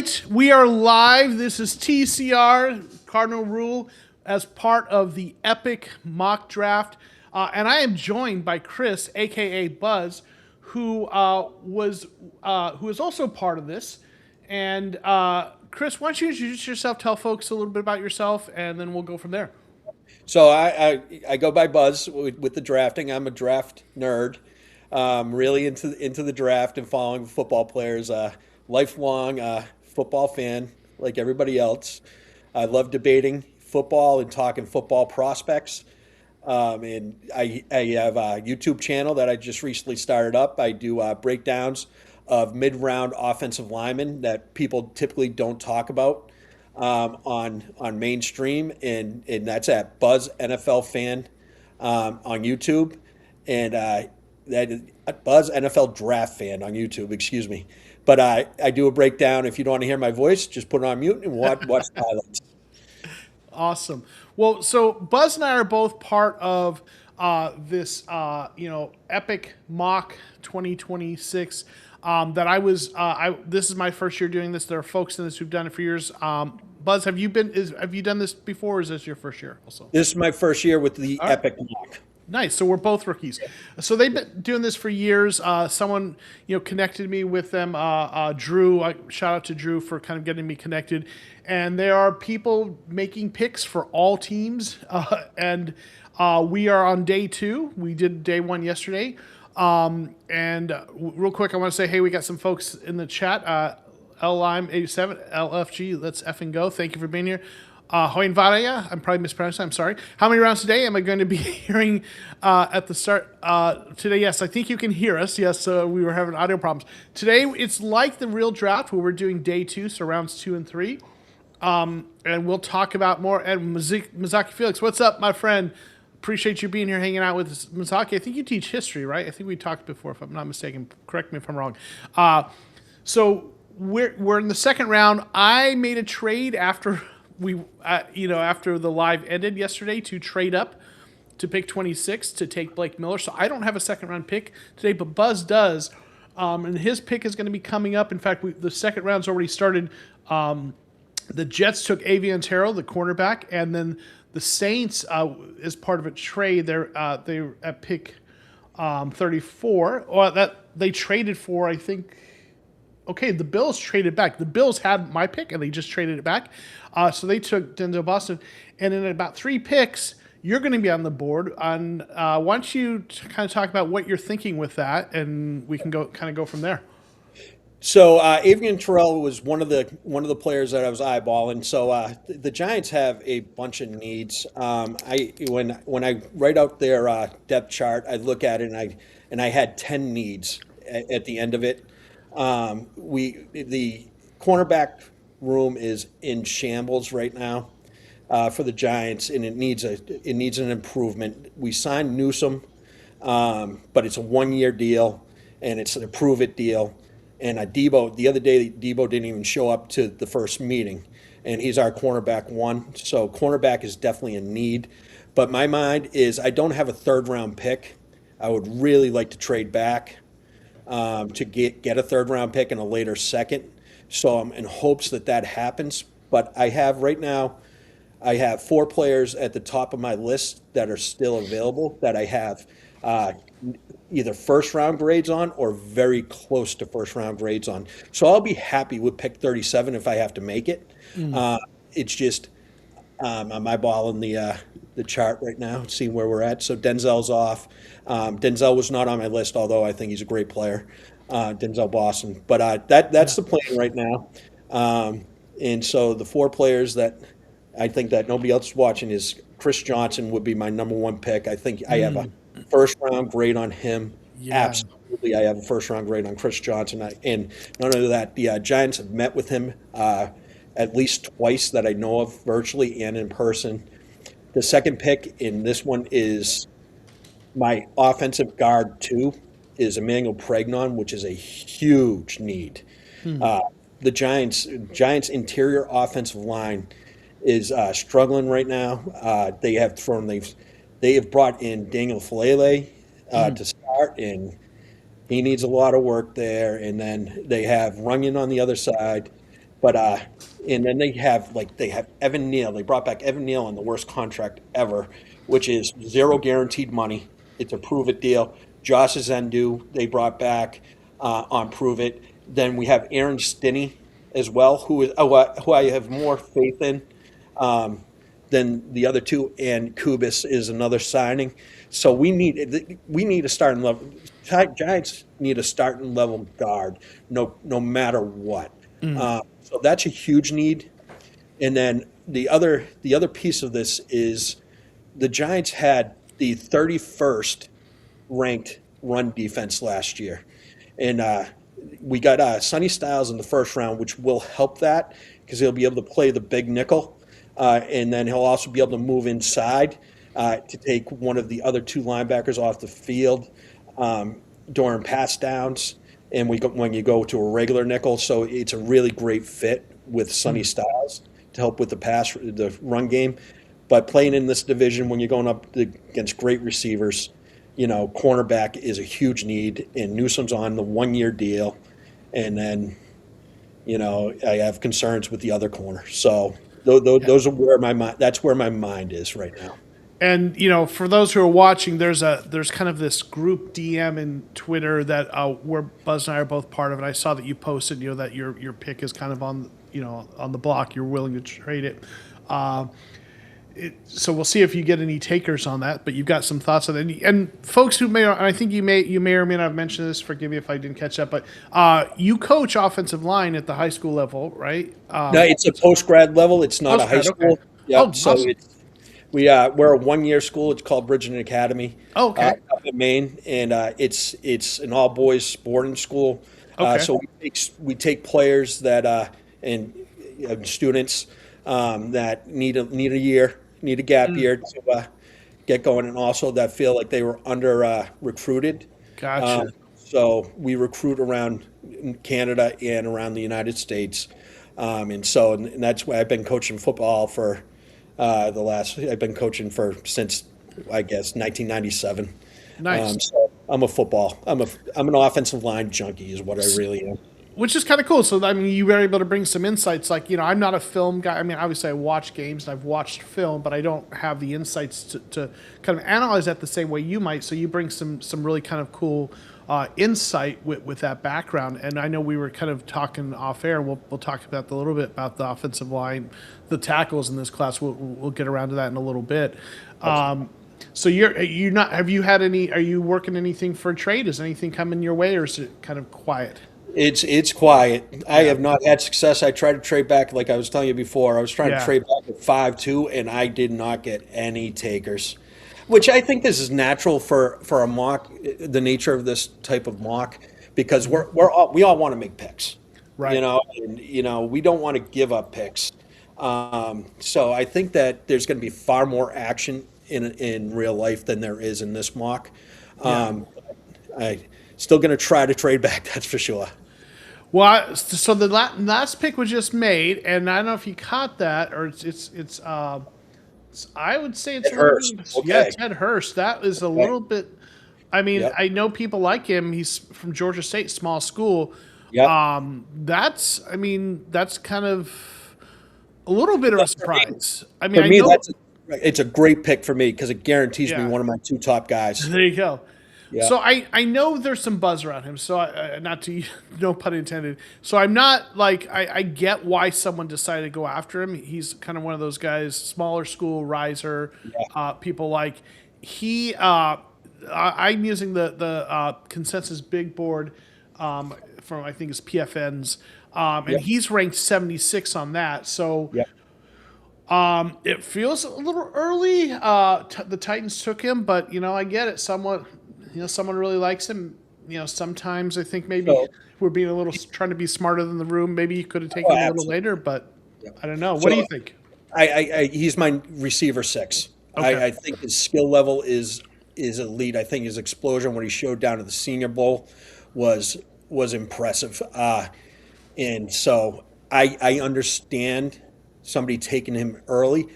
right, we are live. This is TCR, Cardinal Rule, as part of the Epic Mock Draft. And I am joined by Chris, aka Buzz, who who is also part of this. And Chris, why don't you introduce yourself, tell folks a little bit about yourself, and then we'll go from there. So I go by Buzz with the drafting. I'm a draft nerd, really into the draft and following football players. Lifelong football fan like everybody else. I love debating football and talking football prospects. And I have a YouTube channel that I just recently started up. I do breakdowns of mid-round offensive linemen that people typically don't talk about on mainstream, and that's at Buzz NFL Fan on YouTube, and that is Buzz NFL Draft Fan on YouTube. Excuse me, but I do a breakdown. If you don't want to hear my voice, just put it on mute and watch the highlights. Awesome. Well, so Buzz and I are both part of this, Epic Mock 2026. That I was. This is my first year doing this. There are folks in this who've done it for years. Buzz, have you done this before? Or is this your first year also? This is my first year with the All right. Epic Mock. Nice. So we're both rookies. So they've been doing this for years. Someone connected me with them. Drew. Shout out to Drew for kind of getting me connected. And there are people making picks for all teams. And we are on day 2. We did day 1 yesterday. Real quick, I want to say, hey, we got some folks in the chat. Lime87, LFG, let's effing go. Thank you for being here. Hoin Varaya, I'm probably mispronouncing. I'm sorry. How many rounds today am I going to be hearing at the start today? Yes, I think you can hear us. Yes, we were having audio problems today. It's like the real draft where we're doing day 2, so rounds 2 and 3, and we'll talk about more. And Mizaki Felix, what's up, my friend? Appreciate you being here, hanging out with us. Mizaki, I think you teach history, right? I think we talked before, if I'm not mistaken. Correct me if I'm wrong. So we're in the second round. I made a trade after after the live ended yesterday to trade up to pick 26 to take Blake Miller. So I don't have a second round pick today, but Buzz does, and his pick is going to be coming up. In fact, the second round's already started. The Jets took Avian Terrell, the cornerback, and then the Saints, as part of a trade, they're at pick 34. Or that they traded for, I think. Okay, the Bills traded back. The Bills had my pick, and they just traded it back. So they took Denzel Boston, and in about 3 picks, you're going to be on the board. Why don't you kind of talk about what you're thinking with that, and we can go from there. So Avian Terrell was one of the players that I was eyeballing. So the Giants have a bunch of needs. When I write out their depth chart, I look at it and I had 10 needs at the end of it. The cornerback room is in shambles right now for the Giants, and it needs an improvement. We signed Newsome, but it's a 1-year deal, and it's an approve it deal. And Debo, the other day, Debo didn't even show up to the first meeting, and he's our cornerback 1. So cornerback is definitely a need. But my mind is I don't have a third-round pick. I would really like to trade back to get a third-round pick and a later second. So I'm in hopes that happens. But I have 4 players at the top of my list that are still available that I have either first-round grades on or very close to first-round grades on. So I'll be happy with pick 37 if I have to make it. It's just I'm eyeballing the chart right now, seeing where we're at. So Denzel's off. Denzel was not on my list, although I think he's a great player, Denzel Boston. But that's the plan right now. And so the 4 players that I think that nobody else is watching is Chris Johnson would be my number 1 pick. I think I have a first-round grade on him. Yeah. Absolutely, I have a first-round grade on Chris Johnson. And not only that, the Giants have met with him at least twice that I know of, virtually and in person. The second pick in this one is my offensive guard 2 is Emmanuel Pregnon, which is a huge need. The Giants' interior offensive line is struggling right now. They have brought in Daniel Falele to start, and he needs a lot of work there. And then they have Runyon on the other side. But and then they have Evan Neal. They brought back Evan Neal on the worst contract ever, which is zero guaranteed money. It's a prove it deal. Josh Zendu they brought back on prove it. Then we have Aaron Stinney as well, who I have more faith in than the other two, and Kubis is another signing. So we need a starting level. Giants need a starting level guard, no matter what. So that's a huge need. And then the other piece of this is the Giants had the 31st ranked run defense last year, and we got Sonny Styles in the first round, which will help that because he'll be able to play the big nickel, and then he'll also be able to move inside to take one of the other two linebackers off the field during pass downs. And when you go to a regular nickel, so it's a really great fit with Sonny Styles to help with the run game. But playing in this division, when you're going up against great receivers, cornerback is a huge need. And Newsome's on the 1-year deal, and then, I have concerns with the other corner. So those are where that's where my mind is right now. And for those who are watching, there's kind of this group DM in Twitter that where Buzz and I are both part of, and I saw that you posted, that your pick is kind of on the block. You're willing to trade it. So we'll see if you get any takers on that. But you've got some thoughts on it. And folks who I think you may or may not have mentioned this. Forgive me if I didn't catch that. But you coach offensive line at the high school level, right? No, it's a post-grad level. It's not a high school. Okay. Yep. Oh, so awesome. we're a 1-year school. It's called Bridgeton Academy. Okay. Up in Maine, and it's an all boys sporting school. Okay. So we take players that and students that need a gap year to get going, and also that feel like they were under recruited. Gotcha. So we recruit around Canada and around the United States, and that's why I've been coaching football for. I've been coaching since I guess 1997. Nice. So I'm an offensive line junkie is what I really am. Which is kind of cool. So, you were able to bring some insights. Like, I'm not a film guy. Obviously I watch games and I've watched film, but I don't have the insights to kind of analyze that the same way you might. So you bring some really kind of cool insight with that background. And I know we were kind of talking off air. We'll talk about a little bit about the offensive line, the tackles in this class. We'll get around to that in a little bit. So you're not. Have you had any? Are you working anything for a trade? Is anything coming your way, or is it kind of quiet? It's quiet. I have not had success. I tried to trade back, like I was telling you before. I was trying to trade back at 5-2, and I did not get any takers. Which I think this is natural for a mock, the nature of this type of mock, because we all want to make picks, right? And we don't want to give up picks. So I think that there's going to be far more action in real life than there is in this mock. I still going to try to trade back, that's for sure. Well, so the last pick was just made, and I don't know if you caught that, or it's I would say it's Ted Hurst. Okay. Ted Hurst. That is a little bit. Yep. I know people like him. He's from Georgia State, small school. Yep. That's kind of a little bit of a surprise. For me, it's a great pick for me because it guarantees me one of my two top guys. There you go. Yeah. So I know there's some buzz around him. So no pun intended. So I'm not like I get why someone decided to go after him. He's kind of one of those guys, smaller school riser. People like he. I'm using the consensus big board from I think it's PFN's, and he's ranked 76 on that. So. It feels a little early. The Titans took him, but I get it. Someone really likes him. Sometimes I think maybe we're being a little trying to be smarter than the room. Maybe you could have taken him a little later, but I don't know. What do you think? He's my receiver 6. Okay. I think his skill level is elite. I think his explosion, what he showed down at the Senior Bowl, was impressive. And so I understand somebody taking him early.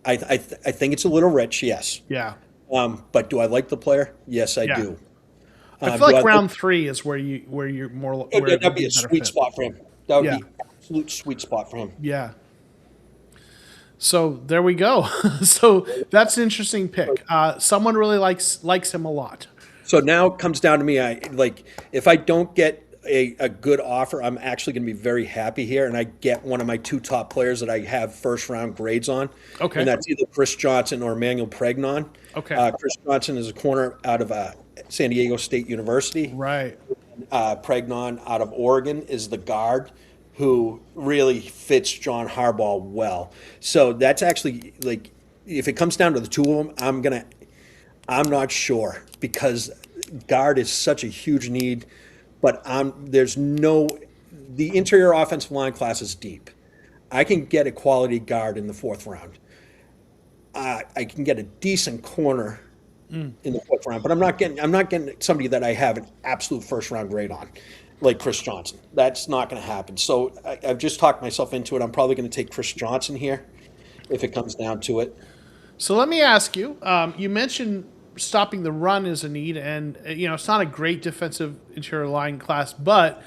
I think it's a little rich, yes. Yeah. But do I like the player? Yes, I do. I feel like round 3 is where you're more. That'd be a sweet spot for him. That would be absolute sweet spot for him. Yeah. So there we go. So that's an interesting pick. Someone really likes him a lot. So now it comes down to me. I like if I don't get a good offer, I'm actually going to be very happy here, and I get one of my two top players that I have first round grades on, Okay. and that's either Chris Johnson or Emmanuel Pregnon. Okay. Chris Johnson is a corner out of San Diego State University. Right. Pregnon out of Oregon is the guard who really fits John Harbaugh well. So that's actually like if it comes down to the two of them, I'm not sure because guard is such a huge need, but there's no the interior offensive line class is deep. I can get a quality guard in the fourth round. I can get a decent corner in the fourth round, but I'm not getting somebody that I have an absolute first round grade on, like Chris Johnson. That's not going to happen. So I've just talked myself into it. I'm probably going to take Chris Johnson here if it comes down to it. So let me ask you. You mentioned stopping the run is a need, and it's not a great defensive interior line class, but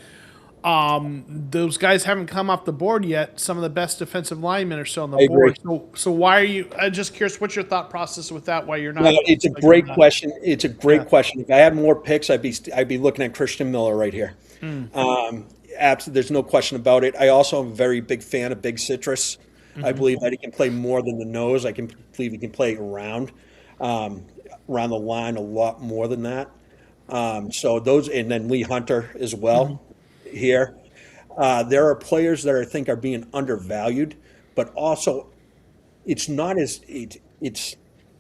those guys haven't come off the board yet. Some of the best defensive linemen are still on the I agree. board. So why are you? I'm just curious. What's your thought process with that? Why you're not? No, it's a great question. It's a great Yeah. question. If I had more picks, I'd be looking at Christian Miller right here. There's no question about it. I also am a very big fan of Big Citrus. I believe that he can play more than the nose. I can believe he can play around the line a lot more than that. So those, and then Lee Hunter as well here. There are players that I think are being undervalued, but also it's not as it's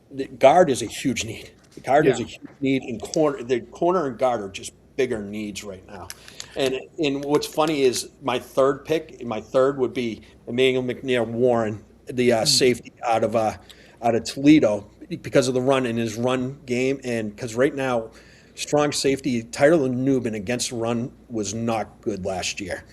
the guard is a huge need. The guard is Yeah. a huge need, and corner and guard are just bigger needs right now. And what's funny is my third would be Emmanuel McNair Warren, the safety out of Toledo because of the run in his run game, and because right now strong safety Tyler Nubin against the run was not good last year.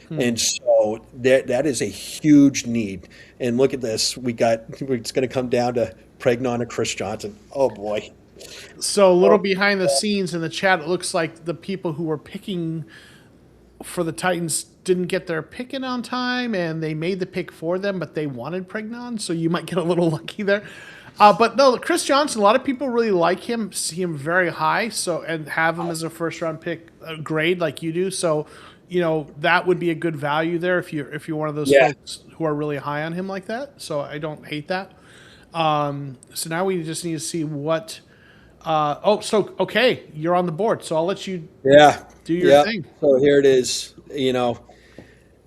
And so that is a huge need. And look at this. It's going to come down to Pregnon and Chris Johnson. Oh, boy. So a little behind the scenes in the chat, it looks like the people who were picking for the Titans didn't get their pick in on time, and they made the pick for them, but they wanted Pregnon, so you might get a little lucky there. But no, Chris Johnson, a lot of people really like him, see him very high, and have him as a first round pick grade like you do. So, that would be a good value there if you're one of those Yeah. folks who are really high on him like that. So I don't hate that. So now we just need to see what. Okay, you're on the board, so I'll let you Yeah. do your Yeah. thing. So here it is.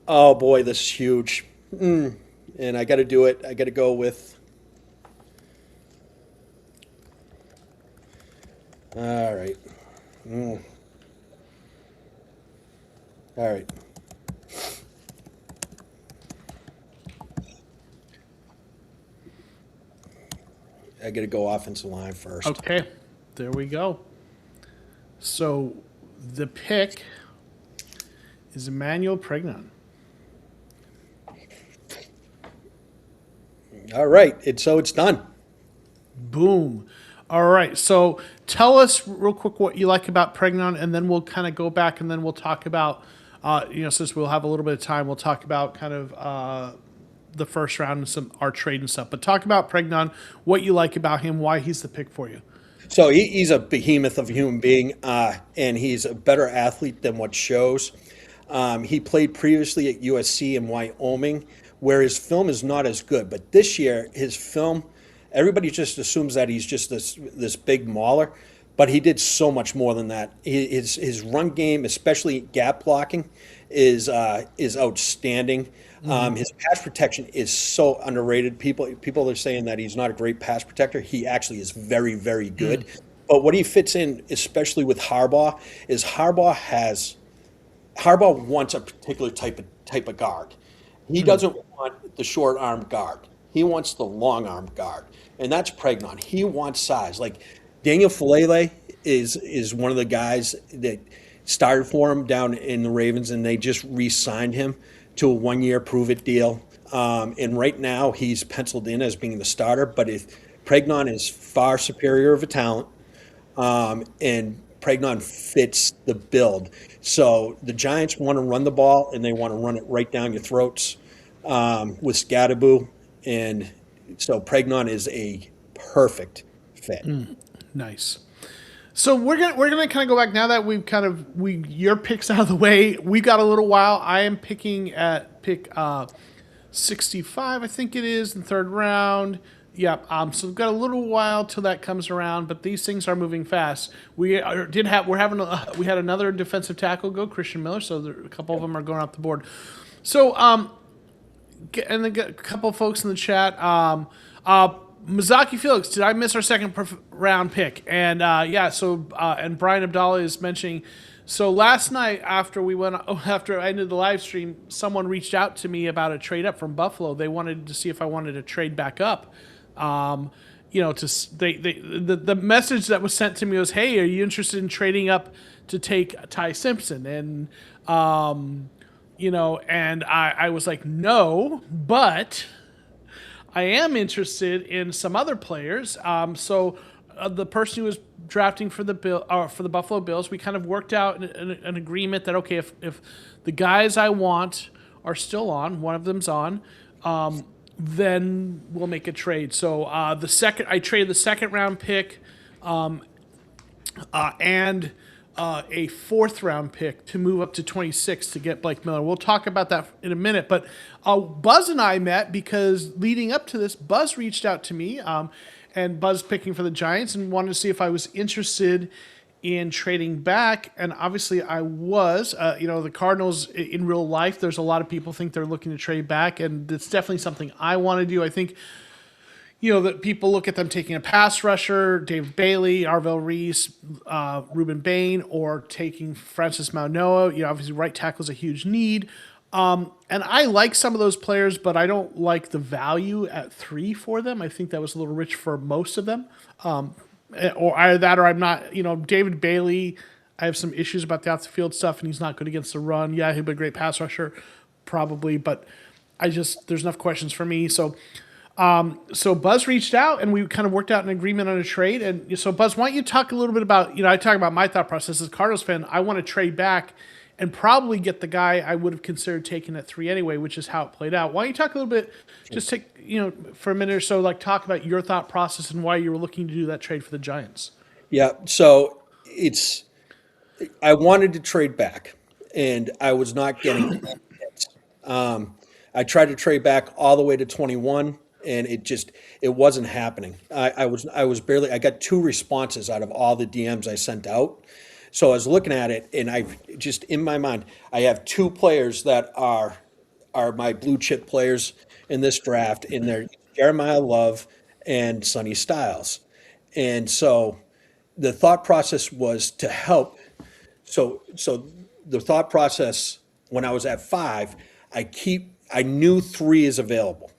Oh, boy, this is huge. And I got to do it. I got to go with. All right. All right. I got to go offensive line first. Okay, there we go. So the pick is Emmanuel Pregnon. All right. So it's done. Boom. All right. So tell us real quick what you like about Pregnon, and then we'll kind of go back and then we'll talk about, since we'll have a little bit of time, we'll talk about kind of the first round and our trade and stuff. But talk about Pregnon, what you like about him, why he's the pick for you. So he's a behemoth of a human being, and he's a better athlete than what shows. He played previously at USC in Wyoming, where his film is not as good. But this year, his film, everybody just assumes that he's just this big mauler, but he did so much more than that. His run game, especially gap blocking, is outstanding. His pass protection is so underrated. People are saying that he's not a great pass protector. He actually is very, very good. But what he fits in, especially with Harbaugh, is Harbaugh wants a particular type of guard. He doesn't want the short arm guard. He wants the long arm guard, and that's Pregnon. He wants size. Like Daniel Falele is one of the guys that started for him down in the Ravens, and they just re-signed him to a 1-year prove-it deal. And right now he's penciled in as being the starter. But if Pregnon is far superior of a talent, and Pregnon fits the build. So the Giants want to run the ball, and they want to run it right down your throats with Scadaboo. And so Pregnon is a perfect fit. Nice. So we're gonna kind of go back now that we've kind of we your picks out of the way. We got a little while. I am picking at pick 65, I think it is, in the third round. Yep. So we've got a little while till that comes around, but these things are moving fast. We had another defensive tackle go, Christian Miller. So a couple of them are going off the board. So and then got a couple of folks in the chat. Mazaki Felix, did I miss our second round pick? And and Brian Abdallah is mentioning. So last night after I ended the live stream, someone reached out to me about a trade up from Buffalo. They wanted to see if I wanted to trade back up. The message that was sent to me was, "Hey, are you interested in trading up to take Ty Simpson?" And and I was like, no, but I am interested in some other players. The person who was drafting for the Buffalo Bills, we kind of worked out an agreement that okay, if the guys I want are still on, one of them's on, then we'll make a trade. So I traded the second round pick, and a fourth round pick to move up to 26 to get Blake Miller. We'll talk about that in a minute. But Buzz and I met because leading up to this, Buzz reached out to me, and Buzz picking for the Giants and wanted to see if I was interested in trading back. And obviously I was. The Cardinals in real life, there's a lot of people think they're looking to trade back, and it's definitely something I want to do. I think that people look at them taking a pass rusher, David Bailey, Arvell Reese, Ruben Bain, or taking Francis Maunoa. Obviously right tackle is a huge need. And I like some of those players, but I don't like the value at 3 for them. I think that was a little rich for most of them. Or either that or I'm not, David Bailey, I have some issues about the off the field stuff, and he's not good against the run. Yeah, he'd be a great pass rusher, probably, but there's enough questions for me. So Buzz reached out, and we kind of worked out an agreement on a trade. And so, Buzz, why don't you talk a little bit about, I talk about my thought process as a Cardinals fan. I want to trade back and probably get the guy I would have considered taking at 3 anyway, which is how it played out. Why don't you talk a little bit, just take, for a minute or so, talk about your thought process and why you were looking to do that trade for the Giants. Yeah. So I wanted to trade back, and I was not getting it. I tried to trade back all the way to 21. And it wasn't happening. I got 2 responses out of all the DMs I sent out. So I was looking at it, and in my mind, I have 2 players that are my blue chip players in this draft, and they're Jeremiah Love and Sonny Styles. And so the thought process was to help. So the thought process when I was at 5, I knew 3 is available,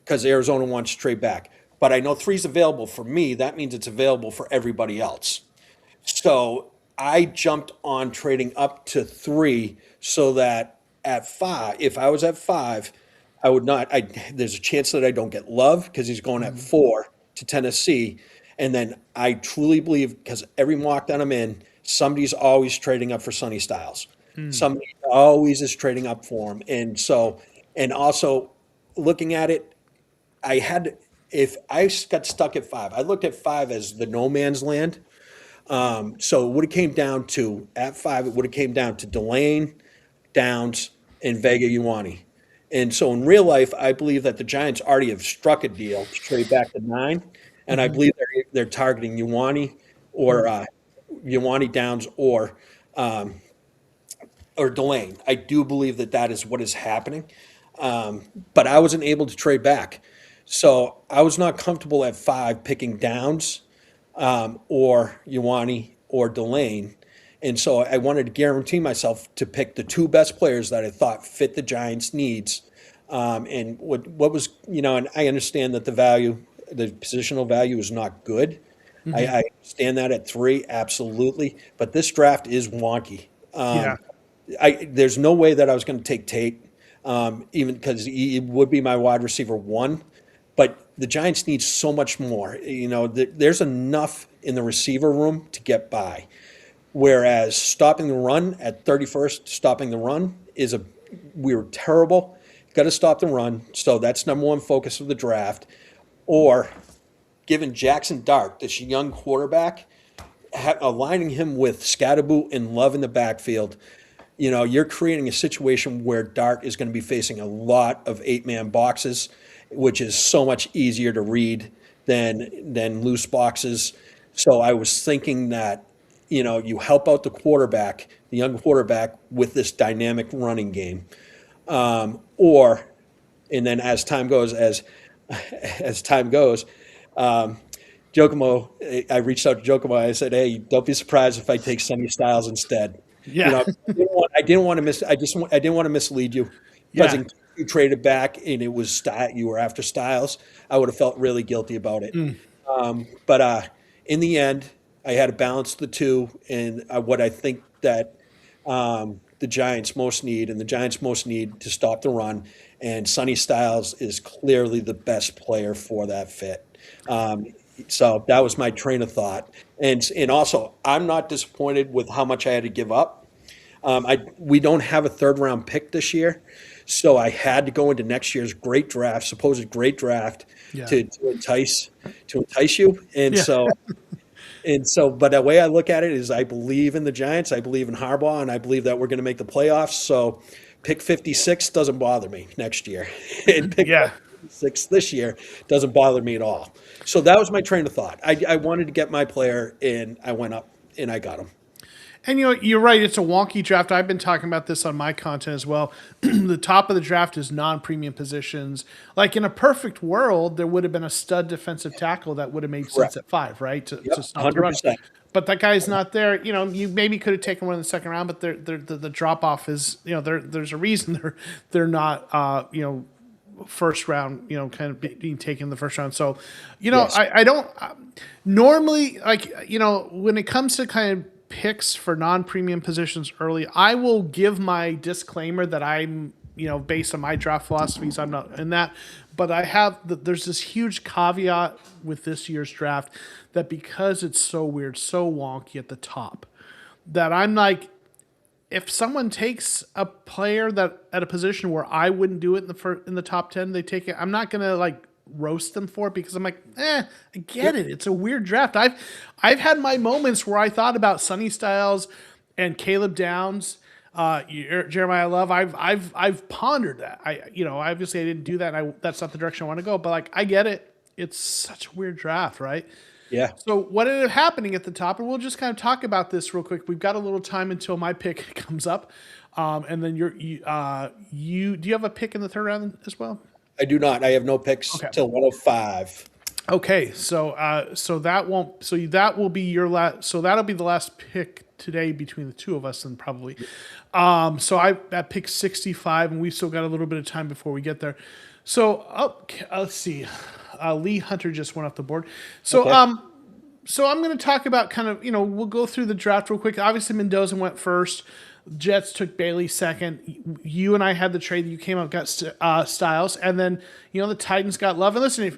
because Arizona wants to trade back. But I know 3 is available for me. That means it's available for everybody else. So I jumped on trading up to 3 so that at 5, if I was at 5, I would not. There's a chance that I don't get Love because he's going at 4 to Tennessee. And then I truly believe, because every mock that I'm in, somebody's always trading up for Sonny Styles. Somebody always is trading up for him. And also looking at it, if I got stuck at 5, I looked at 5 as the no man's land. So it would have came down to, at 5, it would have came down to Delane, Downs, and Vega Ioane. And so in real life, I believe that the Giants already have struck a deal to trade back to 9. And I believe they're targeting Ioane or Ioane, Downs, or Delane. I do believe that is what is happening. But I wasn't able to trade back. So I was not comfortable at 5 picking Downs or Ioane or Delane. And so I wanted to guarantee myself to pick the 2 best players that I thought fit the Giants' needs. And what was, and I understand that the positional value is not good. I understand that at 3, absolutely. But this draft is wonky. There's no way that I was going to take Tate, even because he would be my wide receiver 1. But the Giants need so much more. There's enough in the receiver room to get by. Whereas stopping the run at 31st, stopping the run we were terrible. Got to stop the run. So that's number one focus of the draft. Or giving Jackson Dart, this young quarterback, aligning him with Scatterboot and Love in the backfield. You're creating a situation where Dart is going to be facing a lot of 8-man boxes, which is so much easier to read than loose boxes. So I was thinking that, you help out the quarterback, the young quarterback, with this dynamic running game. Or, and then as time goes, Giacomo, I reached out to Giacomo. I said, "Hey, don't be surprised if I take Sonny Styles instead." Yeah. I didn't want to I didn't want to mislead you, because Yeah. in case you traded back and it was you were after Styles, I would have felt really guilty about it. But in the end, I had to balance the two, and what I think that the Giants most need, and the Giants most need to stop the run. And Sonny Styles is clearly the best player for that fit. So that was my train of thought. And also, I'm not disappointed with how much I had to give up. We don't have a third round pick this year, so I had to go into next year's supposed great draft, Yeah. to entice you. Yeah. But the way I look at it is, I believe in the Giants, I believe in Harbaugh, and I believe that we're going to make the playoffs. So pick 56 doesn't bother me next year. And pick Yeah. 56 this year doesn't bother me at all. So that was my train of thought. I wanted to get my player, and I went up and I got him. And you're right. It's a wonky draft. I've been talking about this on my content as well. The top of the draft is non-premium positions. Like in a perfect world, there would have been a stud defensive tackle that would have made sense Correct. at 5, right? To Yep, stop the run. 100%. But that guy's not there. You maybe could have taken one in the second round, but the drop off is, there's a reason they're not, first round, kind of being taken in the first round. So, Yes. I don't normally, like, when it comes to kind of picks for non-premium positions early, I will give my disclaimer that I'm, based on my draft philosophies, I'm not in that. But there's this huge caveat with this year's draft that because it's so weird, so wonky at the top, that I'm like, if someone takes a player that at a position where I wouldn't do it in the top 10, they take it. I'm not gonna like roast them for it, because I'm like, I get it. It's a weird draft. I've had my moments where I thought about Sonny Styles and Caleb Downs, Jeremiah Love. I've pondered that. Obviously I didn't do that. That's not the direction I want to go. But like, I get it. It's such a weird draft, right? Yeah. So what ended up happening at the top, and we'll just kind of talk about this real quick. We've got a little time until my pick comes up, and then do you have a pick in the third round as well? I do not. I have no picks Okay. till 105. Okay, so that will be your last. So that'll be the last pick today between the two of us, and probably. So I at pick 65, and we still got a little bit of time before we get there. So let's see. Lee Hunter just went off the board. So Okay. so I'm going to talk about kind of, we'll go through the draft real quick. Obviously, Mendoza went first. Jets took Bailey second. You and I had the trade. You came up, got Styles. And then, the Titans got Love. And listen,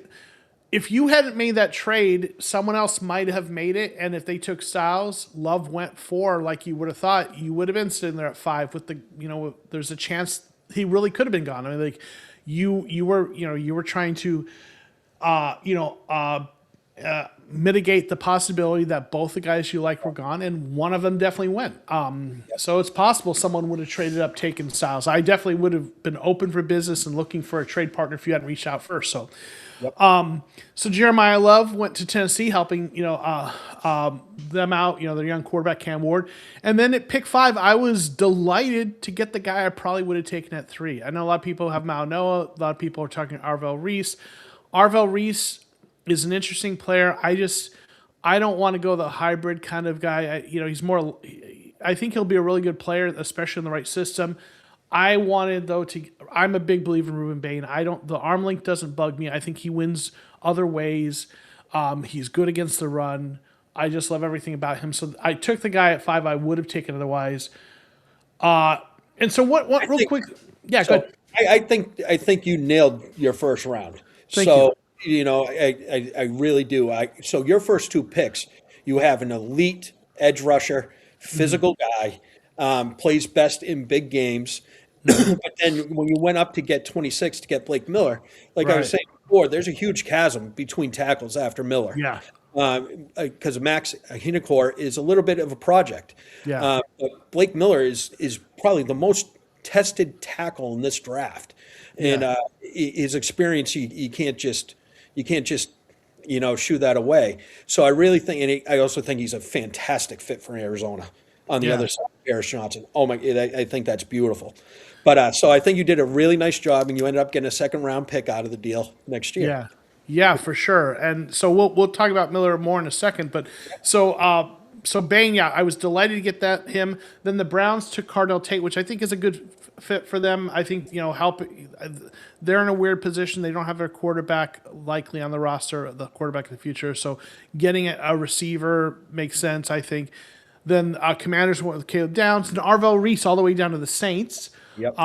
if you hadn't made that trade, someone else might have made it. And if they took Styles, Love went 4 like you would have thought, you would have been sitting there at 5 with the, there's a chance he really could have been gone. I mean, like you were trying to, mitigate the possibility that both the guys you like were gone, and one of them definitely went. So it's possible someone would have traded up, taken Styles. I definitely would have been open for business and looking for a trade partner if you hadn't reached out first. So, so Jeremiah Love went to Tennessee, helping them out. Their young quarterback Cam Ward, and then at pick 5, I was delighted to get the guy I probably would have taken at 3. I know a lot of people have Mao Noah. A lot of people are talking Arvell Reese. Arvell Reese is an interesting player. I don't want to go the hybrid kind of guy. He's more. I think he'll be a really good player, especially in the right system. I wanted though to. I'm a big believer in Ruben Bain. The arm length doesn't bug me. I think he wins other ways. He's good against the run. I just love everything about him. So I took the guy at 5 I would have taken otherwise. And so what real quick? Yeah, So go ahead. I think you nailed your first round. Thank So I really do. So your first 2 picks, you have an elite edge rusher physical guy, plays best in big games. Hmm. But then when you went up to get 26 to get Blake Miller, like I was Right. saying before, there's a huge chasm between tackles after Miller. Yeah. Because Max Hinekor is a little bit of a project. Yeah. But Blake Miller is probably the most tested tackle in this draft, and Yeah. his experience you can't just shoo that away. So I really think, and I also think he's a fantastic fit for Arizona on the Yeah. other side of Paris Johnson. Oh my, I think that's beautiful. But so I think you did a really nice job, and you ended up getting a second round pick out of the deal next year. Yeah, yeah, for sure. And so we'll talk about Miller more in a second. But so Bain, yeah, I was delighted to get that him. Then the Browns took Cardell Tate, which I think is a good fit for them. I think help. They're in a weird position. They don't have their quarterback likely on the roster, the quarterback of the future. So getting a receiver makes sense, I think. Then Commanders went with Caleb Downs and Arvell Reese all the way down to the Saints. Yep.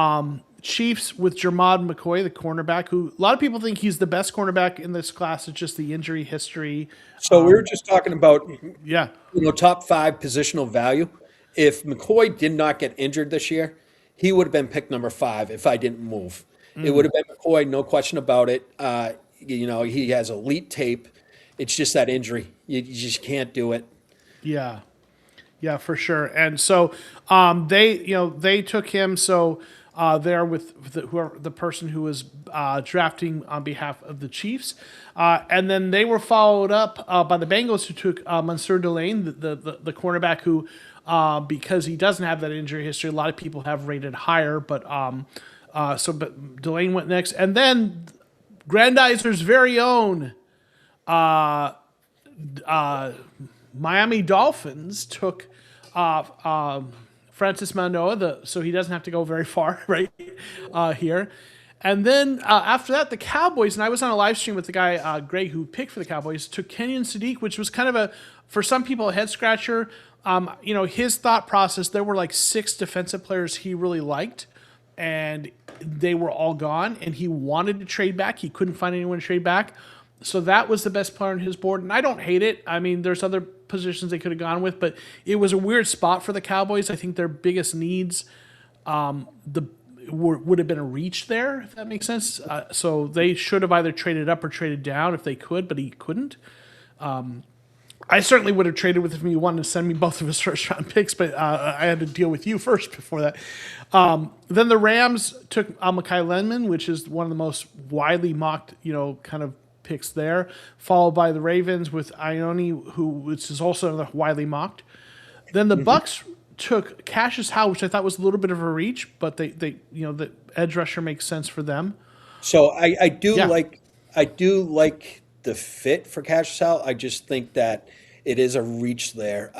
Chiefs with Jermod McCoy, the cornerback, who a lot of people think he's the best cornerback in this class. It's just the injury history. So we were just talking about Yeah, top five positional value. If McCoy did not get injured this year, he would have been pick number 5 if I didn't move. It would have been McCoy, no question about it. He has elite tape. It's just that injury. You just can't do it. yeah, yeah, for sure. And so they took him. So there with the person who was drafting on behalf of the Chiefs, and then they were followed up by the Bengals, who took Mansour Delane, the cornerback, who because he doesn't have that injury history, a lot of people have rated higher, but but Delane went next, and then Grandizer's very own Miami Dolphins took Francis Manoa, so he doesn't have to go very far, right here. And then after that, the Cowboys, and I was on a live stream with the guy, Greg, who picked for the Cowboys, took Kenyon Sadiq, which was kind of for some people, a head scratcher. His thought process, there were like 6 defensive players he really liked, and they were all gone, and he wanted to trade back. He couldn't find anyone to trade back. So that was the best player on his board, and I don't hate it. I mean, there's other positions they could have gone with, but it was a weird spot for the Cowboys. I think their biggest needs would have been a reach there, if that makes sense. So they should have either traded up or traded down if they could, but he couldn't. I certainly would have traded with him if he wanted to send me both of his first-round picks, but I had to deal with you first before that. Then the Rams took Mekhi Lenman, which is one of the most widely mocked, kind of picks there, followed by the Ravens with Ione, which is also widely mocked. Then the Bucks took Cassius Howe, which I thought was a little bit of a reach, but they the edge rusher makes sense for them. So I do Yeah. like the fit for Cassius Howe. I just think that it is a reach there.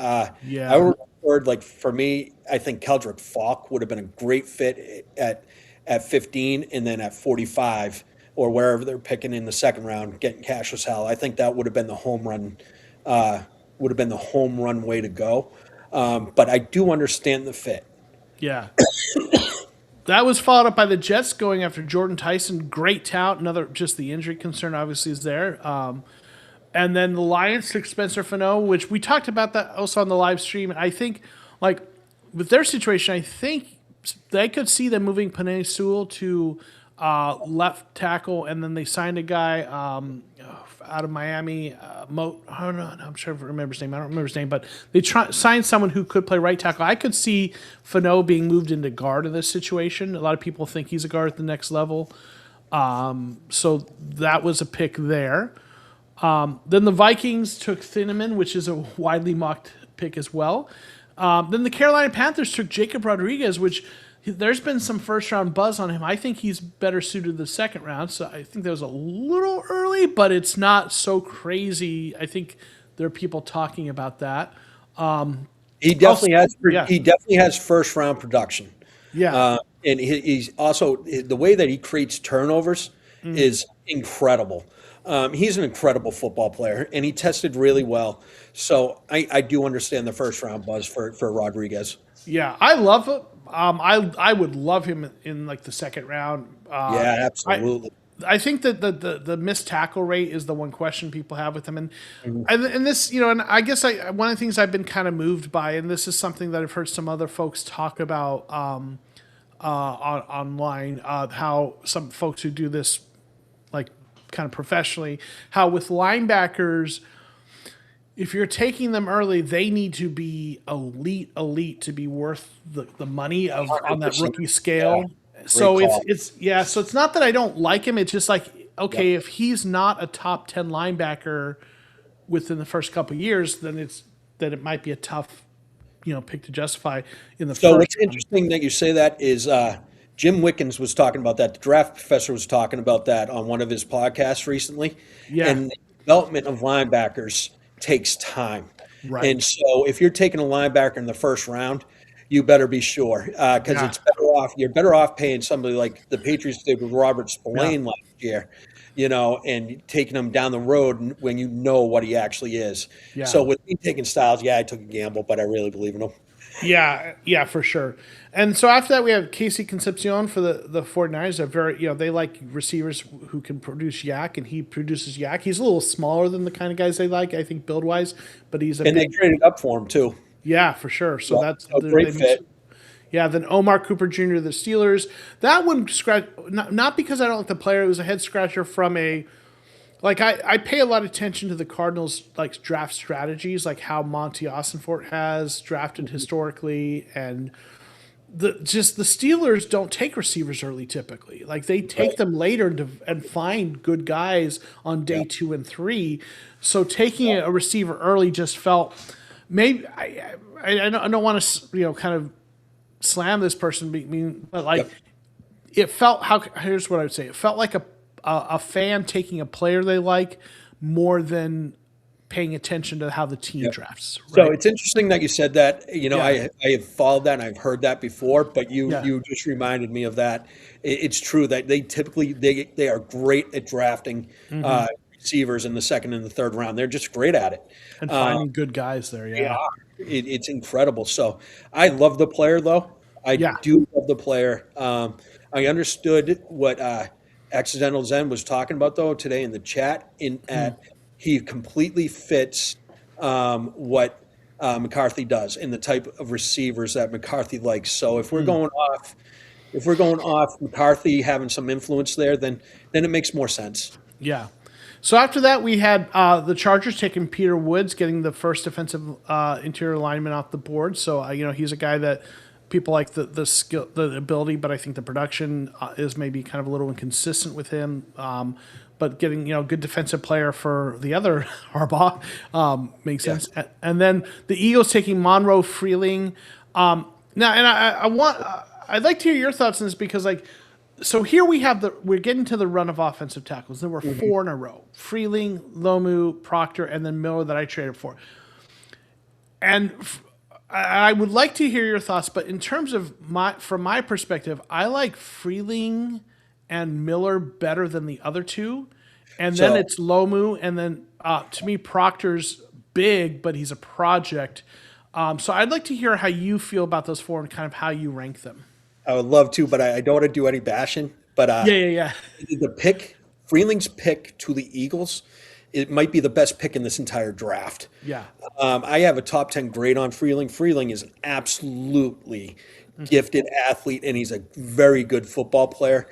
Yeah. I would preferred, like, for me, I think Keldrick Falk would have been a great fit at 15, and then at 45 or wherever they're picking in the second round, getting Cassius Howe. I think that would have been the home run. Way to go. But I do understand the fit. Yeah. That was followed up by the Jets going after Jordan Tyson. Great talent. Just the injury concern obviously is there. And then the Lions took Spencer Fano, which we talked about that also on the live stream. And I think, like, with their situation, I think they could see them moving Penei Sewell to left tackle, and then they signed a guy out of Miami. I don't know. I'm sure I remember his name. I don't remember his name, but they signed someone who could play right tackle. I could see Fano being moved into guard in this situation. A lot of people think he's a guard at the next level. So that was a pick there. Then the Vikings took Thieneman, which is a widely mocked pick as well. Then the Carolina Panthers took Jacob Rodriguez, which there's been some first-round buzz on him. I think he's better suited the second round, so I think that was a little early, but it's not so crazy. I think there are people talking about that. He definitely yeah. He definitely has first-round production. Yeah. And he's also, the way that he creates turnovers is incredible. He's an incredible football player, and he tested really well. So I do understand the first-round buzz for Rodriguez. Yeah, I love it. I would love him in like the second round. Yeah, absolutely. I think that the missed tackle rate is the one question people have with him, and Mhm. and this, and I guess one of the things I've been kind of moved by, and this is something that I've heard some other folks talk about online, how some folks who do this like kind of professionally, how with linebackers, if you're taking them early, they need to be elite to be worth the money of on that 100%. rookie Yeah, scale. great So call. so it's not that I don't like him. It's just like, Yep. okay, if he's not a top 10 linebacker within the first couple of years, then it might be a tough, pick to justify in the So first what's round. interesting that you say that is Jim Wickens was talking about that. The draft professor was talking about that on one of his podcasts recently. Yeah, And the development of linebackers takes time. And right. so if you're taking a linebacker in the first round, you better be sure because Yeah, it's better off. You're better off paying somebody like the Patriots did with Robert yeah, Spillane last year, and taking him down the road when you know what he actually is. yeah. So with me taking Styles, yeah, I took a gamble, but I really believe in him. Yeah, for sure. And so after that, we have Casey Concepcion for the 49ers. They're very, they like receivers who can produce yak, and he produces yak. He's a little smaller than the kind of guys they like, I think, build wise, but he's a And they big, traded up for him too. yeah, for sure. So Yep. that's, So great they mix. fit. Yeah, then Omar Cooper Jr., the Steelers. That one scratch, not because I don't like the player, it was a head scratcher from like I pay a lot of attention to the Cardinals like draft strategies, like how Monty Ossenfort has drafted historically, and the Steelers don't take receivers early typically. Like they take Right. them later and find good guys on day Yeah. 2 and 3. So taking a receiver early just felt maybe I don't want to kind of slam this person, but like Yep. it felt how here's what I would say. It felt like a fan taking a player they like more than paying attention to how the team Yep. drafts, So right? it's interesting that you said that. Yeah, I have followed that and I've heard that before, but yeah, you just reminded me of that. It's true that they typically they are great at drafting receivers in the second and the third round. They're just great at it. and Uh, finding good guys there. They Yeah, are. It's incredible. So I love the player, though. I yeah, do love the player. I understood what Accidental Zen was talking about, though, today in the chat. In at he completely fits what McCarthy does and the type of receivers that McCarthy likes. So if we're going off McCarthy having some influence there, then it makes more sense. yeah. So after that, we had the Chargers taking Peter Woods, getting the first defensive interior lineman off the board. So he's a guy that people like the skill, the ability, but I think the production is maybe kind of a little inconsistent with him. But getting good defensive player for the other Harbaugh makes Yeah. sense. And then the Eagles taking Monroe Freeling. Now, and I want I'd like to hear your thoughts on this because so here we're getting to the run of offensive tackles. There were Mhm. four in a row: Freeling, Lomu, Proctor, and then Miller that I traded for. And I would like to hear your thoughts, but in terms of from my perspective, I like Freeling and Miller better than the other two, and then So it's Lomu, and then to me Proctor's big, but he's a project. So I'd like to hear how you feel about those four and kind of how you rank them. I would love to, but I don't want to do any bashing. But Yeah. the pick, Freeling's pick to the Eagles, it might be the best pick in this entire draft. Yeah. I have a top 10 grade on Freeling. Freeling is an absolutely gifted athlete, and he's a very good football player.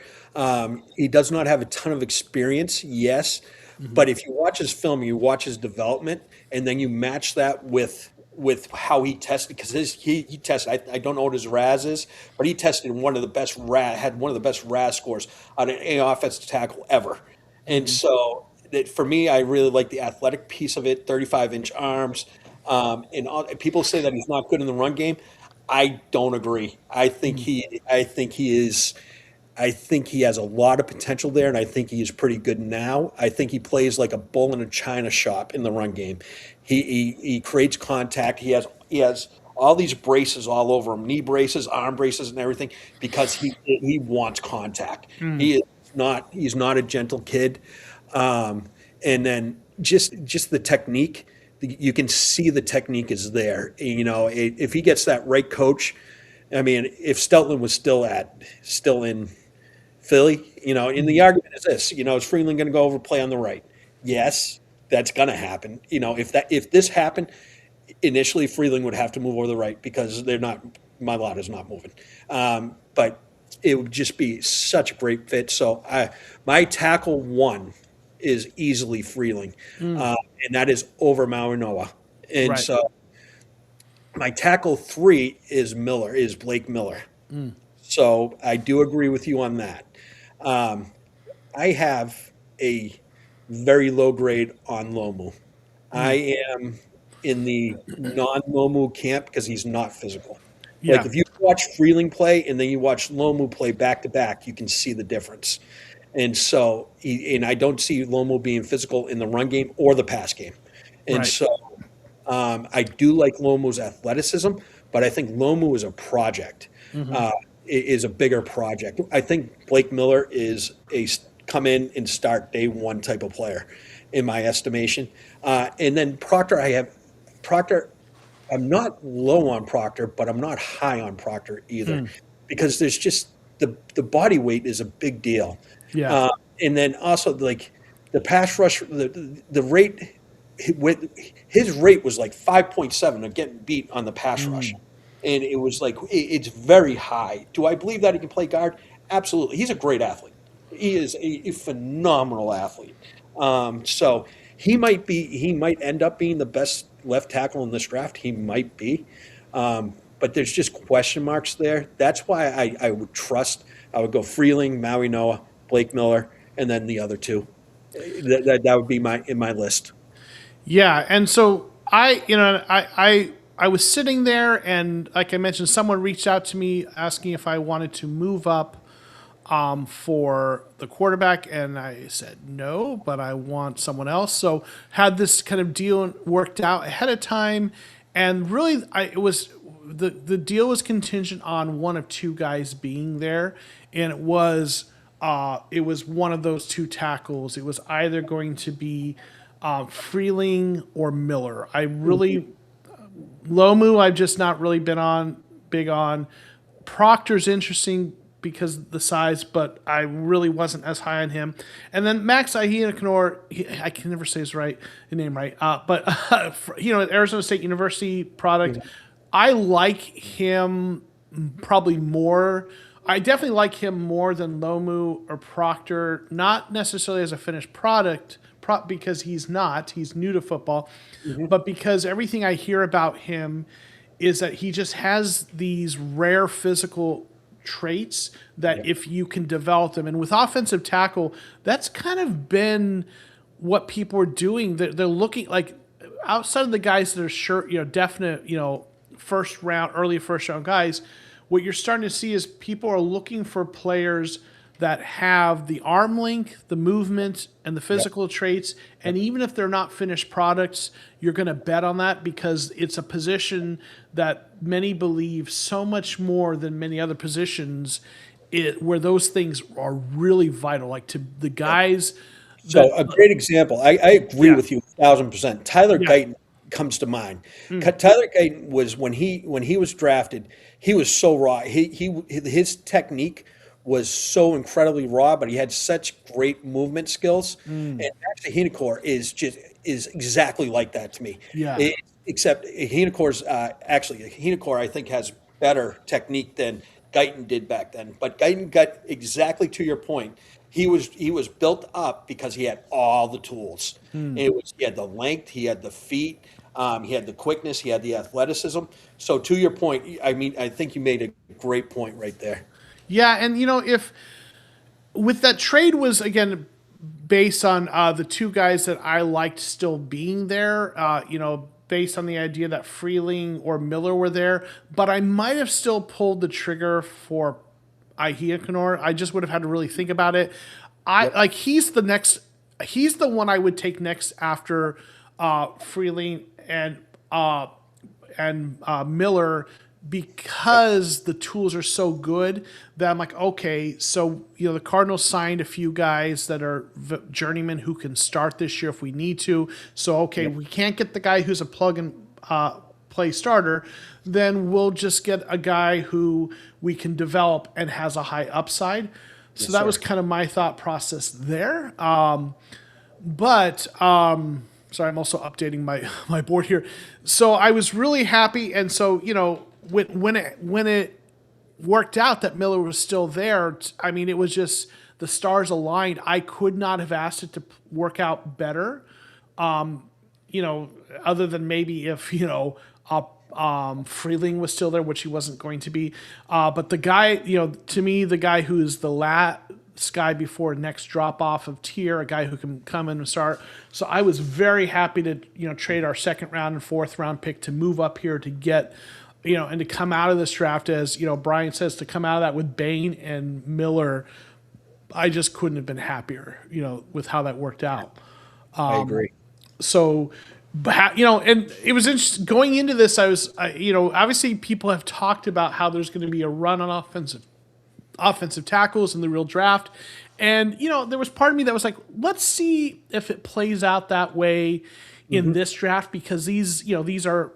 He does not have a ton of experience, yes, but if you watch his film, you watch his development, and then you match that with how he tested because he tested. I don't know what his RAS is, but he tested one of the best had one of the best RAS scores on any offensive tackle ever. And so for me, I really like the athletic piece of it, 35-inch arms. And people say that he's not good in the run game. I don't agree. I think he is. I think he has a lot of potential there, and I think he is pretty good now. I think he plays like a bull in a china shop in the run game. He creates contact. He has all these braces all over him, knee braces, arm braces, and everything because he wants contact. He's not a gentle kid. And then just the technique, you can see the technique is there. If he gets that right coach, I mean, if Steltman was still in Philly, and the argument is this, is Freeland going to go over play on the right? Yes, that's going to happen. If this happened, initially Freeland would have to move over the right because Mailata's not moving. But it would just be such a great fit. So my tackle one is easily Freeling, and that is over Mauinoa. And Right. so my tackle three is Blake Miller. So I do agree with you on that. I have a very low grade on Lomu. I am in the non-Lomu camp because he's not physical. Like Yeah. if you watch Freeling play and then you watch Lomu play back to back, you can see the difference. And so, and I don't see Lomu being physical in the run game or the pass game. And Right. so, I do like Lomu's athleticism, but I think Lomu is a project, is a bigger project. I think Blake Miller is a come in and start day one type of player, in my estimation. And then Proctor. I'm not low on Proctor, but I'm not high on Proctor either, because there's just the body weight is a big deal. Yeah. And then also like the pass rush, the rate with his rate was like 5.7 of getting beat on the pass rush, and it was like it's very high. Do I believe that he can play guard? Absolutely. He's a great athlete. He is a phenomenal athlete. So he might end up being the best left tackle in this draft. He might be. But there's just question marks there. That's why I would go Freeling, Maui Noah, Blake Miller, and then the other two. That would be in my list. Yeah, and so I was sitting there, and like I mentioned, someone reached out to me asking if I wanted to move up for the quarterback, and I said no, but I want someone else. So had this kind of deal worked out ahead of time, and really, it was the deal was contingent on one of two guys being there, and it was one of those two tackles. It was either going to be Freeling or Miller. Lomu, I've just not really been big on. Proctor's interesting because of the size, but I really wasn't as high on him. And then Max Ahiakanor, I can never say his name right, but Arizona State University product. I like him probably more. I definitely like him more than Lomu or Proctor, not necessarily as a finished product, because he's not. He's new to football, but because everything I hear about him is that he just has these rare physical traits that if you can develop them, and with offensive tackle, that's kind of been what people are doing. They're looking like outside of the guys that are definite, early first round guys. What you're starting to see is people are looking for players that have the arm length, the movement, and the physical traits. And even if they're not finished products, you're going to bet on that because it's a position that many believe so much more than many other positions, where those things are really vital. Like to the guys. So a great example. I agree with you 1,000%. Tyler Yeah. Guyton comes to mind. Tyler Guyton was when he was drafted, he was so raw. His technique was so incredibly raw, but he had such great movement skills. And actually, Heenekor is exactly like that to me. Yeah. Except Heenekor I think has better technique than Guyton did back then. But Guyton got exactly to your point. He was built up because he had all the tools. He had the length, he had the feet, he had the quickness, he had the athleticism. So to your point, I think you made a great point right there. Yeah, and if with that trade was again based on the two guys that I liked still being there, based on the idea that Freeling or Miller were there, but I might have still pulled the trigger for Ahiakanor. I just would have had to really think about it. He's the one I would take next after Freeling and Miller, because the tools are so good that I'm like, okay, so the Cardinals signed a few guys that are journeymen who can start this year if we need to. So okay, we can't get the guy who's a plug and play starter, then we'll just get a guy who we can develop and has a high upside. So Yes, that was sir. kind of my thought process there. But sorry, I'm also updating my my board here. So I was really happy, and so when it worked out that Miller was still there, I mean, it was just the stars aligned. I could not have asked it to work out better. You know, other than maybe if Freeling was still there, which he wasn't going to be. But the guy, to me, the guy who is the last guy before next drop off of tier, a guy who can come in and start. So I was very happy to trade our second round and fourth round pick to move up here to get. And to come out of this draft, as Brian says, to come out of that with Bain and Miller, I just couldn't have been happier, with how that worked out. I agree. So, and it was interesting going into this. Obviously people have talked about how there's going to be a run on offensive tackles in the real draft. And, there was part of me that was like, let's see if it plays out that way in this draft, because these are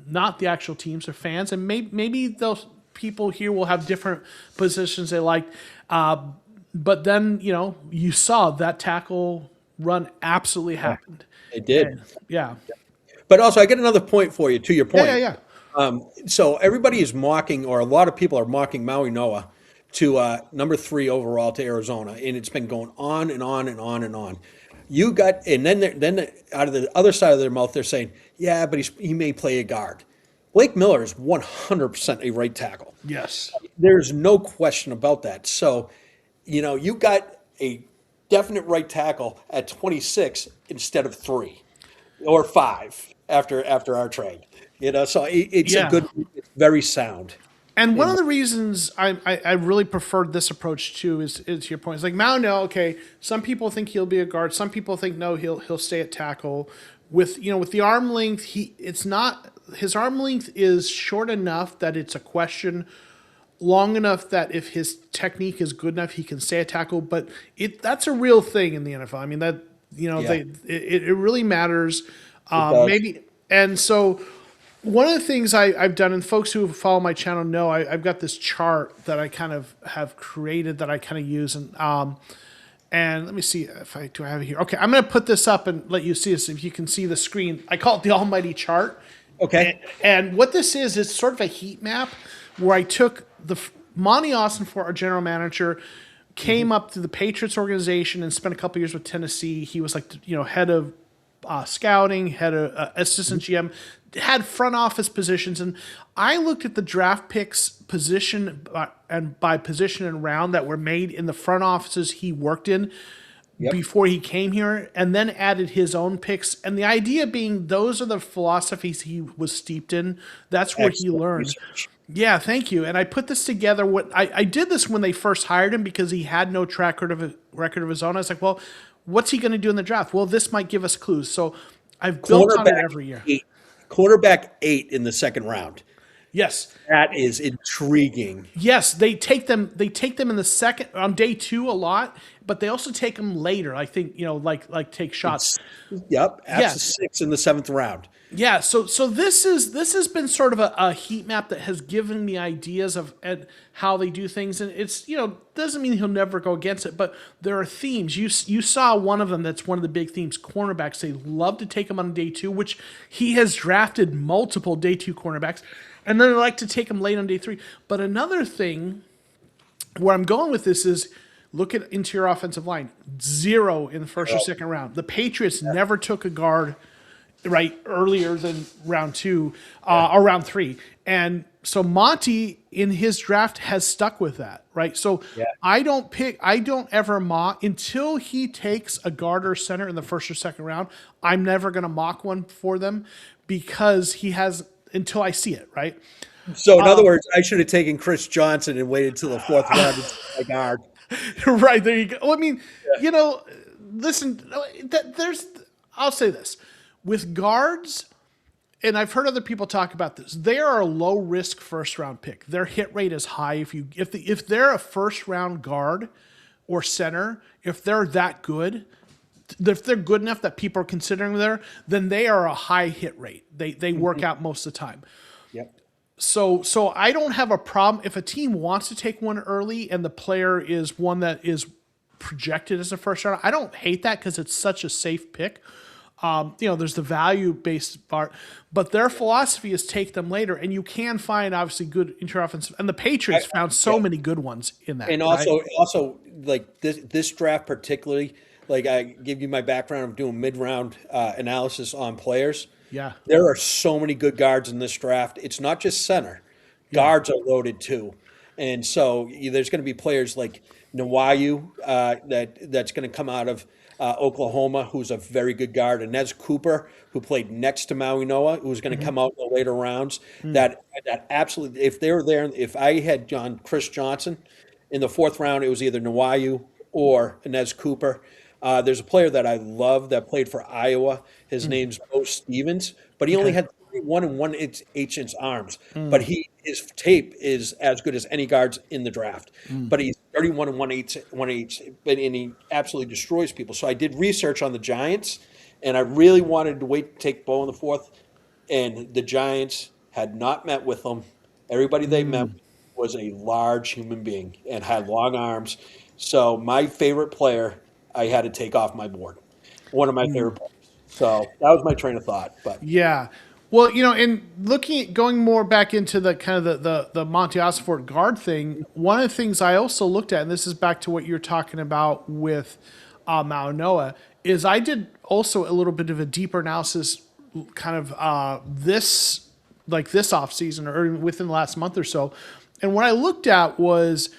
not the actual teams, they're fans. And maybe those people here will have different positions they like. But then, you saw that tackle run absolutely happened. It did. And, yeah. But also, I get another point for you, to your point. Yeah. So everybody is mocking, or a lot of people are mocking Maui Noah to number 3 overall to Arizona, and it's been going on and on and on and on. You got, and then out of the other side of their mouth, they're saying, yeah, but he may play a guard. Blake Miller is 100% a right tackle. Yes. There's no question about that. So, you got a definite right tackle at 26 instead of 3 or 5 after our trade. So it's Yeah. it's very sound. And one of the reasons I really preferred this approach too is your point. It's like Mauno, okay, some people think he'll be a guard, some people think no, he'll stay at tackle. With the arm length, his arm length is short enough that it's a question, long enough that if his technique is good enough, he can stay at tackle. But that's a real thing in the NFL. I mean that it really matters. does. Maybe, and so one of the things I've done, and folks who follow my channel know, I've got this chart that I kind of have created that I kind of use, and let me see if I have it here. Okay, I'm going to put this up and let you see this if you can see the screen. I call it the almighty chart. Okay. And what this is sort of a heat map where I took Monty Austin, for our general manager, came up to the Patriots organization and spent a couple years with Tennessee. He was like, head of scouting, head of assistant GM, had front office positions. And I looked at the draft picks position by position and round that were made in the front offices he worked in before he came here, and then added his own picks. And the idea being those are the philosophies he was steeped in. That's where he learned. Research. Yeah, thank you. And I put this together. I did this when they first hired him because he had no track record of his own. I was like, well, what's he going to do in the draft? Well, this might give us clues. So I've built on it every year. Quarterback 8 in the second round. Yes. That is intriguing. Yes, they take them in the second on day 2 a lot, but they also take them later. I think, like take shots. Yep. After 6 in the 7th round. Yeah, so this has been sort of a heat map that has given me ideas of how they do things, and it's doesn't mean he'll never go against it, but there are themes. You saw one of them that's one of the big themes. Cornerbacks, they love to take them on day 2, which he has drafted multiple day 2 cornerbacks, and then they like to take them late on day 3. But another thing where I'm going with this is look at interior offensive line, 0 in the first or second round. The Patriots never took a guard earlier than round 2 or round 3, and so Monty in his draft has stuck with that, right? So I don't ever mock until he takes a guard or center in the first or second round. I'm never going to mock one for them because he has until I see it, right? So in other words, I should have taken Chris Johnson and waited till the 4th round to take a guard. Right, there you go. Well, I mean, listen, I'll say this. With guards, and I've heard other people talk about this, they are a low risk first round pick. Their hit rate is high. If they're a first round guard or center, if they're that good, if they're good enough that people are considering there, then they are a high hit rate. They work out most of the time. Yep. So I don't have a problem if a team wants to take one early and the player is one that is projected as a first rounder. I don't hate that because it's such a safe pick. There's the value based part, but their philosophy is take them later, and you can find obviously good inter-offensive. And the Patriots found so Yeah. many good ones in that, And right? also like this draft particularly, like I give you my background of doing mid-round analysis on players. Yeah, There are so many good guards in this draft. It's not just center. yeah, Guards are loaded too. And so there's going to be players like Nawayu that's going to come out of Oklahoma, who's a very good guard, and Nez Cooper, who played next to Maui Noah, who's going to come out in the later rounds. That absolutely, if they were there, if I had Chris Johnson in the fourth round, it was either Nawayu or Nez Cooper. There's a player that I love that played for Iowa. His name's Bo Stevens, but he only okay, had 31 and 1/8 inch arms. But his tape is as good as any guards in the draft. But he's 31 and 1/8, and he absolutely destroys people. So I did research on the Giants, and I really wanted to wait to take Bo in the fourth, and the Giants had not met with him. Everybody they met with was a large human being and had long arms. So my favorite player, I had to take off my board. One of my favorite players. So that was my train of thought. But yeah. Well, in looking at going more back into the kind of the Monty Osfort guard thing, one of the things I also looked at, and this is back to what you're talking about with Maui, is I did also a little bit of a deeper analysis, kind of this off season or within the last month or so, and what I looked at was,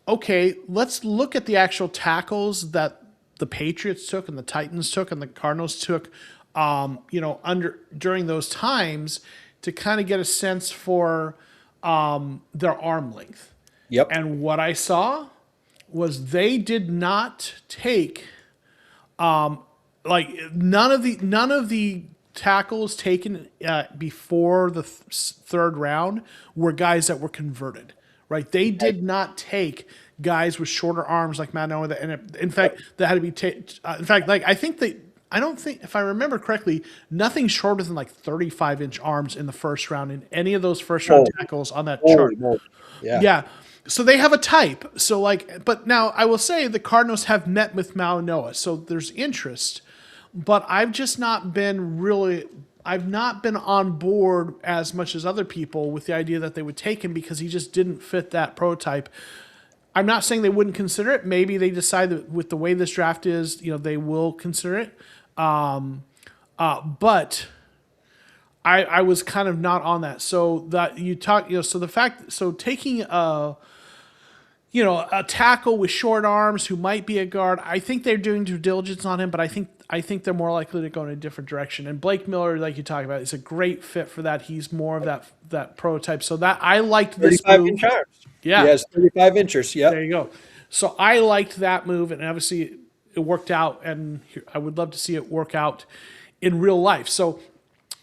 okay, let's look at the actual tackles that the Patriots took and the Titans took and the Cardinals took, under during those times to kind of get a sense for their arm length. yep. And what I saw was they did not take none of the tackles taken before the third round were guys that were converted. Right? They did not take guys with shorter arms like Mano. And in fact, that had to be. In fact, like I don't think, if I remember correctly, nothing shorter than like 35-inch arms in the first round in any of those first round Oh, tackles on that holy chart. moly. Yeah. Yeah. So they have a type. So but now I will say the Cardinals have met with Mao, so there's interest, but I've not been on board as much as other people with the idea that they would take him because he just didn't fit that prototype. I'm not saying they wouldn't consider it. Maybe they decide that with the way this draft is, they will consider it. But I was kind of not on that. So that you talk, so taking a tackle with short arms who might be a guard. I think they're doing due diligence on him, but I think they're more likely to go in a different direction. And Blake Miller, like you talked about, is a great fit for that. He's more of that prototype. So that I liked this 35 move. inch arms. Yeah, He has 35 inches. there Yep. you go. So I liked that move, and obviously it worked out. And I would love to see it work out in real life. So,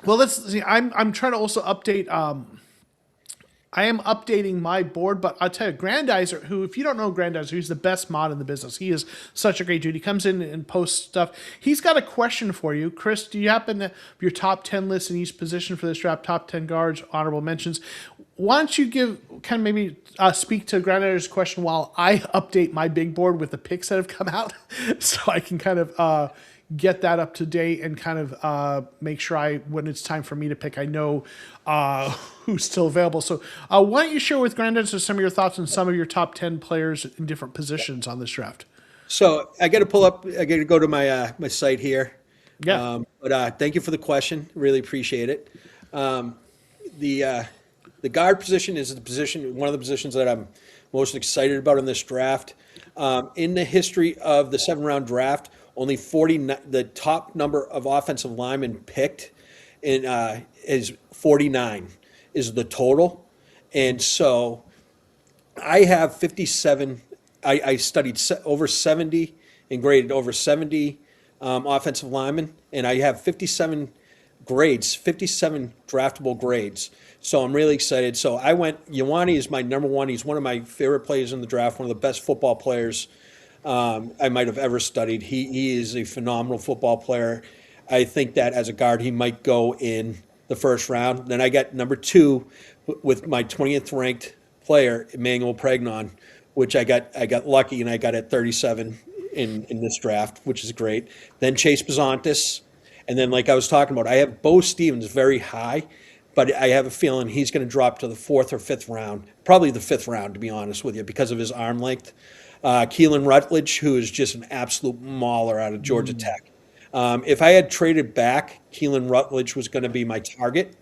well, let's see. I'm trying to also update. I am updating my board, but I'll tell you, Grandizer, who, if you don't know Grandizer, he's the best mod in the business. He is such a great dude. He comes in and posts stuff. He's got a question for you. Chris, do you happen to your top 10 list in each position for this draft, top 10 guards, honorable mentions? Why don't you maybe speak to Grandizer's question while I update my big board with the picks that have come out so I can kind of get that up to date and kind of make sure when it's time for me to pick, I know who's still available. So why don't you share with Grandizer some of your thoughts on some of your top 10 players in different positions on this draft? So I got to pull up. I got to go to my site here. Yeah. But thank you for the question. Really appreciate it. The guard position is one of the positions that I'm most excited about in this draft. In the history of the 7-round draft, only 49, the top number of offensive linemen picked is 49 is the total. And so I have 57. I studied over 70 and graded over 70 offensive linemen, and I have 57 grades, 57 draftable grades. So I'm really excited. So I went, Ioane is my number one. He's one of my favorite players in the draft, one of the best football players I might have ever studied. He is a phenomenal football player. I think that as a guard, he might go in the first round. Then I got number two with my 20th ranked player, Emmanuel Pregnon, which I got lucky and I got at 37 in this draft, which is great. Then Chase Bizontis, and then like I was talking about, I have Bo Stevens very high, but I have a feeling he's going to drop to the fourth or fifth round, probably the fifth round to be honest with you, because of his arm length. Keelan Rutledge, who is just an absolute mauler out of Georgia Tech. If I had traded back, Keelan Rutledge was going to be my target,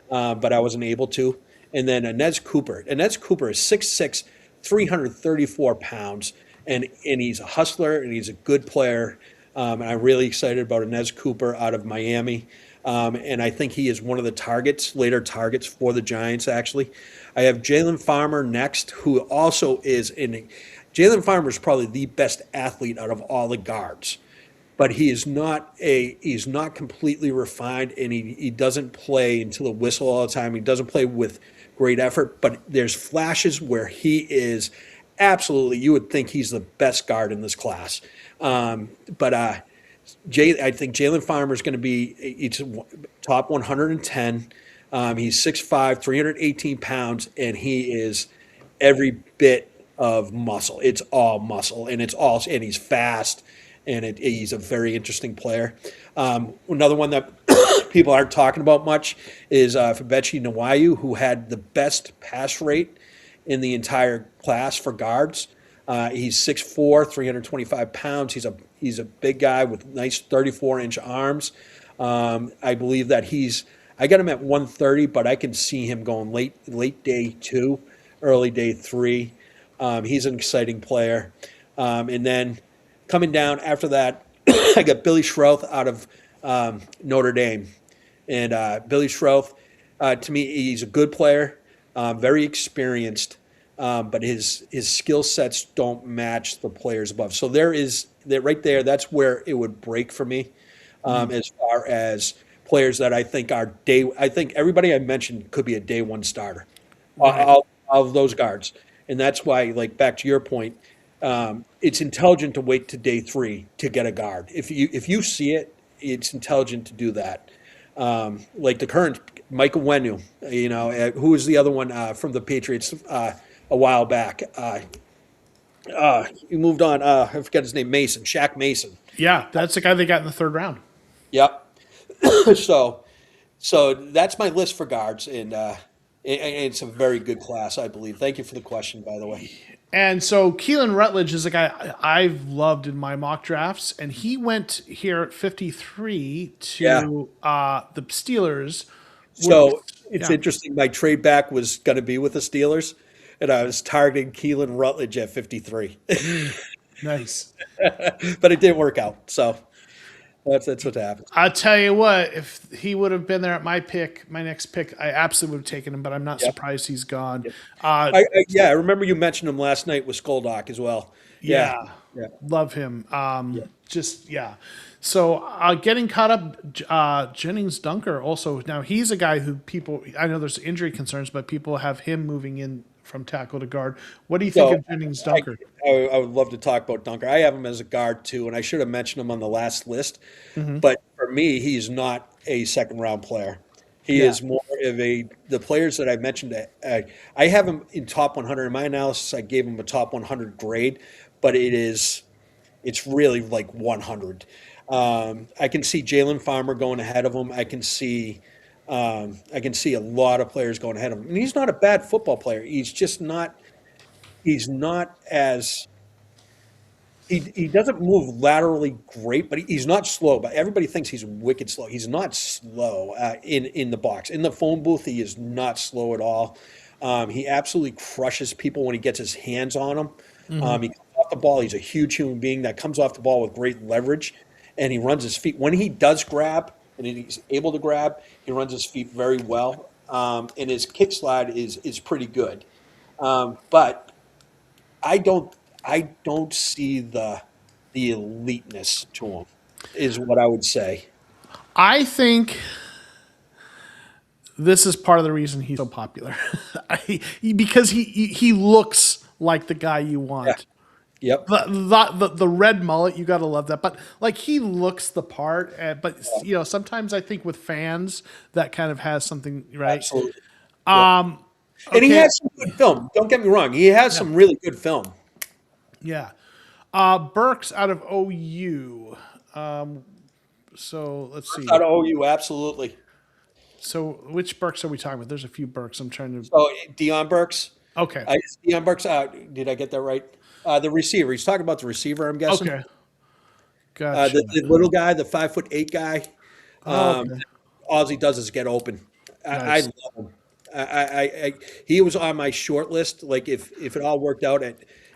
but I wasn't able to. And then Inez Cooper. Inez Cooper is 6'6", 334 pounds, and he's a hustler and he's a good player. And I'm really excited about Inez Cooper out of Miami. And I think he is one of the later targets for the Giants, actually. I have Jalen Farmer next, who also is in. Jalen Farmer is probably the best athlete out of all the guards, but he's not completely refined, and he doesn't play until the whistle all the time. He doesn't play with great effort, but there's flashes where he is absolutely. You would think he's the best guard in this class, but I think Jalen Farmer is going to be top 110. He's 6'5", 318 pounds, and he is every bit of muscle. It's all muscle, and and he's fast, and he's a very interesting player. Another one that people aren't talking about much is Fabechi Nwayu, who had the best pass rate in the entire class for guards. He's 6'4", 325 pounds. He's a big guy with nice 34-inch arms. I believe that I got him at 130, but I can see him going late day 2, early day 3. He's an exciting player. And then coming down after that, I got Billy Schroeth out of Notre Dame. And Billy Schroeth, to me, he's a good player, very experienced, but his skill sets don't match the players above. So right there, that's where it would break for me as far as players that I think I think everybody I mentioned could be a day one starter. Right. All of those guards. And that's why, like, back to your point, it's intelligent to wait to day 3 to get a guard. If you see it, it's intelligent to do that. Like the current Michael Wenu, who was the other one from the Patriots a while back. He moved on. I forget his name. Shaq Mason. Yeah, that's the guy they got in the third round. Yep. So that's my list for guards, and it's a very good class, I believe. Thank you for the question, by the way. And so Keelan Rutledge is a guy I've loved in my mock drafts, and he went here at 53 to the Steelers. So it's interesting. My trade back was going to be with the Steelers, and I was targeting Keelan Rutledge at 53. Nice. But it didn't work out. So that's what happened. I'll tell you what, if he would have been there at my next pick, I absolutely would have taken him, but I'm not surprised he's gone. I remember you mentioned him last night with Skoldock as well. Yeah. Love him. So getting caught up, Jennings Dunker also. Now, he's a guy who I know there's injury concerns, but people have him moving in from tackle to guard. What do you think of Jennings Dunker? I would love to talk about Dunker. I have him as a guard too, and I should have mentioned him on the last list. Mm-hmm. But for me, he's not a second-round player. He is more of the players that I mentioned. I have him in top 100. In my analysis, I gave him a top 100 grade, but it's really like 100. I can see Jalen Farmer going ahead of him. I can see a lot of players going ahead of him. And he's not a bad football player. He's just not. He's not as. He doesn't move laterally great, but he's not slow. But everybody thinks he's wicked slow. He's not slow in the box. In the phone booth, he is not slow at all. He absolutely crushes people when he gets his hands on them. Mm-hmm. He comes off the ball. He's a huge human being that comes off the ball with great leverage, and he runs his feet. When he does grab, and he's able to grab, he runs his feet very well, and his kick slide is pretty good. But I don't see the eliteness to him, is what I would say. I think this is part of the reason he's so popular, because he looks like the guy you want. Yep. The red mullet, you got to love that. But like he looks the part, but sometimes I think with fans that kind of has something, right? Absolutely. Yep. And he Okay, has some good film. Don't get me wrong. He has yeah, some really good film. yeah. Burks out of OU. So let's Out see. of OU, absolutely. So which Burks are we talking about? There's a few Burks. I'm trying to. So Dion Burks. Okay, Dion Burks. Did I get that right? The receiver. He's talking about the receiver, I'm guessing. okay, gotcha. The little guy, the 5'8" guy. Oh, okay, All he does is get open. I nice. love him. He was on my short list. Like if it all worked out,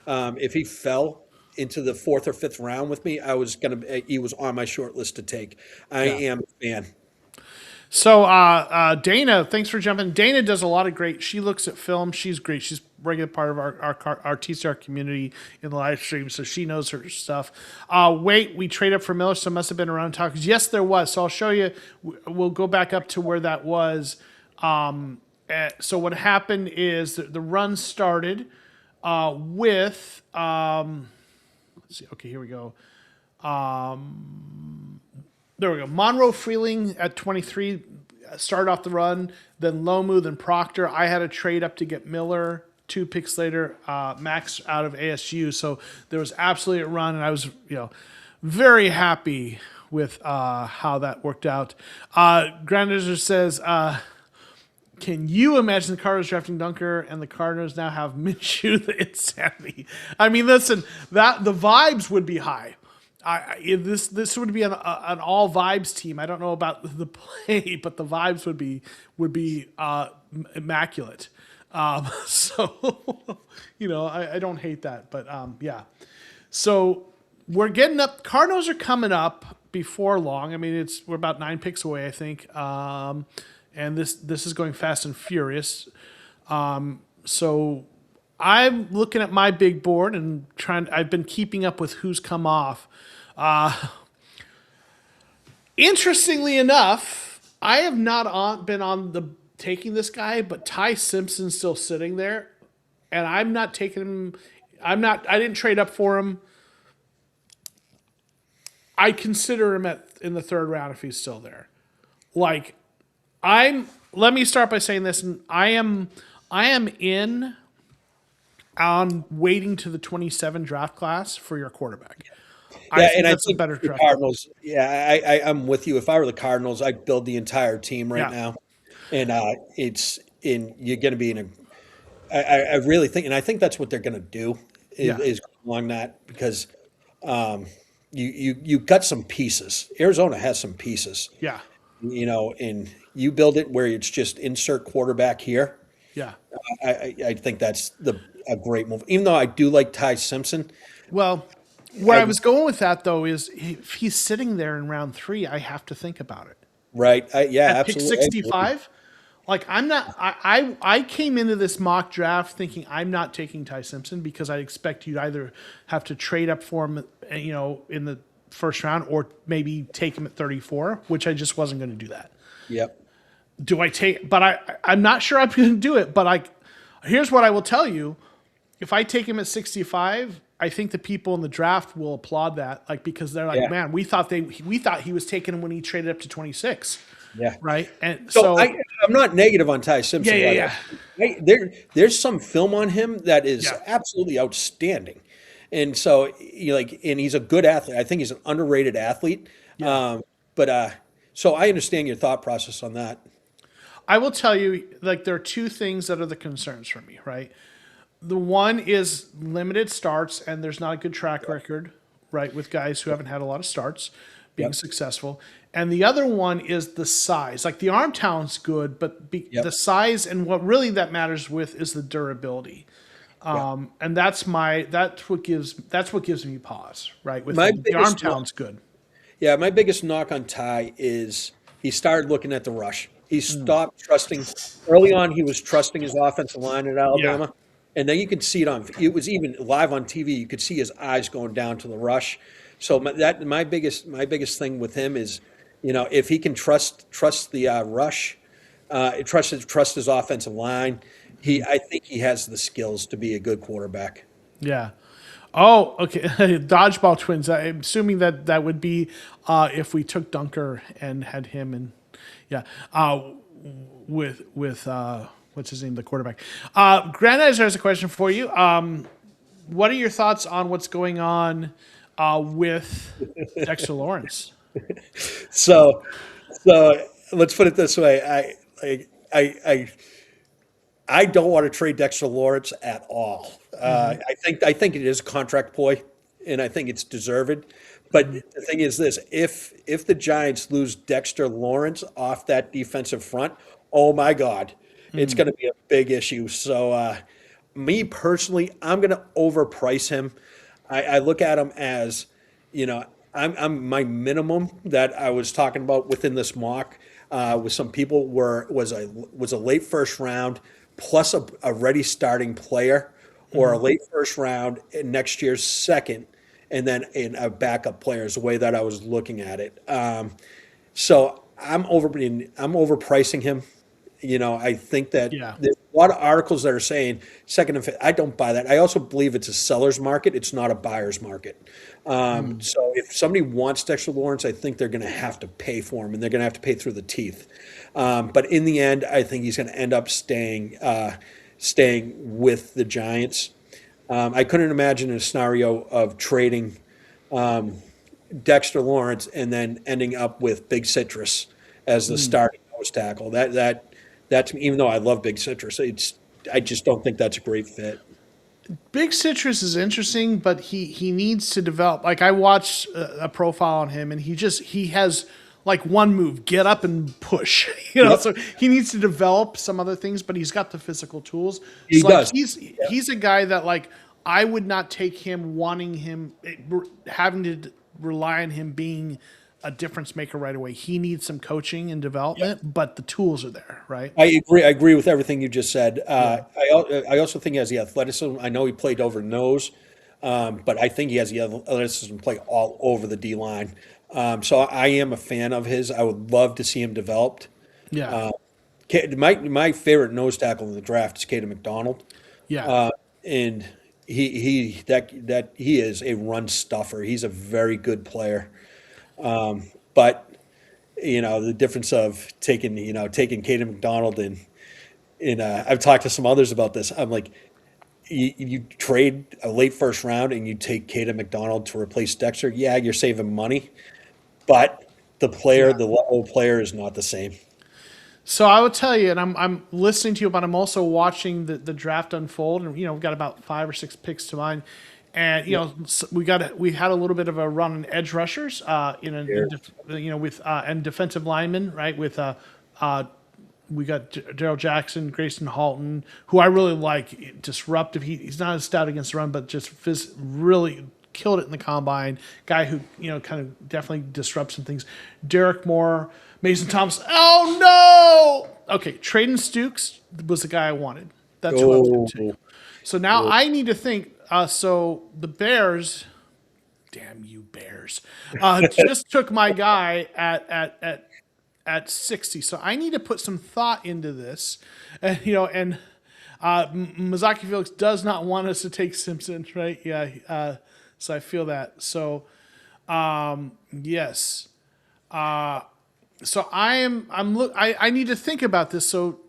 if he fell into the fourth or fifth round with me, he was on my short list to take. I Yeah. am a fan. So Dana, thanks for jumping. Dana does a lot of great. She looks at film. She's great. She's a regular part of our TCR community in the live stream, so she knows her stuff. Wait, we trade up for Miller, so must have been around talks. Yes, there was. So I'll show you. We'll go back up to where that was. So what happened is the run started with. Let's see. Okay, here we go. There we go. Monroe Freeling at 23 started off the run, then Lomu, then Proctor. I had a trade up to get Miller. 2 picks later, Max out of ASU. So there was absolutely a run, and I was very happy with how that worked out. Grandizer says, can you imagine the Cardinals drafting Dunker and the Cardinals now have Minshew? The insanity. I mean, listen, that the vibes would be high. This would be an all vibes team. I don't know about the play, but the vibes would be immaculate. So I don't hate that, but yeah. So we're getting up. Cardinals are coming up before long. I mean, we're about 9 picks away, I think. And this is going fast and furious. So I'm looking at my big board and I've been keeping up with who's come off. Interestingly enough, I have not been on the taking this guy, but Ty Simpson's still sitting there, and I'm not taking him. I didn't trade up for him. I consider him in the third round if he's still there. Like, let me start by saying this. I am in on waiting to the 27 draft class for your quarterback. Yeah, I I think a better the draft. Cardinals. Yeah, I'm with you. If I were the Cardinals, I'd build the entire team right Yeah. now, and you're going to be in a. I really think, and I think that's what they're going to do is go along that because you got some pieces. Arizona has some pieces. Yeah. And you build it where it's just insert quarterback here. Yeah. I think that's a great move. Even though I do like Ty Simpson. Well, where I was going with that though is if he's sitting there in round 3, I have to think about it. Right. Yeah, At pick absolutely. 65, like I'm not. I came into this mock draft thinking I'm not taking Ty Simpson because I expect you'd either have to trade up for him, in the first round, or maybe take him at 34, which I just wasn't going to do that. Yep. Do I take? But I'm not sure I'm going to do it. But here's what I will tell you: if I take him at 65, I think the people in the draft will applaud that, because they're like, Yeah. man, we thought he was taking him when he traded up to 26. Yeah. Right. And So I'm not negative on Ty Simpson. Yeah. There's some film on him that is Yeah. absolutely outstanding, and so and he's a good athlete. I think he's an underrated athlete. Yeah. So I understand your thought process on that. I will tell you, there are 2 things that are the concerns for me, right? The one is limited starts, and there's not a good track record, right, with guys who haven't had a lot of starts being Yep. successful. And the other one is the size. Like the arm talent's good, but Yep. the size and what really that matters with is the durability. And that's what gives me pause, right? With My the arm biggest talent's good. Yeah, my biggest knock on Ty is he started looking at the rush. He stopped trusting. Early on, he was trusting his offensive line at Alabama. And then you could see it was even live on TV. You could see his eyes going down to the rush. So my biggest thing with him is, if he can trust the rush, trust his offensive line, I think he has the skills to be a good quarterback. Yeah. Oh, okay. Dodgeball twins. I'm assuming that that would be if we took Dunker and had him and yeah, with what's his name, the quarterback. Grandizer has a question for you. What are your thoughts on what's going on with Dexter Lawrence? So, so let's put it this way. I don't want to trade Dexter Lawrence at all. I think it is a contract ploy, and I think it's deserved. But the thing is this: if the Giants lose Dexter Lawrence off that defensive front, oh my God, it's going to be a big issue. So, me personally, I'm going to overprice him. I look at him as, you know, I'm my minimum that I was talking about within this mock with some people was a late first round plus a ready starting player, or a late first round in next year's second, and then in a backup player is the way that I was looking at it. So I'm overpricing him. I think that Yeah. there's a lot of articles that are saying second and fifth. I don't buy that. I also believe it's a seller's market. It's not a buyer's market. So if somebody wants Dexter Lawrence, I think they're going to have to pay for him, and they're going to have to pay through the teeth. But in the end, I think he's going to end up staying with the Giants. I couldn't imagine a scenario of trading Dexter Lawrence and then ending up with Big Citrus as the starting nose tackle. That's even though I love Big Citrus, I just don't think that's a great fit. Big Citrus is interesting, but he needs to develop. Like I watched a profile on him, and he has like one move: get up and push. Yep. So he needs to develop some other things, but he's got the physical tools. He So like does. he's a guy that like I would not take him wanting him having to rely on him being a difference maker right away. He needs some coaching and development, but the tools are there, right? I agree. I agree with everything you just said. I also think he has the athleticism. I know he played over nose, but I think he has the athleticism to play all over the D line. So I am a fan of his. I would love to see him developed. Yeah, My favorite nose tackle in the draft is Caden McDonald, yeah. and he is a run stuffer. He's a very good player, but the difference of taking Caden McDonald and I've talked to some others about this. I'm like, you trade a late first round and you take Caden McDonald to replace Dexter. Yeah, you're saving money, but the level of player is not the same. So I would tell you, and I'm listening to you, but I'm also watching the draft unfold, and we've got about 5 or 6 picks to mine, and we had a little bit of a run on edge rushers, with and defensive linemen, right? With we got Daryl Jackson, Grayson Halton, who I really like, disruptive. He's not as stout against the run, but just really killed it in the combine. Guy who kind of definitely disrupts some things. Derek Moore. Mason Thomas. Oh no! Okay, Traden Stukes was the guy I wanted. That's who I was going to take. So now I need to think. So the Bears, damn you Bears, just took my guy at 60. So I need to put some thought into this, and Mazaki Felix does not want us to take Simpson, right? Yeah. So I feel that. So yes. So I need to think about this. So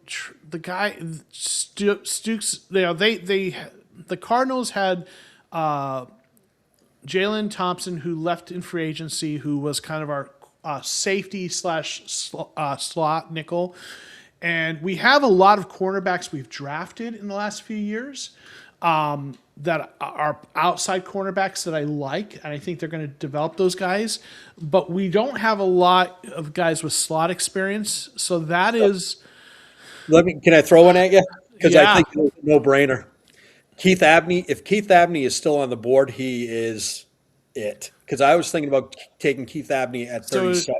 the guy Stukes, the Cardinals had Jalen Thompson, who left in free agency, who was kind of our safety slash slot nickel, and we have a lot of cornerbacks we've drafted in the last few years. That are outside cornerbacks that I like, and I think they're going to develop those guys. But we don't have a lot of guys with slot experience, so that is. Can I throw one at you? Because Yeah. I think it's a no-brainer. Keith Abney. If Keith Abney is still on the board, he is it. Because I was thinking about taking Keith Abney at 37.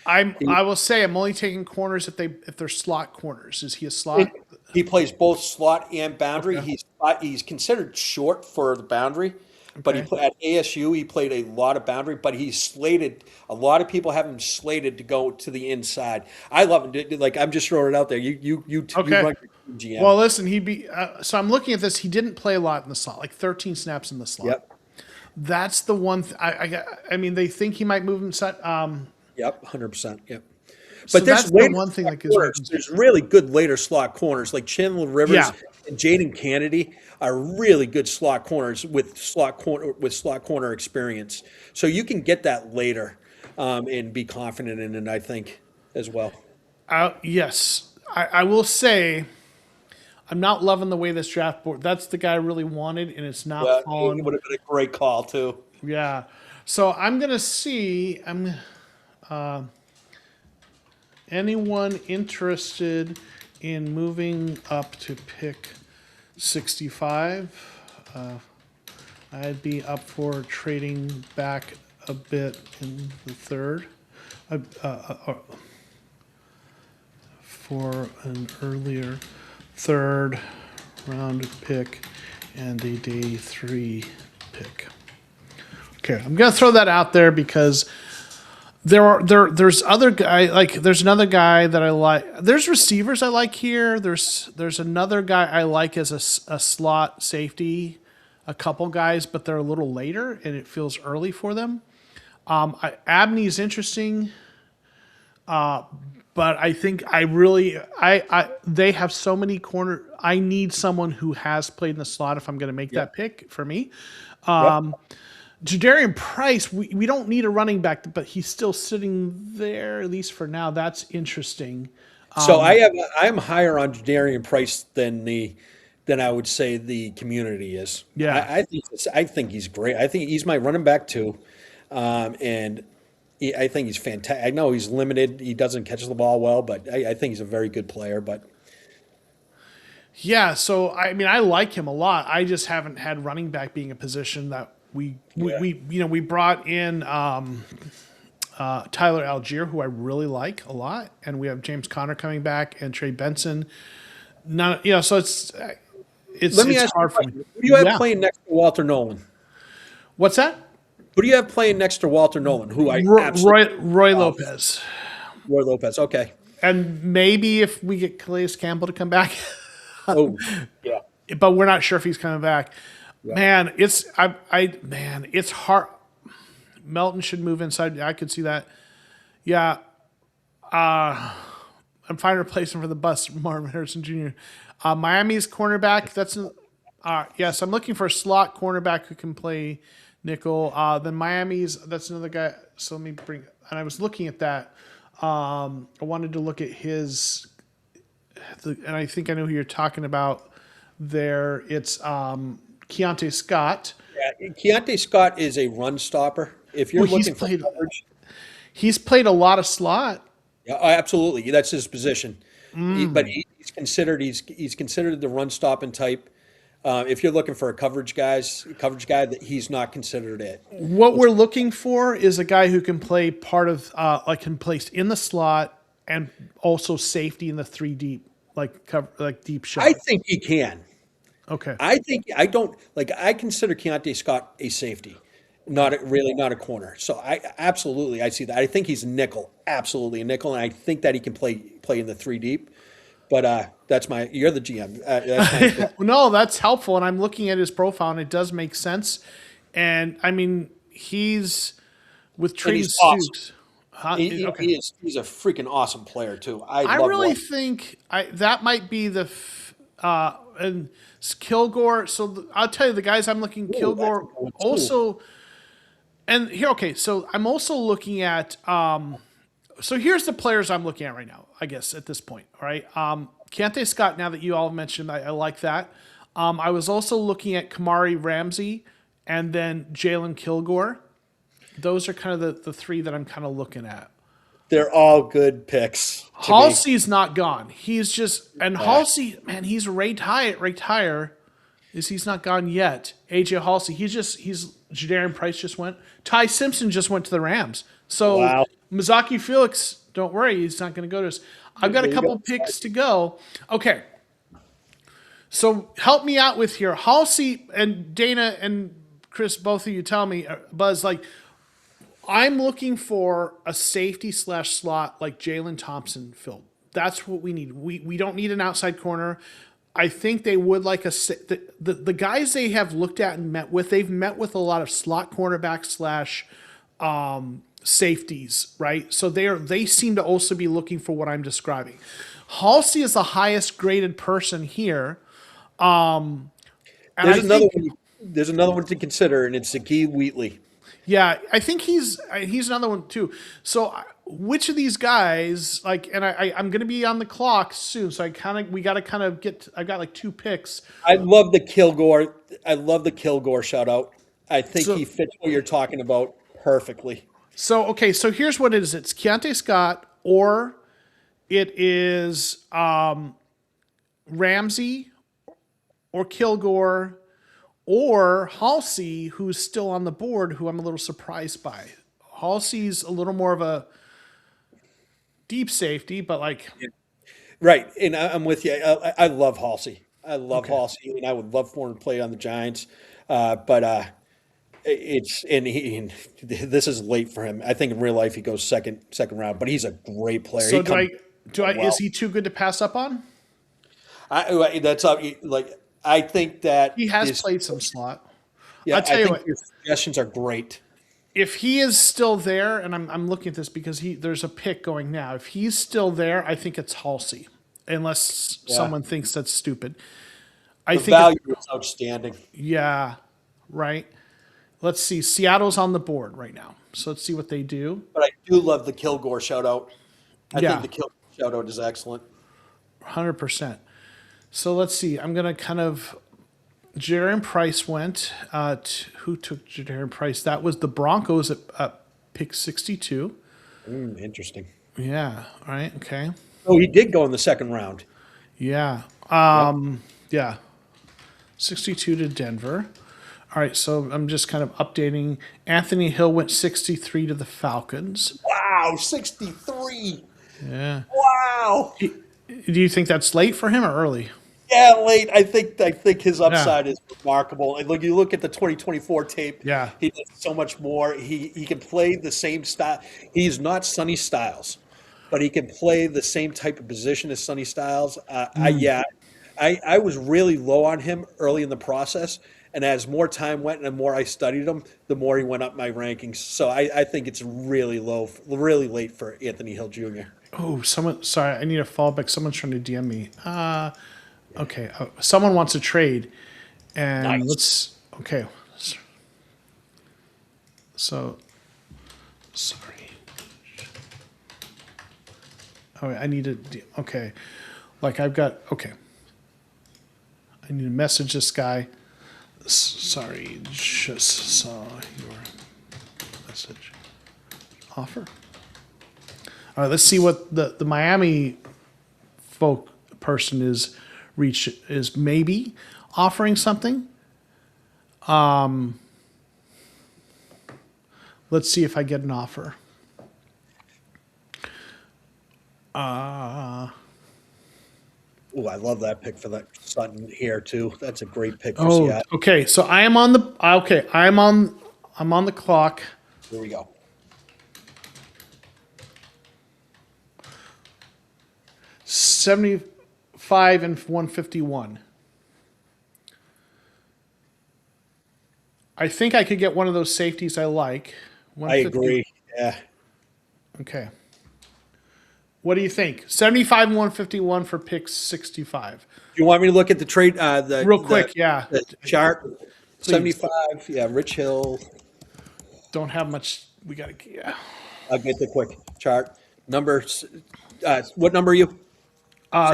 I will say I'm only taking corners if they're slot corners. Is he a slot? He plays both slot and boundary. Okay. He's considered short for the boundary, but Okay. at ASU he played a lot of boundary. But he's slated. A lot of people have him slated to go to the inside. I love him. Like, I'm just throwing it out there. You Okay. run your GM. Well, listen, so I'm looking at this. He didn't play a lot in the slot, like 13 snaps in the slot. Yep. That's the one. I mean, they think he might move inside. Yep, 100%. Yep. So But there's that's the later one thing slot that gives me corners. concern. There's really good later slot corners, like Chandler Yeah. Rivers and Jaden Kennedy are really good slot corners with slot corner experience. So you can get that later and be confident in it, I think, as well. Yes. I will say I'm not loving the way this draft board. That's the guy I really wanted, and it's not Yeah, it fallen. would have been a great call too. Yeah. So I'm gonna see. Anyone interested in moving up to pick 65? I'd be up for trading back a bit in the third for an earlier third round pick and a day 3 pick. Okay, I'm gonna throw that out there because there's other guy there's another guy that I like. There's receivers I like here. There's another guy I like as a slot safety. A couple guys, but they're a little later, and it feels early for them. Abney is interesting, but I think they have so many corner. I need someone who has played in the slot if I'm going to make Yep. that pick for me. Yep. Jadarian Price, we don't need a running back, but he's still sitting there, at least for now. That's interesting. So I'm higher on Darian Price than I would say the community is. Yeah. I think he's great. I think he's my running back too, and I think he's fantastic. I know he's limited. He doesn't catch the ball well, but I think he's a very good player. But Yeah, so I mean, I like him a lot. I just haven't had running back being a position that we brought in Tyler Algier, who I really like a lot, and we have James Conner coming back and Trey Benson. So let me it's ask you a hard for me. question. Who do you have Yeah, playing next to Walter Nolan? what's that? Who do you have playing next to Walter Nolan? Who I absolutely Roy love? Lopez, Roy Lopez. Okay. and maybe if we get Calais Campbell to come back, Oh, yeah. but we're not sure if he's coming back. Yeah. Man, it's hard. Melton should move inside. I could see that. Yeah, I'm finding a replacement for the bus, Marvin Harrison Jr. Miami's cornerback. Yes, I'm looking for a slot cornerback who can play nickel. Then Miami's, that's another guy. So let me bring, and I was looking at that. I wanted to look at and I think I know who you're talking about there. It's Keontae Scott. Yeah. Keontae Scott is a run stopper. If you're Well, looking for coverage, he's played a lot of slot. yeah, absolutely. That's his position. But he's considered the run stopping type. If you're looking for a coverage guy, that he's not considered it. What we're looking for is a guy who can play part of can place in the slot and also safety in the 3 deep, like deep shot. I think he can. Okay. I consider Keontae Scott a safety, not a corner. So I see that. I think he's a nickel, absolutely a nickel, and I think that he can play in the 3 deep. But you're the GM. That's No, that's helpful, and I'm looking at his profile, and it does make sense. And I mean, he's with Trey he's awesome. Stoops. Okay. He's a freaking awesome player too. I love really watching. think that might be and Kilgore. So I'll tell you, the guys I'm looking Kilgore that's a good one, too. also, and here. Okay, so I'm also looking at. So here's the players I'm looking at right now. I guess at this point, all right. Keontae Scott. Now that you all mentioned, I like that. I was also looking at Kamari Ramsey and then Jalen Kilgore. Those are kind of the 3 that I'm kind of looking at. They're all good picks. Halsey's not gone. He's just Halsey, man, he's ranked higher. He's not gone yet. AJ Halsey, he's Jadarian Price just went. Ty Simpson just went to the Rams. So Wow. Mizaki Felix, don't worry, he's not going to go to us. I've got a couple picks to go. Okay. So help me out with here. Halsey and Dana and Chris, both of you tell me, Buzz, I'm looking for a safety / slot like Jalen Thompson filled. That's what we need. We don't need an outside corner. I think they would like the guys they have looked at and met with. They've met with a lot of slot cornerbacks slash safeties, right? So they seem to also be looking for what I'm describing. Halsey is the highest graded person here, and There's I another think one. There's another one to consider, and it's Zaki Wheatley. yeah, I think he's another one too. So which of these guys like, and I'm gonna be on the clock soon, so we got to kind of get. I've got like two picks. I love the Kilgore. I love the Kilgore shout out. I think he So fits what you're talking about perfectly. okay, so here's what it is. It's Keontae Scott or it is Ramsey or Kilgore or Halsey, who's still on the board, who I'm a little surprised by. Halsey's a little more of a deep safety, but like, Right, and I'm with you. I love Halsey. I love okay. Halsey, and I would love for him to play on the Giants. But it's and this is late for him. I think in real life he goes second round, but he's a great player. So He comes is well. he too good to pass up on? That's like I think that He has is played some slot. I'll yeah. I tell you think what, your suggestions are great. if he is still there, and I'm looking at this because there's a pick going now. If he's still there, I think it's Halsey, unless Yeah, someone thinks that's stupid. I the think it's value is outstanding. yeah, right. Let's see. Seattle's on the board right now, so let's see what they do. But I do love the Kilgore shout out. I think Yeah, the Kilgore shout out is excellent. 100%. So let's see. I'm gonna kind of Jaron Price went. Who took Jaron Price? That was the Broncos at pick 62. Interesting. Yeah. All right. Okay. Oh, he did go in the second round. Yeah. Yep. Yeah. 62 to Denver. All right. So I'm just kind of updating. Anthony Hill went 63 to the Falcons. Wow, 63. Yeah. Wow. Do you think that's late for him or early? Yeah, late. I think his Yeah. upside is remarkable. And look, you look at the 2024 tape. Yeah. He does so much more. He can play the same style. He's not Sonny Styles, but he can play the same type of position as Sonny Styles. I was really low on him early in the process, and as more time went and the more I studied him, the more he went up my rankings. So I think it's really low, really late for Anthony Hill Jr. Oh, someone. Sorry, I need a fallback. Someone's trying to DM me. Okay. Someone wants a trade, and Nice. let's. Okay. So, sorry. Oh, I need to. Okay, like I've got. Okay. I need to message this guy. Sorry, just saw your message. Offer. All right, let's see what the Miami folk person is maybe offering something. Let's see if I get an offer. Oh, I love that pick for that Sutton here too. That's a great pick for Oh, Seattle. okay. So I am on the okay. I'm on the clock. Here we go. 75 and 151. I think I could get one of those safeties I like. I 150. agree. Yeah. Okay. What do you think? 75 and 151 for pick 65. You want me to look at the trade? Real quick, yeah. The chart. Please. 75. Yeah, Rich Hill. Don't have much. We got to, yeah. I'll get the quick chart. Number. What number are you?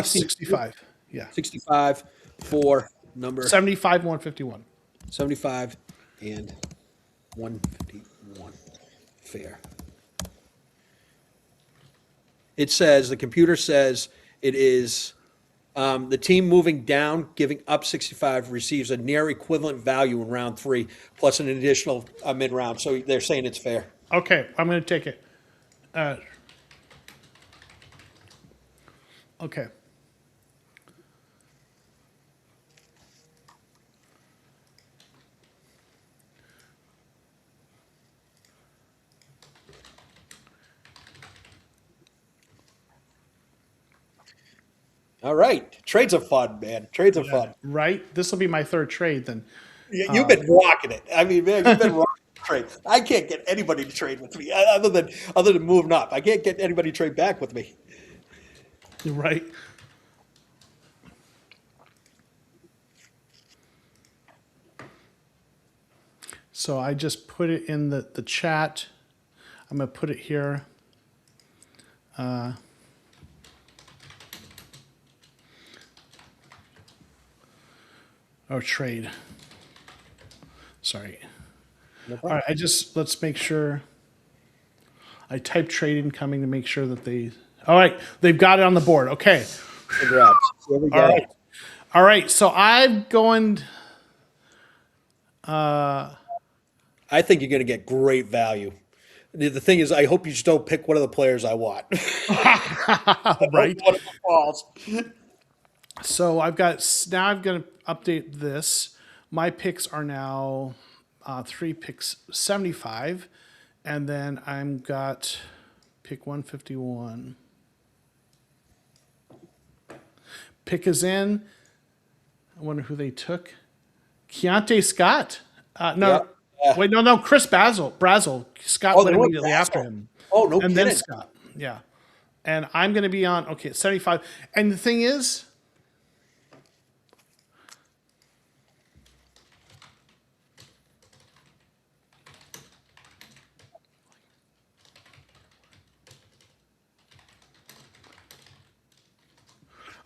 65. Yeah. 65 for number 75 and 151. 75 and 151. Fair. It says, the computer says it is the team moving down, giving up 65, receives a near equivalent value in round 3, plus an additional mid round. So they're saying it's fair. Okay, I'm going to take it. Okay. All right. Trades are fun, man. Trades are Yeah, fun. right. This will be my third trade then. You've been rocking it. I mean, man, you've been rocking the trade. I can't get anybody to trade with me other than moving up. I can't get anybody to trade back with me. Right. So I just put it in the chat. I'm gonna put it here. Or trade. Sorry. No All problem. right. Let's make sure. I type trade incoming to make sure that they. All right, they've got it on the board. Okay. Congrats. Here we All go. right. All right. So I'm going. I think you're going to get great value. The thing is, I hope you just don't pick one of the players I want. I hope Right. one of them falls. So I've got now. I'm going to update this. My picks are now 3 picks 75, and then I'm got pick 151. Pick is in. I wonder who they took. Keontae Scott. No, Yep. Yeah. wait, no, Chris Brazel. Scott Oh, went they went immediately after Basil. him, Oh, no and then kidding. Scott. Yeah, and I'm going to be on 75. And the thing is,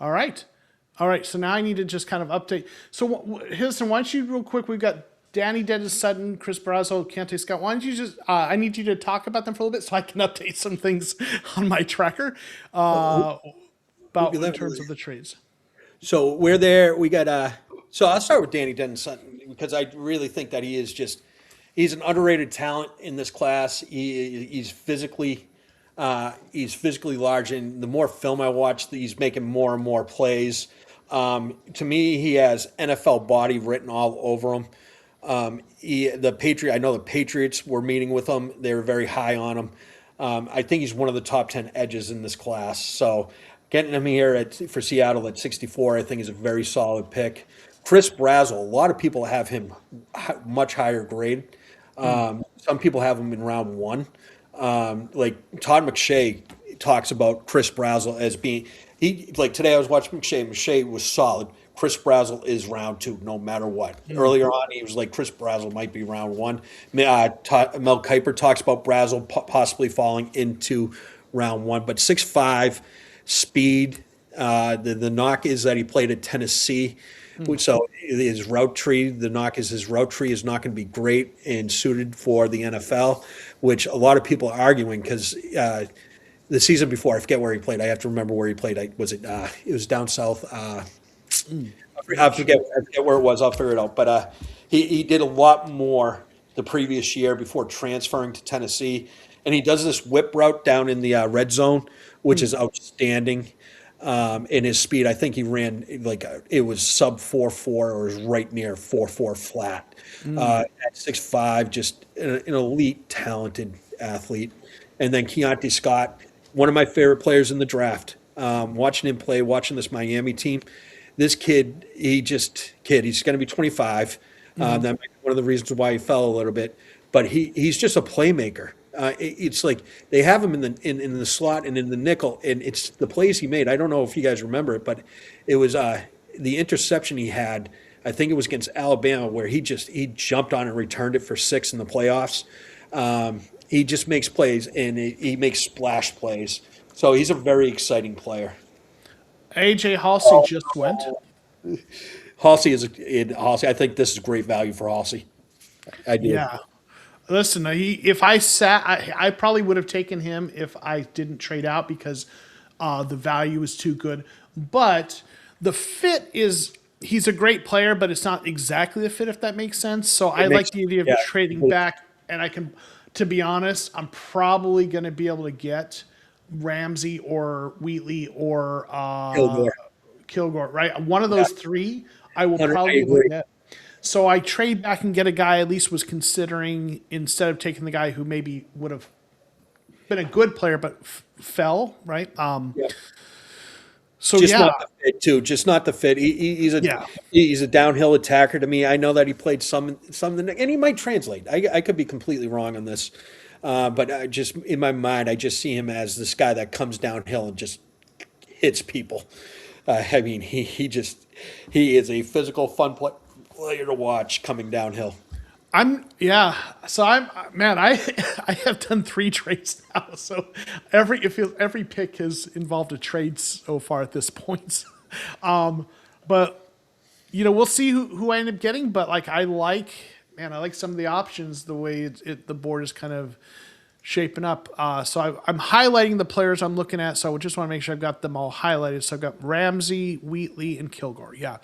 all right, all right. So now I need to just kind of update. So Hilson, why don't you real quick? We've got Danny Dennis Sutton, Chris Brazel, Keontae Scott. Why don't you just? I need you to talk about them for a little bit so I can update some things on my tracker about you in live terms with? of the trades. So we're there. We got so I'll start with Danny Dennis because I really think that he's an underrated talent in this class. He's physically large, and the more film I watch, he's making more and more plays. To me, he has NFL body written all over him. I know the Patriots were meeting with him. They were very high on him. I think he's one of the top 10 edges in this class. So getting him here for Seattle at 64, I think is a very solid pick. Chris Brazel, a lot of people have him much higher grade. Some people have him in round one. Like Todd McShay talks about Chris Brazel as being like today I was watching McShay. McShay was solid. Chris Brazel is round two, no matter what. Earlier on, he was like Chris Brazel might be round one. Mel Kiper talks about Brazel possibly falling into round one, but 6'5", speed. The knock is that he played at Tennessee. So his route tree, the knock is his route tree is not going to be great and suited for the NFL, which a lot of people are arguing because the season before, I forget where he played. I have to remember where he played. It was down south. I forget where it was. I'll figure it out. But he did a lot more the previous year before transferring to Tennessee, and he does this whip route down in the red zone, which is outstanding. In his speed, I think he ran it was sub 4.4 or was right near 4.4 flat. At 6'5", just an elite, talented athlete. And then Keontae Scott, one of my favorite players in the draft. Watching him play, watching this Miami team, this kid, he's going to be 25. That might be one of the reasons why he fell a little bit. But he's just a playmaker. It's like they have him in the slot and in the nickel, and it's the plays he made. I don't know if you guys remember it, but it was the interception he had. I think it was against Alabama where he jumped on and returned it for 6 in the playoffs. He just makes plays and he makes splash plays. So he's a very exciting player. AJ Halsey just went. Halsey Halsey. I think this is great value for Halsey. I do. Yeah. Listen, I probably would have taken him if I didn't trade out because the value is too good. But the fit he's a great player, but it's not exactly the fit, if that makes sense. So I like the idea of trading back, and to be honest, I'm probably going to be able to get Ramsey or Wheatley or Kilgore, right? One of those three, I will probably get. So I trade back and get a guy I at least was considering instead of taking the guy who maybe would have been a good player but fell, right? So Just yeah, not the fit, too. Just not the fit. yeah. He's a downhill attacker to me. I know that he played some, and he might translate. I could be completely wrong on this, but I just in my mind, I just see him as this guy that comes downhill and just hits people. I mean, he is a physical, fun player to watch coming downhill. Yeah. So I'm man. I I have done 3 trades now. So every pick has involved a trade so far at this point. But we'll see who I end up getting. But like I like some of the options the way the board is kind of shaping up. I'm highlighting the players I'm looking at. So I just want to make sure I've got them all highlighted. So I've got Ramsey, Wheatley, and Kilgore. Yeah.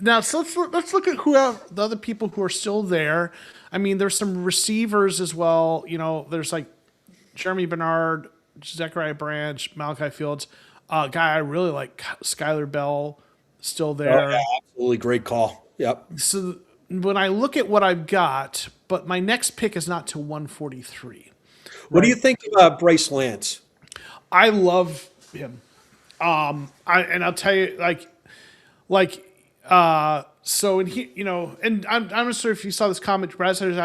Now, so let's look at who are the other people who are still there. I mean, there's some receivers as well. There's like Jeremy Bernard, Zechariah Branch, Malachi Fields. Guy I really like, Skylar Bell, still Oh yeah, there. absolutely great call. Yep. So when I look at what I've got, but my next pick is not to 143. What do you Right. think about Bryce Lance? I love him. I'll tell you like so and he and I'm not sure if you saw this comment. Grandizer's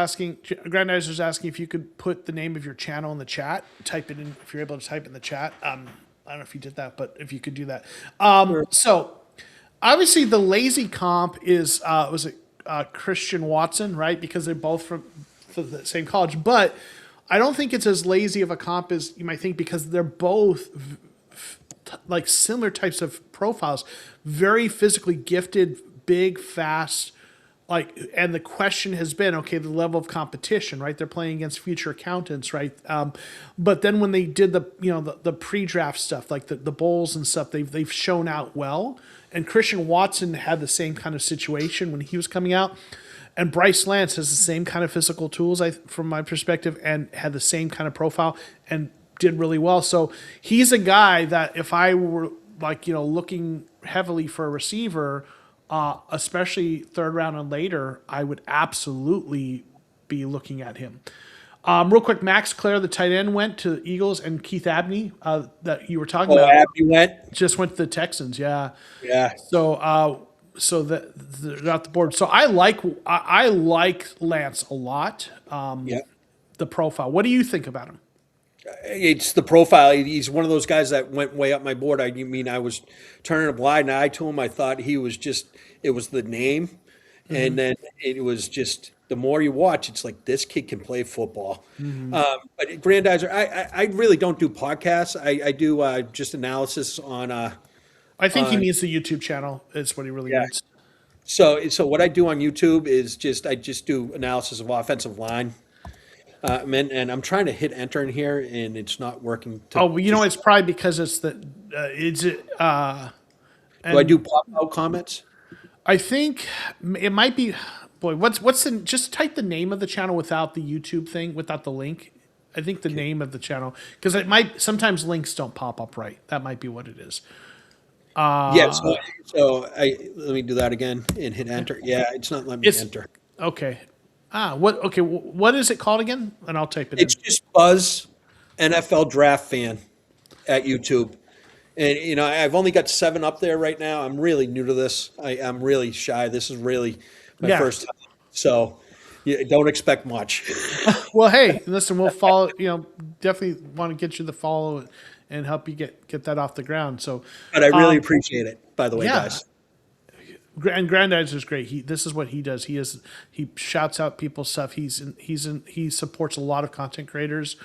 asking if you could put the name of your channel in the chat, type it in if you're able to type in the chat. I don't know if you did that, but if you could do that. Sure. So obviously the lazy comp is was it Christian Watson, right? Because they're both from the same college, but I don't think it's as lazy of a comp as you might think because they're both like similar types of profiles, very physically gifted, big, fast. And the question has been, okay, the level of competition, right? They're playing against future accountants, right? But then when they did the pre-draft stuff, like the bowls and stuff, they've shown out well. And Christian Watson had the same kind of situation when he was coming out. And Bryce Lance has the same kind of physical tools, from my perspective, and had the same kind of profile and did really well. So he's a guy that if I were looking heavily for a receiver, especially third round and later, I would absolutely be looking at him. Real quick, Max Clare, the tight end, went to the Eagles, and Keith Abney, that you were talking Oh, about, Abby went. just went to the Texans. Yeah. Yeah. So that they're not the board. So I like Lance a lot. Yeah. The profile. What do you think about him? It's the profile. He's one of those guys that went way up my board. I mean, I was turning a blind eye to him. I thought he was it was the name. And then it was just, the more you watch, it's like, this kid can play football. But Grandizer, I really don't do podcasts. I do just analysis on, I think he needs the YouTube channel. It's what he really yeah. needs. So what I do on YouTube is I just do analysis of offensive line. And I'm trying to hit enter in here, and it's not working. Oh, well, it's probably because it's the it's do I do pop out comments? I think it might be. Boy, what's the? Just type the name of the channel without the YouTube thing, without the link. I think the name of the channel, because it might sometimes links don't pop up right. That might be what it is. Yeah. So let me do that again and hit enter. Yeah, it's not letting me enter. Okay. What? Okay, what is it called again? And I'll type it It's in. just Buzz NFL Draft Fan at YouTube. And I've only got 7 up there right now. I'm really new to this. I'm really shy. This is really my first time. So don't expect much. Well, hey, listen, we'll follow. Definitely want to get you the follow and help you get that off the ground. So, But I really appreciate it, by the way, yeah. guys. And Grandizer is great. This is what he does. He shouts out people's stuff. He supports a lot of content creators,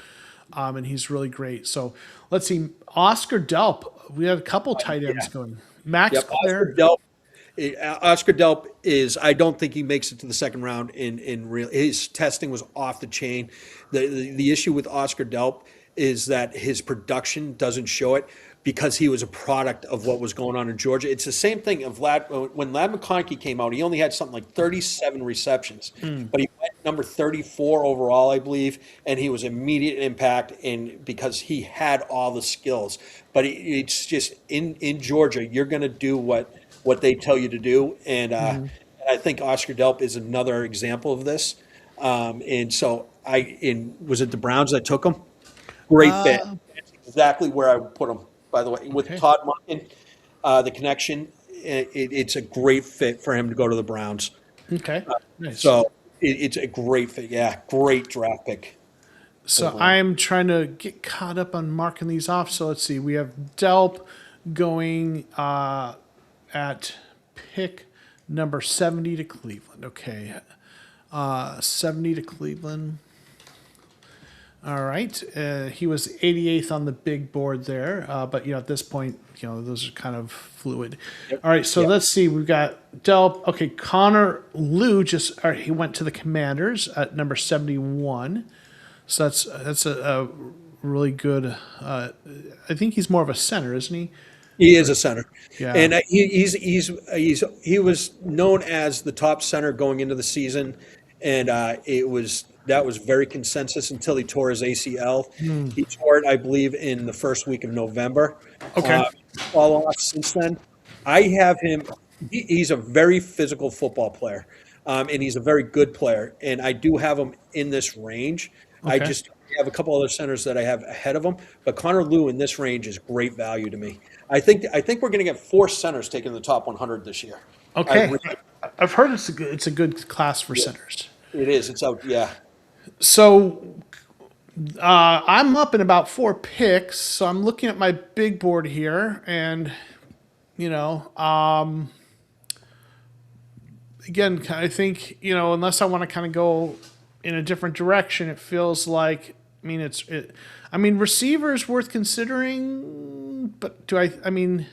and he's really great. So let's see, Oscar Delp. We had a couple tight ends going. Max Yep, Clare. Oscar Delp is. I don't think he makes it to the second round. In real, his testing was off the chain. The issue with Oscar Delp is that his production doesn't show it because he was a product of what was going on in Georgia. It's the same thing of when Ladd McConkey came out. He only had something like 37 receptions, but he went number 34 overall, I believe, and he was immediate impact because he had all the skills. But it's just in Georgia, you're going to do what they tell you to do, and I think Oscar Delp is another example of this. And so was it the Browns that took him? Great fit. That's exactly where I would put him. By the way, with Todd Monken, the connection. It's a great fit for him to go to the Browns. Okay, nice. So it's a great fit. Yeah, great draft pick for the So Browns. I'm trying to get caught up on marking these off. So let's see. We have Delp going at pick number 70 to Cleveland. Okay. 70 to Cleveland. All right. He was 88th on the big board there. But, at this point, those are kind of fluid. Yep. All right. So Yep. let's see. We've got Delp. Okay. Connor Liu he went to the Commanders at number 71. So that's a really good. I think he's more of a center, isn't he? He is a center, Yeah. and he was known as the top center going into the season, and that was very consensus until he tore his ACL. He tore it, I believe, in the first week of November. Okay. Fall off since then. I have him. He's a very physical football player, and he's a very good player, and I do have him in this range. I Okay. just have a couple other centers that I have ahead of him, but Connor Liu in this range is great value to me. I think we're going to get 4 centers taking the top 100 this year. Okay. I've heard it's a good class for centers. It is. It's out. Yeah. So I'm up in about 4 picks. So I'm looking at my big board here, and you know, again, I think unless I want to kind of go in a different direction, it feels like. I mean, receivers worth considering, but do I? I mean,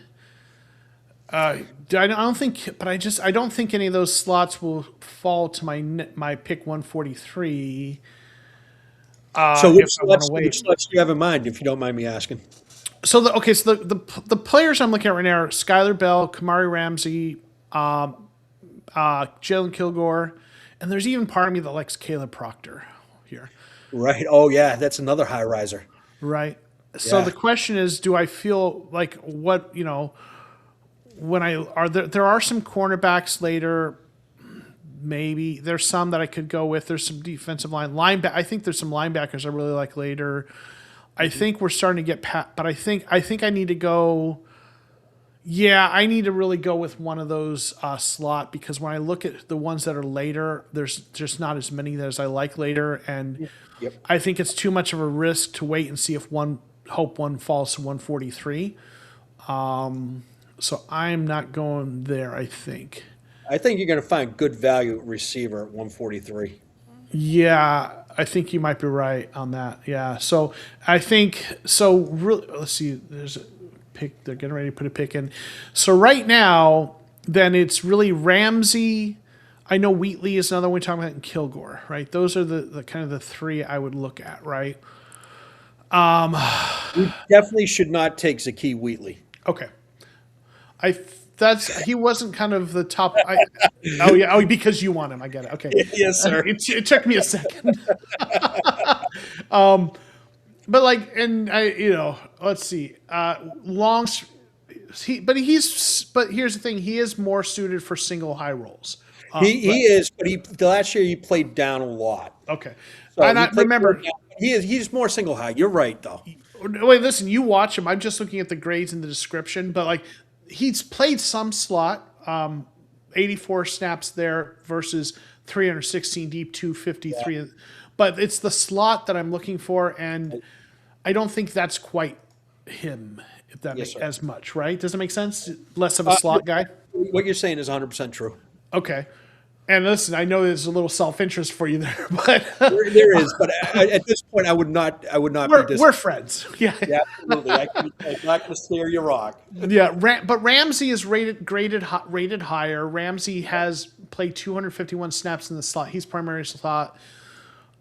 I don't think, but I don't think any of those slots will fall to my pick 143. So If I want to which wait. slots do you have in mind, if you don't mind me asking? So the players I'm looking at right now are Skylar Bell, Kamari Ramsey, Jalen Kilgore, and there's even part of me that likes Caleb Proctor here. Right. Oh yeah, that's another high riser. Right. So Yeah. the question is, do I feel like when there are some cornerbacks later, maybe there's some that I could go with. There's some defensive I think there's some linebackers I really like later. I think we're starting to get but I think I need to go. Yeah, I need to really go with one of those slot, because when I look at the ones that are later, there's just not as many as I like later, and Yep. I think it's too much of a risk to wait and see if one falls to 143. So I'm not going there, I think. I think you're going to find good value receiver at 143. Yeah, I think you might be right on that. Yeah. So I think really, let's see. There's a pick. They're getting ready to put a pick in. So right now, then it's really Ramsey. I know Wheatley is another one we're talking about, and Kilgore. Right. Those are the kind of the 3 I would look at. Right. You definitely should not take Zakee Wheatley. Okay. He wasn't kind of the top. Oh yeah. Oh, because you want him. I get it. Okay. Yes, sir. It took me a second. But let's see. But here's the thing. He is more suited for single high rolls. He is, but the last year he played down a lot. Okay. So And he I played remember. more down. He's more single high. You're right, though. Wait, listen. You watch him. I'm just looking at the grades in the description, but he's played some slot. 84 snaps there versus 316 deep, 253. Yeah. But it's the slot that I'm looking for, and I don't think that's quite him, if that makes as much, right? Does it make sense? Less of a slot guy? What you're saying is 100% true. Okay. And listen, I know there's a little self-interest for you there, but there is. But at this point, I would not. We're friends. Yeah. Yeah, absolutely. I'm not going to steer you wrong. Yeah, but Ramsey is rated higher. Ramsey has played 251 snaps in the slot. He's primary slot.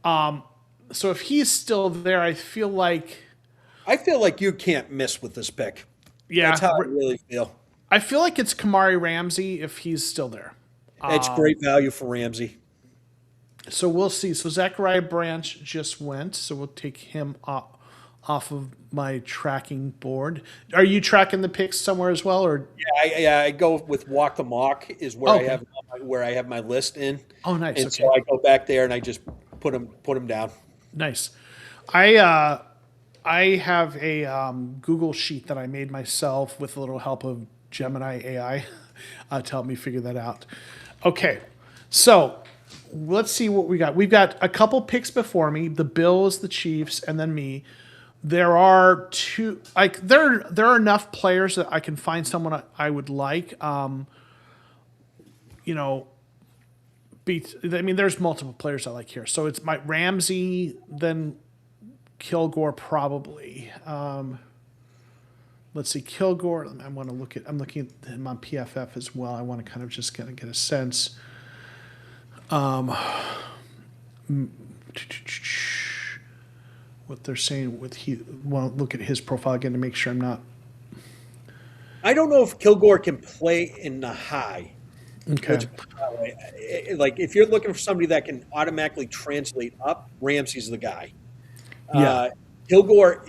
So if he's still there, I feel like you can't miss with this pick. Yeah, that's how I really feel. I feel like it's Kamari Ramsey if he's still there. It's great value for Ramsey. So we'll see. So Zachariah Branch just went, so we'll take him off of my tracking board. Are you tracking the picks somewhere as well, or? Yeah, I go with Walk the Mock is where I have my list in. Oh, nice. And okay. so I go back there and I just put them down. Nice. I have a Google sheet that I made myself with a little help of Gemini AI to help me figure that out. Okay, so let's see what we got. We've got a couple picks before me: the Bills, the Chiefs, and then me. There are two. Like there are enough players that I can find someone I would like. You know, I mean, there's multiple players I like here. So it's my Ramsey, then Kilgore probably. Let's see, Kilgore. I want to look at. I'm looking at him on PFF as well. I want to kind of just kind of get a sense. What they're saying with he. Want to look at his profile again to make sure I'm not. I don't know if Kilgore can play in the high. Okay. Like if you're looking for somebody that can automatically translate up, Ramsey's the guy. Yeah. Kilgore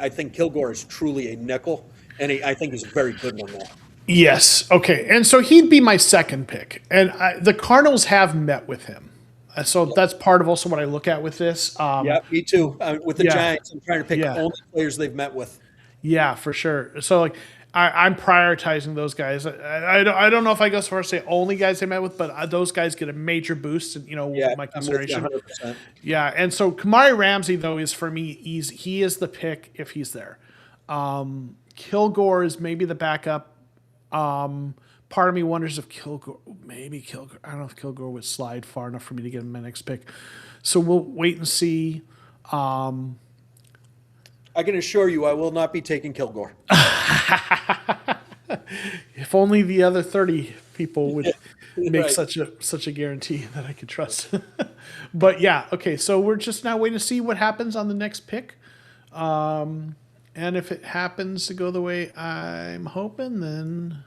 I think Kilgore is truly a nickel, and I think he's a very good one there. Yes. Okay. And so he'd be my second pick, and the Cardinals have met with him, so that's part of also what I look at with this. Yeah, me too. With the yeah. Giants, I'm trying to pick Yeah. only players they've met with. Yeah, for sure. So like I'm prioritizing those guys. I don't know if I go so far as to say only guys they met with, but those guys get a major boost in Yeah, my I'm with you consideration. 100%. Yeah, and so Kamari Ramsey though is for me he is the pick if he's there. Kilgore is maybe the backup. Part of me wonders if Kilgore. I don't know if Kilgore would slide far enough for me to get him my next pick. So we'll wait and see. I can assure you, I will not be taking Kilgore. If only the other 30 people would make Right. such a guarantee that I could trust. But yeah, okay. So we're just now waiting to see what happens on the next pick. And if it happens to go the way I'm hoping, then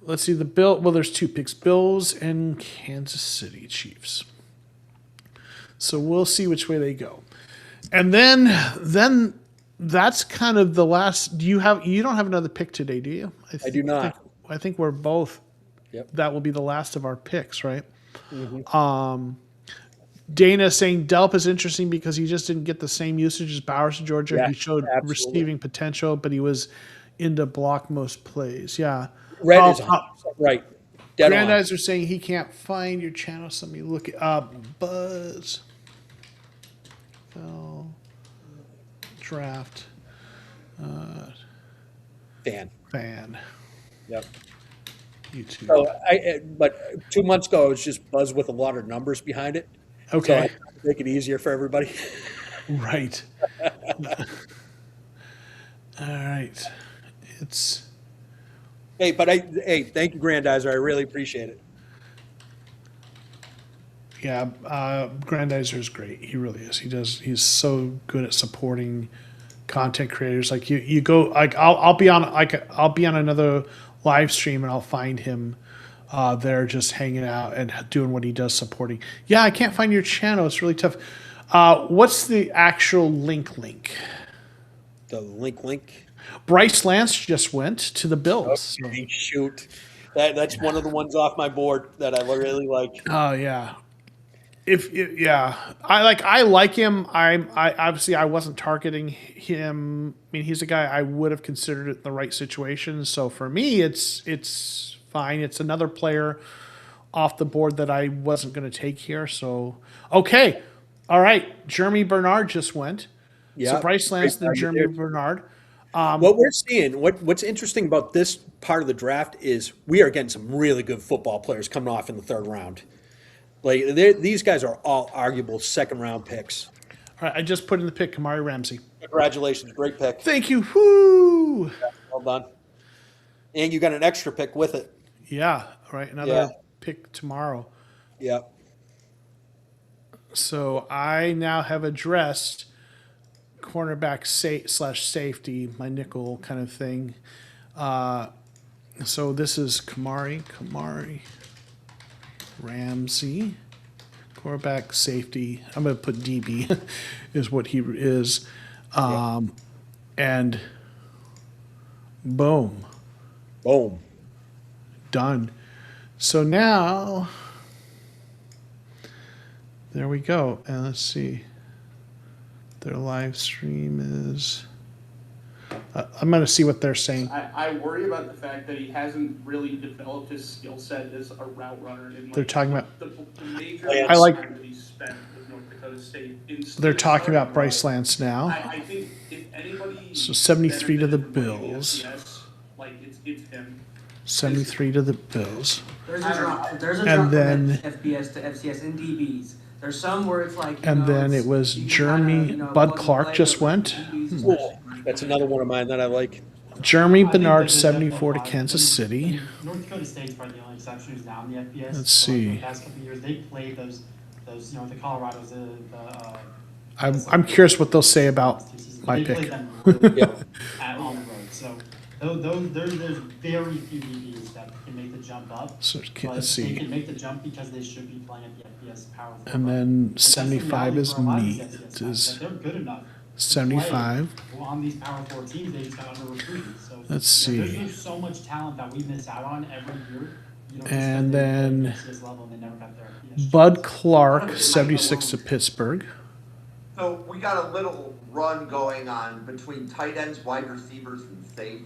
let's see the Bill. Well, there's two picks: Bills and Kansas City Chiefs. So we'll see which way they go, and then that's kind of the last. You don't have another pick today, do you? I do not. I think we're both. Yep. That will be the last of our picks, right? Dana saying Delp is interesting because he just didn't get the same usage as Bowers in Georgia. Yeah, He showed absolutely. receiving potential, but he was into block most plays. Yeah. Red is 100% right. Dead on. Grandizer saying he can't find your channel, so let me look it up. Buzz. Draft. Fan. Yep. YouTube. So but 2 months ago, it was just Buzz with a lot of numbers behind it. Okay. So I tried to make it easier for everybody. Right. All right. It's. Hey, thank you, Grandizer. I really appreciate it. Yeah, Grandizer is great. He really is. He's so good at supporting content creators. Like you go like I'll be on another live stream and I'll find him there just hanging out and doing what he does supporting. Yeah, I can't find your channel. It's really tough. What's the actual link? The link. Bryce Lance just went to the Bills. Okay, shoot. That's one of the ones off my board that I really like. Oh yeah. I like him. I obviously I wasn't targeting him. I mean, he's a guy I would have considered it in the right situation. So for me, it's fine. It's another player off the board that I wasn't going to take here. So okay, all right. Jeremy Bernard just went. Yeah. So Bryce Lance, then Jeremy Bernard. What we're seeing, what's interesting about this part of the draft is we are getting some really good football players coming off in the third round. Like these guys are all arguable second-round picks. All right, I just put in the pick Kamari Ramsey. Congratulations, great pick. Thank you. Woo! Well done. And you got an extra pick with it. Yeah. All right, another pick tomorrow. Yeah. So I now have addressed cornerback slash safety, my nickel kind of thing. So this is Kamari, Ramsey, quarterback, safety. I'm going to put DB is what he is. And boom. Done. So now, there we go. And let's see. Their live stream is I'm going to see what they're saying. I worry about the fact that he hasn't really developed his skill set as a route runner in They're like talking about. the major Lance. I amount of like. time that he spent with North Dakota State. They're In a talking starting about Bryce role. Lance now. I think if anybody So 73 to the benefited from winning the Bills. FBS, like it's him. 73 to the Bills. There's a drop. There's a And drop then- from FBS to FCS and DBs. There's some where it's like. And then it was Jeremy Bud Clark just went. Ooh, that's another one of mine that I like. Jeremy I think Bernard, there's 74 to definitely Kansas City. North Dakota State's probably the only exception who's now in the FBS. Let's So, like, see. for the past couple of years, they played those, the Colorados, I'm curious what they'll say about my they pick. played them really Yeah. well on the road. So there's very few DBs that can make the jump up. So, But let's they see. can make the jump because they should be playing at the FBS Power 4 And level. then that's the 75 reality is for a lot of me. these FCS It guys, is that they're good enough. 75. On these Power 4 teams, they just got under recruited. So Let's you know, see. There's so much talent that we miss out on every year. You know, just And 'cause they then played FCS level and they never got there. FBS. Bud Clark, 76 to Pittsburgh. So we got a little run going on between tight ends, wide receivers, and safeties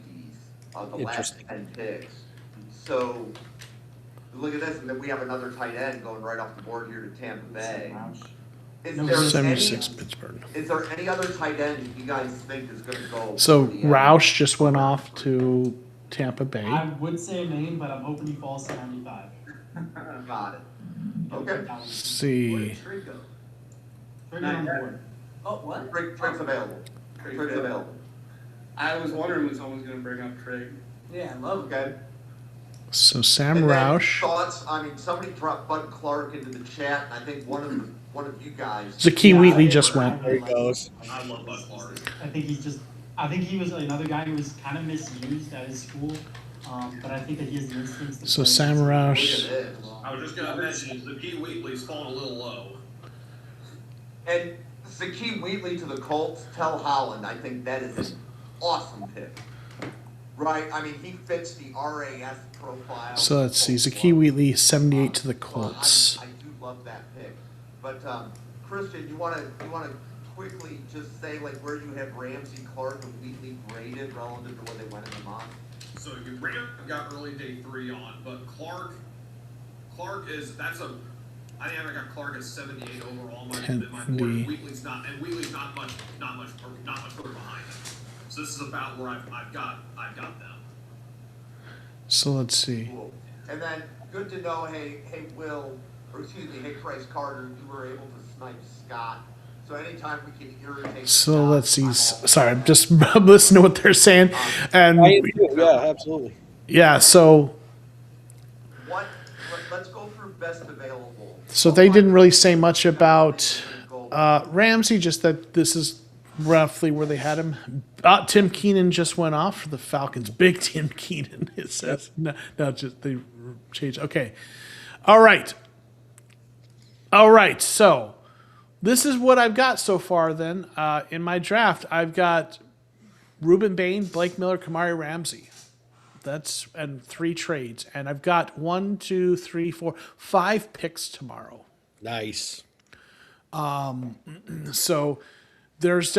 of the last Interesting. 10 picks. So look at this, and then we have another tight end going right off the board here to Tampa Bay. Roush. Is No, there 76 any, Pittsburgh. is there any other tight end you guys think is going to go? So to the end? Roush just went off to Tampa I Bay. would say a name, but I'm hoping he falls to 95. Got it. Okay. Let's see. Trigger. Trigger on board. Oh, what? Trick's available. Trick's available. I was wondering when someone's gonna bring up Trig. Yeah, I love it. Okay. So Sam And then Roush. thoughts? I mean, somebody dropped Bud Clark into the chat, and I think one of you guys. Zakeem Wheatley just went. There he goes. I love Bud Clark. I think he was another guy who was kind of misused at his school. But I think that he has the instincts to So play Sam Look Roush. at this. I was just gonna mention, Zakeem Wheatley's falling a little low. And Zakeem Wheatley to the Colts, tell Holland, I think that is an awesome pick. Right? I mean, he fits the RAS profile. So let's see. Colts Zakeem love. Wheatley, 78 to the So Colts. I do love that pick. But Christian, you wanna quickly just say like where you have Ramsey, Clark, and Wheatley graded relative to what they went in the mock? So you Ram got early day 3 on, but Clark is, I think I got Clark at 78 overall. My board. Kennedy. Wheatley's not much further behind him. So this is about where I've got them. So let's see. Cool. And then good to know, hey Will, or excuse me, hey Bryce Carter, you were able to snipe Scott. So anytime we can irritate. So Scott, let's see. I'm all Sorry, I'm for just listening to what they're saying. And I am too. Yeah, absolutely. yeah, so Let's go through best available. so they didn't really say much about Ramsey, just that this is roughly where they had him. Tim Keenan just went off for the Falcons. Big Tim Keenan. It says no, just they changed. Okay, all right. So this is what I've got so far. Then in my draft, I've got Reuben Bain, Blake Miller, Kamari Ramsey. That's and 3 trades, and I've got 1, 2, 3, 4, 5 picks tomorrow. Nice. So there's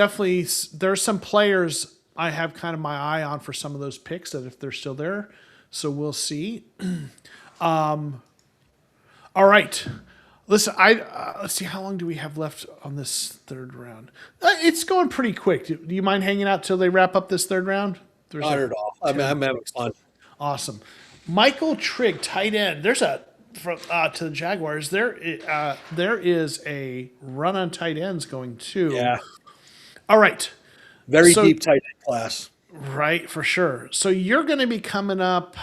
some players I have kind of my eye on for some of those picks that if they're still there. So we'll see. All right. Listen, let's see, how long do we have left on this third round? It's going pretty quick. Do you mind hanging out till they wrap up this third round? There's Not at all. I'm having fun. Awesome. Michael Trigg, tight end. There's to the Jaguars. There is a run on tight ends going too. Yeah. All right. Very So- deep tight end class. Right, for sure. So you're going to be coming up.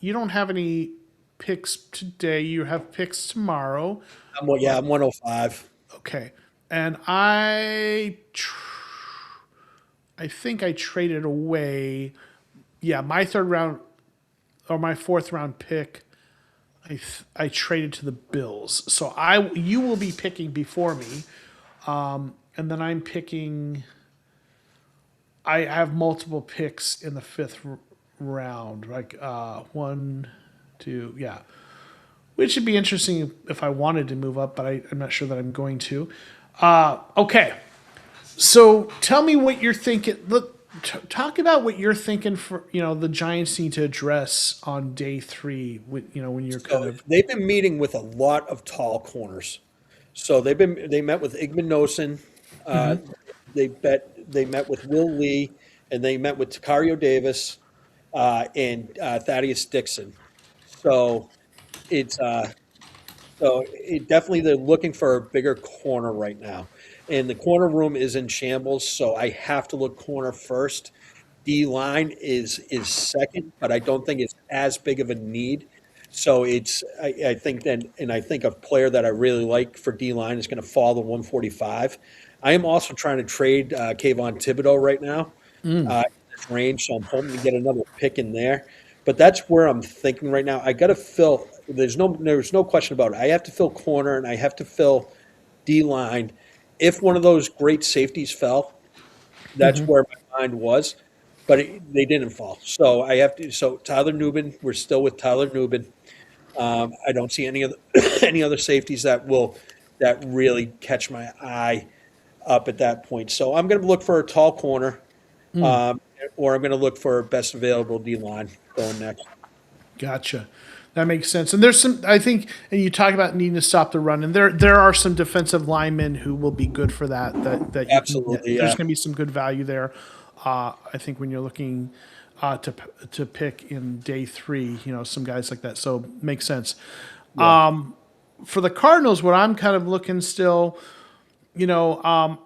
You don't have any picks today. You have picks tomorrow. I'm 105. Okay. And I think I traded away. Yeah, my third round or my fourth round pick. I traded to the Bills. So you will be picking before me, and then I'm picking. I have multiple picks in the fifth round, like 1, 2, yeah. Which would be interesting if I wanted to move up, but I'm not sure that I'm going to. Okay. So tell me what you're thinking. Look, Talk about what you're thinking for the Giants need to address on day 3. With when you're kind So of they've been meeting with a lot of tall corners. So they met with Igmanosin, uh, they met with Will Lee, and they met with Takario Davis and Thaddeus Dixon. So it's so it definitely they're looking for a bigger corner right now, and the corner room is in shambles. So I have to look corner first. D line is second, but I don't think it's as big of a need. So I think then, and I think a player that I really like for D line is going to fall to 145. I am also trying to trade Kayvon Thibodeau right now in this range, so I'm hoping to get another pick in there. But that's where I'm thinking right now. I got to fill. There's no question about it. I have to fill corner and I have to fill D line. If one of those great safeties fell, that's where my mind was, but they didn't fall. So I have to. So Tyler Nubin, we're still with Tyler Nubin. I don't see any other any other safeties that really catch my eye up at that point. So I'm going to look for a tall corner, or I'm going to look for best available D line going next. Gotcha. That makes sense. And there's some, I think, and you talk about needing to stop the run, and there are some defensive linemen who will be good for that you can get. Absolutely, There's yeah. going to be some good value there. I think when you're looking to pick in day 3, some guys like that. So makes sense. Yeah. For the Cardinals, what I'm kind of looking still, I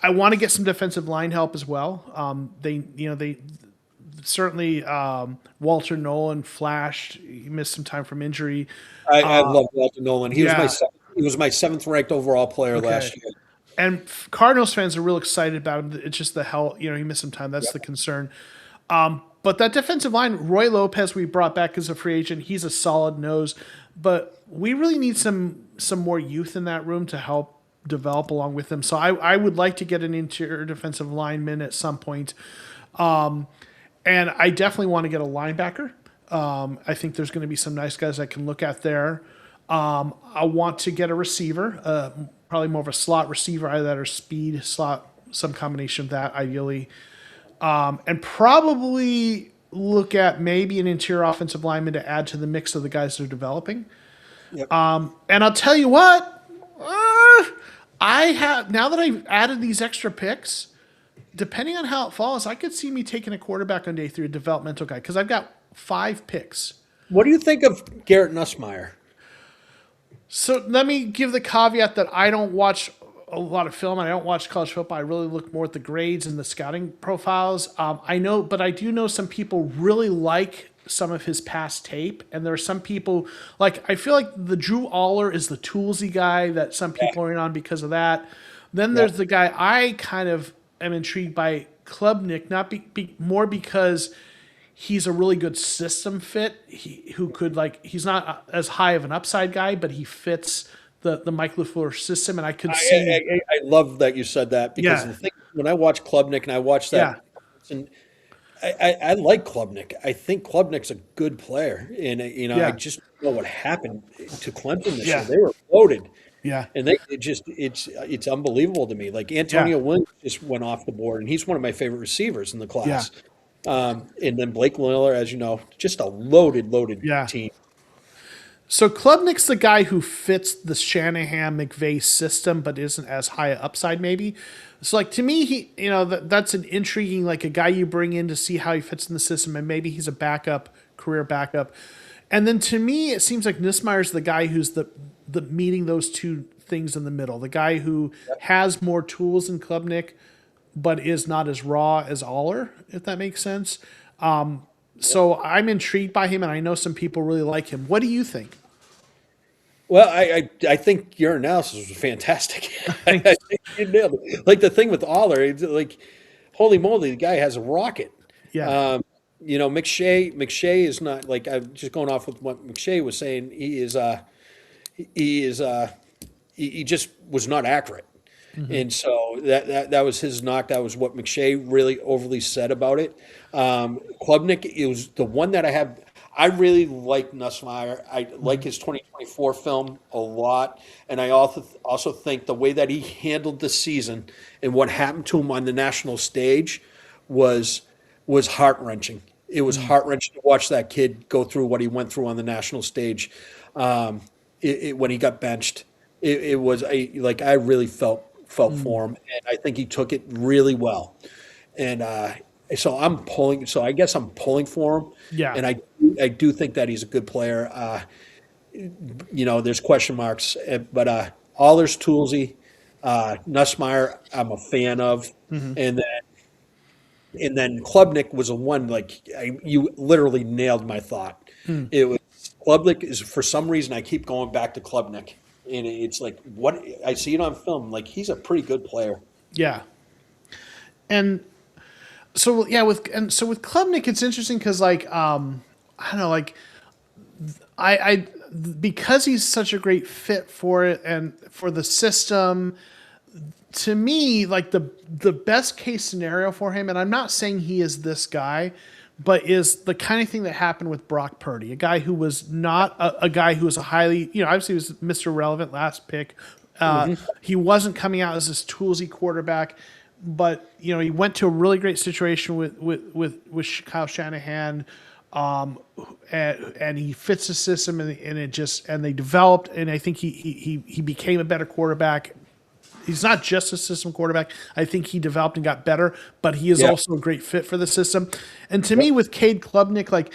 want to get some defensive line help as well. They certainly Walter Nolan flashed. He missed some time from injury. I love Walter Nolan. yeah. He was my 7th ranked overall player last year. And Cardinals fans are real excited about him. It's just the hell, he missed some time. That's the concern. But that defensive line, Roy Lopez, we brought back as a free agent. He's a solid nose, but we really need some more youth in that room to help develop along with him. So I would like to get an interior defensive lineman at some point. And I definitely want to get a linebacker. I think there's going to be some nice guys I can look at there. I want to get a receiver, probably more of a slot receiver, either that or speed slot, some combination of that, ideally. And probably look at maybe an interior offensive lineman to add to the mix of the guys they're developing. Yep. And I'll tell you what, I have now that I've added these extra picks. Depending on how it falls, I could see me taking a quarterback on day 3, a developmental guy, because I've got 5 picks. What do you think of Garrett Nussmeier? So let me give the caveat that I don't watch a lot of film and I don't watch college football. I really look more at the grades and the scouting profiles. I do know some people really like some of his past tape, and there are some people I feel like the Drew Aller is the toolsy guy that some people are in on because of that. Then there's the guy I kind of am intrigued by, Klubnik, not more because he's a really good system fit. He's not as high of an upside guy, but he fits the Mike LaFleur system, and I could see. I love that you said that because the thing, when I watch Klubnik and I watch that, and I like Klubnik. I think Klubnik's a good player, and I just don't know what happened to Clemson this year. They were loaded. Yeah. And it's unbelievable to me. Like Antonio Williams just went off the board, and he's one of my favorite receivers in the class. And then Blake Miller, as you know, just a loaded team. So Klubnik's the guy who fits the Shanahan McVay system, but isn't as high upside maybe. So to me, that's an intriguing, a guy you bring in to see how he fits in the system, and maybe he's a career backup. And then to me, it seems like Nussmeier's the guy who's the meeting those two things in the middle. The guy who has more tools than Klubnik, but is not as raw as Aller, if that makes sense. So I'm intrigued by him, and I know some people really like him. What do you think? Well, I think your analysis was fantastic. I think you nailed it. The thing with Aller, it's holy moly, the guy has a rocket. Yeah. McShay is not I'm just going off with what McShay was saying. He just was not accurate. Mm-hmm. And so that was his knock. That was what McShay really overly said about it. Klubnik, it was the one that I really like Nussmeier. I like his 2024 film a lot, and I also think the way that he handled the season and what happened to him on the national stage was heart wrenching. It was heart wrenching to watch that kid go through what he went through on the national stage when he got benched. It was like I really felt for him, and I think he took it really well. And so I'm pulling. So I guess I'm pulling for him. Yeah. And I do think that he's a good player. There's question marks, but Allers, Toolsy, Nussmeier, I'm a fan of, and then Klubnik was a one you literally nailed my thought. It was Klubnik is for some reason I keep going back to Klubnik, and it's like what I see it on film. Like he's a pretty good player. Yeah. And so yeah, with Klubnik, it's interesting because I don't know, I because he's such a great fit for it and for the system. To me, like the best case scenario for him, and I'm not saying he is this guy, but is the kind of thing that happened with Brock Purdy, a guy who was not a guy who was a highly, obviously he was Mr. Relevant last pick. He wasn't coming out as this toolsy quarterback, but he went to a really great situation with Kyle Shanahan, and he fits the system, and they developed, and I think he became a better quarterback. He's not just a system quarterback. I think he developed and got better, but he is also a great fit for the system. And to me, with Cade Klubnik, like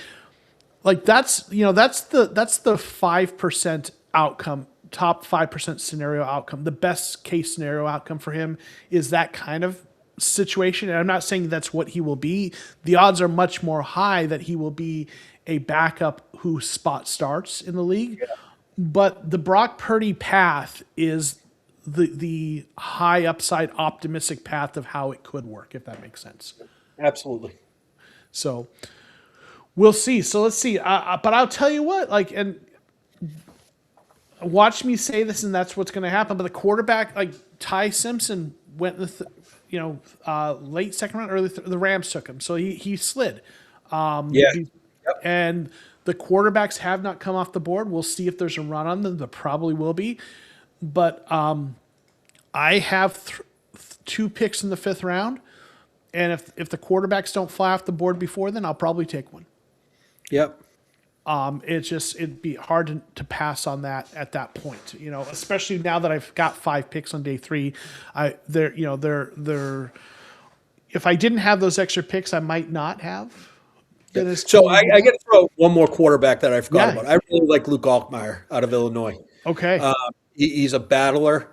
that's the 5% outcome, top 5% scenario outcome. The best case scenario outcome for him is that kind of situation. And I'm not saying that's what he will be. The odds are much more high that he will be a backup who spot starts in the league. Yeah. But the Brock Purdy path is the high upside optimistic path of how it could work, if that makes sense. Absolutely. So we'll see. So let's see. But I'll tell you what, and watch me say this, and that's what's going to happen. But the quarterback, Ty Simpson, went in the late second round, early the Rams took him, so he slid. And the quarterbacks have not come off the board. We'll see if there's a run on them. There probably will be. But I have 2 picks in the 5th round, and if the quarterbacks don't fly off the board before then, I'll probably take one. Yep. It'd be hard to pass on that at that point, especially now that I've got 5 picks on day 3. If I didn't have those extra picks, I might not have. So I got to throw one more quarterback that I forgot about. I really like Luke Altmaier out of Illinois. Okay. He's a battler.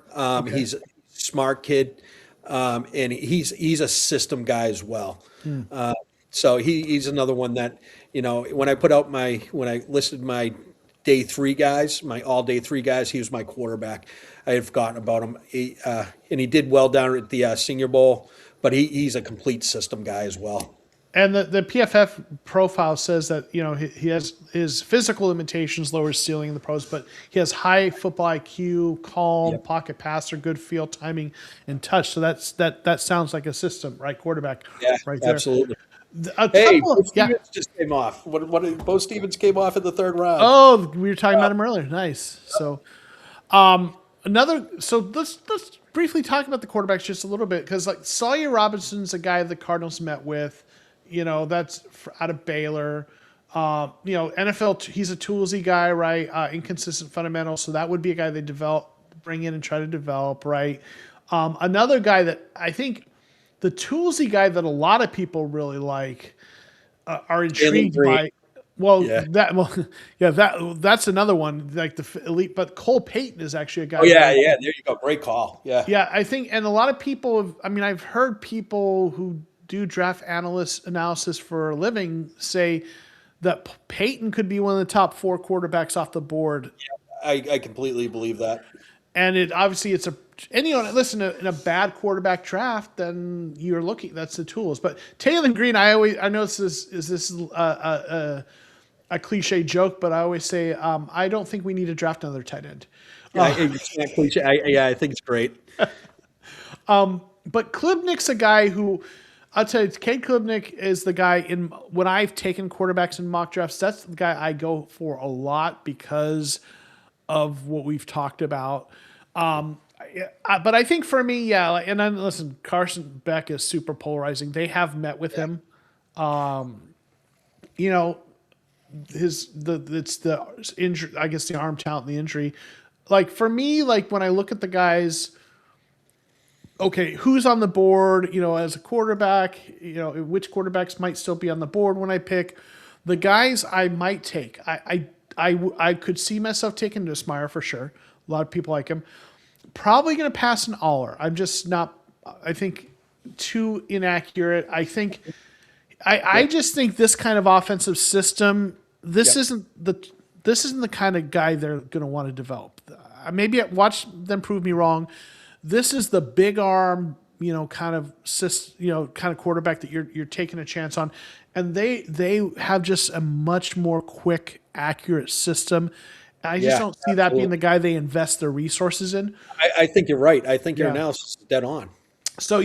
He's a smart kid, and he's a system guy as well. So he's another one that when I listed my day 3 guys, my all day 3 guys, he was my quarterback. I had forgotten about him, and he did well down at the Senior Bowl, but he's a complete system guy as well. And the PFF profile says that he has his physical limitations, lower ceiling in the pros, but he has high football IQ, calm, pocket passer, good field timing, and touch. So that sounds like a system, right? Quarterback, right there. Absolutely. Bo Stevens just came off. Bo Stevens came off in the 3rd round. Oh, we were talking about him earlier. Nice. So, let's briefly talk about the quarterbacks just a little bit because Sawyer Robinson's a guy the Cardinals met with. That's out of Baylor. NFL, he's a toolsy guy, right? Inconsistent fundamentals. So that would be a guy they bring in and try to develop, right? Another guy that I think the toolsy guy that a lot of people really like are intrigued by. That's another one, like the elite. But Cole Payton is actually a guy. Oh yeah. There you go. Great call. Yeah. Yeah, I think, and a lot of people. I've heard people who do draft analysis for a living say that Peyton could be one of the top 4 quarterbacks off the board. Yeah, I completely believe that. And listen, in a bad quarterback draft, then you're looking. That's the tools. But Taylor Green, I know this is a cliche joke, but I always say I don't think we need to draft another tight end. It's not cliche. I think it's great. But Klubnik's a guy who. I'll tell you, Cade Klubnik is the guy when I've taken quarterbacks in mock drafts. That's the guy I go for a lot because of what we've talked about. But I think for me, yeah. And then listen, Carson Beck is super polarizing. They have met with him. You know, it's the injury. I guess the arm talent, and the injury. Like for me, like when I look at the guys. Okay, who's on the board, as a quarterback, which quarterbacks might still be on the board when I pick. The guys I might take, I could see myself taking Nussmeier for sure. A lot of people like him. Probably going to pass an Aller. I'm just not, I think, too inaccurate. I just think this kind of offensive system, this isn't the kind of guy they're going to want to develop. Maybe watch them prove me wrong. This is the big arm, kind of quarterback that you're taking a chance on, and they have just a much more quick, accurate system. I just don't see that being the guy they invest their resources in. I think you're right. I think your analysis is dead on. So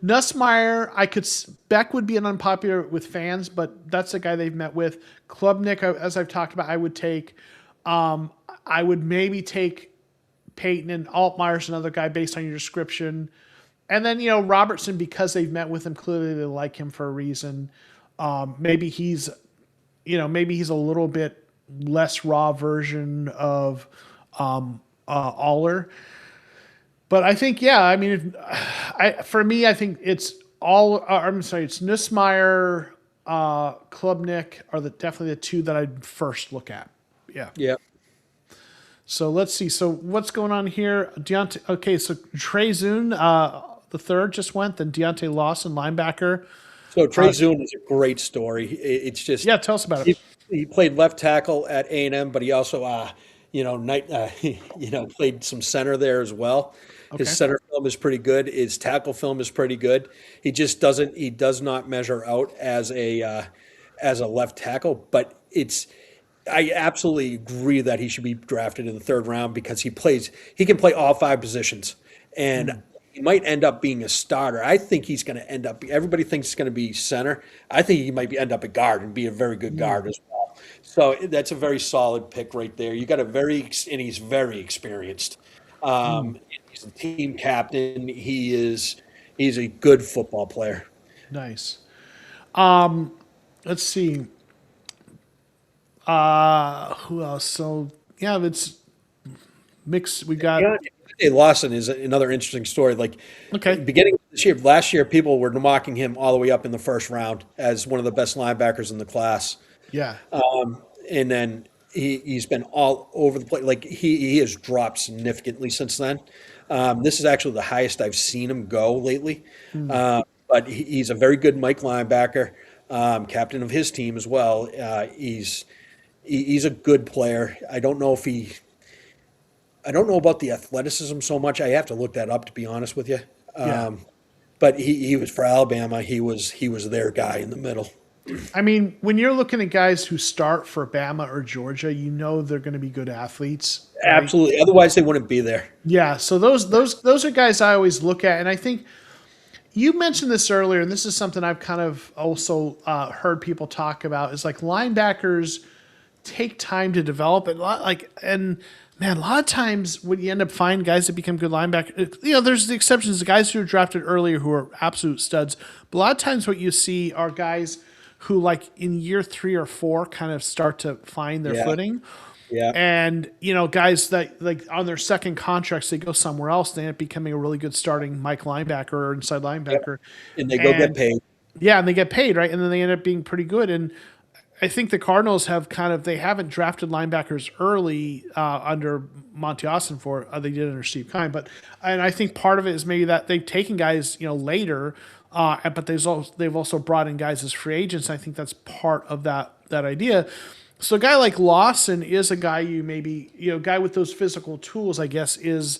Nussmeier, Beck would be an unpopular with fans, but that's the guy they've met with. Klubnik, as I've talked about, I would take. I would maybe take Peyton, and Altmaier's another guy based on your description. And then, Robertson, because they've met with him, clearly they like him for a reason. Maybe he's a little bit less raw version of Aller. But I think, for me, I think it's it's Nussmeier, Klubnik are definitely the two that I'd first look at. Yeah. Yeah. So let's see. So what's going on here? Deontay. Okay, so Trey Zune, the third just went. Then Deontay Lawson, linebacker. So Trey Zune is a great story. It's just tell us about it. He played left tackle at A&M, but he also played some center there as well. Okay. His center film is pretty good. His tackle film is pretty good. He just doesn't. He does not measure out as a left tackle, but I absolutely agree that he should be drafted in the third round because he can play all five positions, and he might end up being a starter. I think he's going to end up. Everybody thinks he's going to be center. I think he might end up a guard and be a very good guard as well. So that's a very solid pick right there. You got and he's very experienced. He's a team captain. He's a good football player. Nice. Let's see. Who else? So it's mixed. We got Lawson is another interesting story. Beginning of this year, last year, people were mocking him all the way up in the first round as one of the best linebackers in the class. Yeah. And then he's been all over the place. He has dropped significantly since then. This is actually the highest I've seen him go lately. But he's a very good Mike linebacker, captain of his team as well. He's a good player. I don't know about the athleticism so much. I have to look that up, to be honest with you. But he was for Alabama. He was their guy in the middle. I mean, when you're looking at guys who start for Bama or Georgia, they're going to be good athletes. Right? Absolutely. Otherwise, they wouldn't be there. Yeah. So those are guys I always look at, and I think you mentioned this earlier, and this is something I've kind of also heard people talk about. Is like linebackers take time to develop, and a lot of times when you end up finding guys that become good linebackers, there's the exceptions, the guys who are drafted earlier who are absolute studs. But a lot of times what you see are guys who, like in year 3 or 4, kind of start to find their footing. Yeah. And, guys that like on their second contracts, they go somewhere else. They end up becoming a really good starting Mike linebacker or inside linebacker. And they go get paid. Yeah. And they get paid, right? And then they end up being pretty good. And I think the Cardinals have they haven't drafted linebackers early under Monty Austin they did under Steve Keim. And I think part of it is maybe that they've taken guys, later, but they've also brought in guys as free agents. I think that's part of that idea. So a guy like Lawson is a guy guy with those physical tools, I guess, is,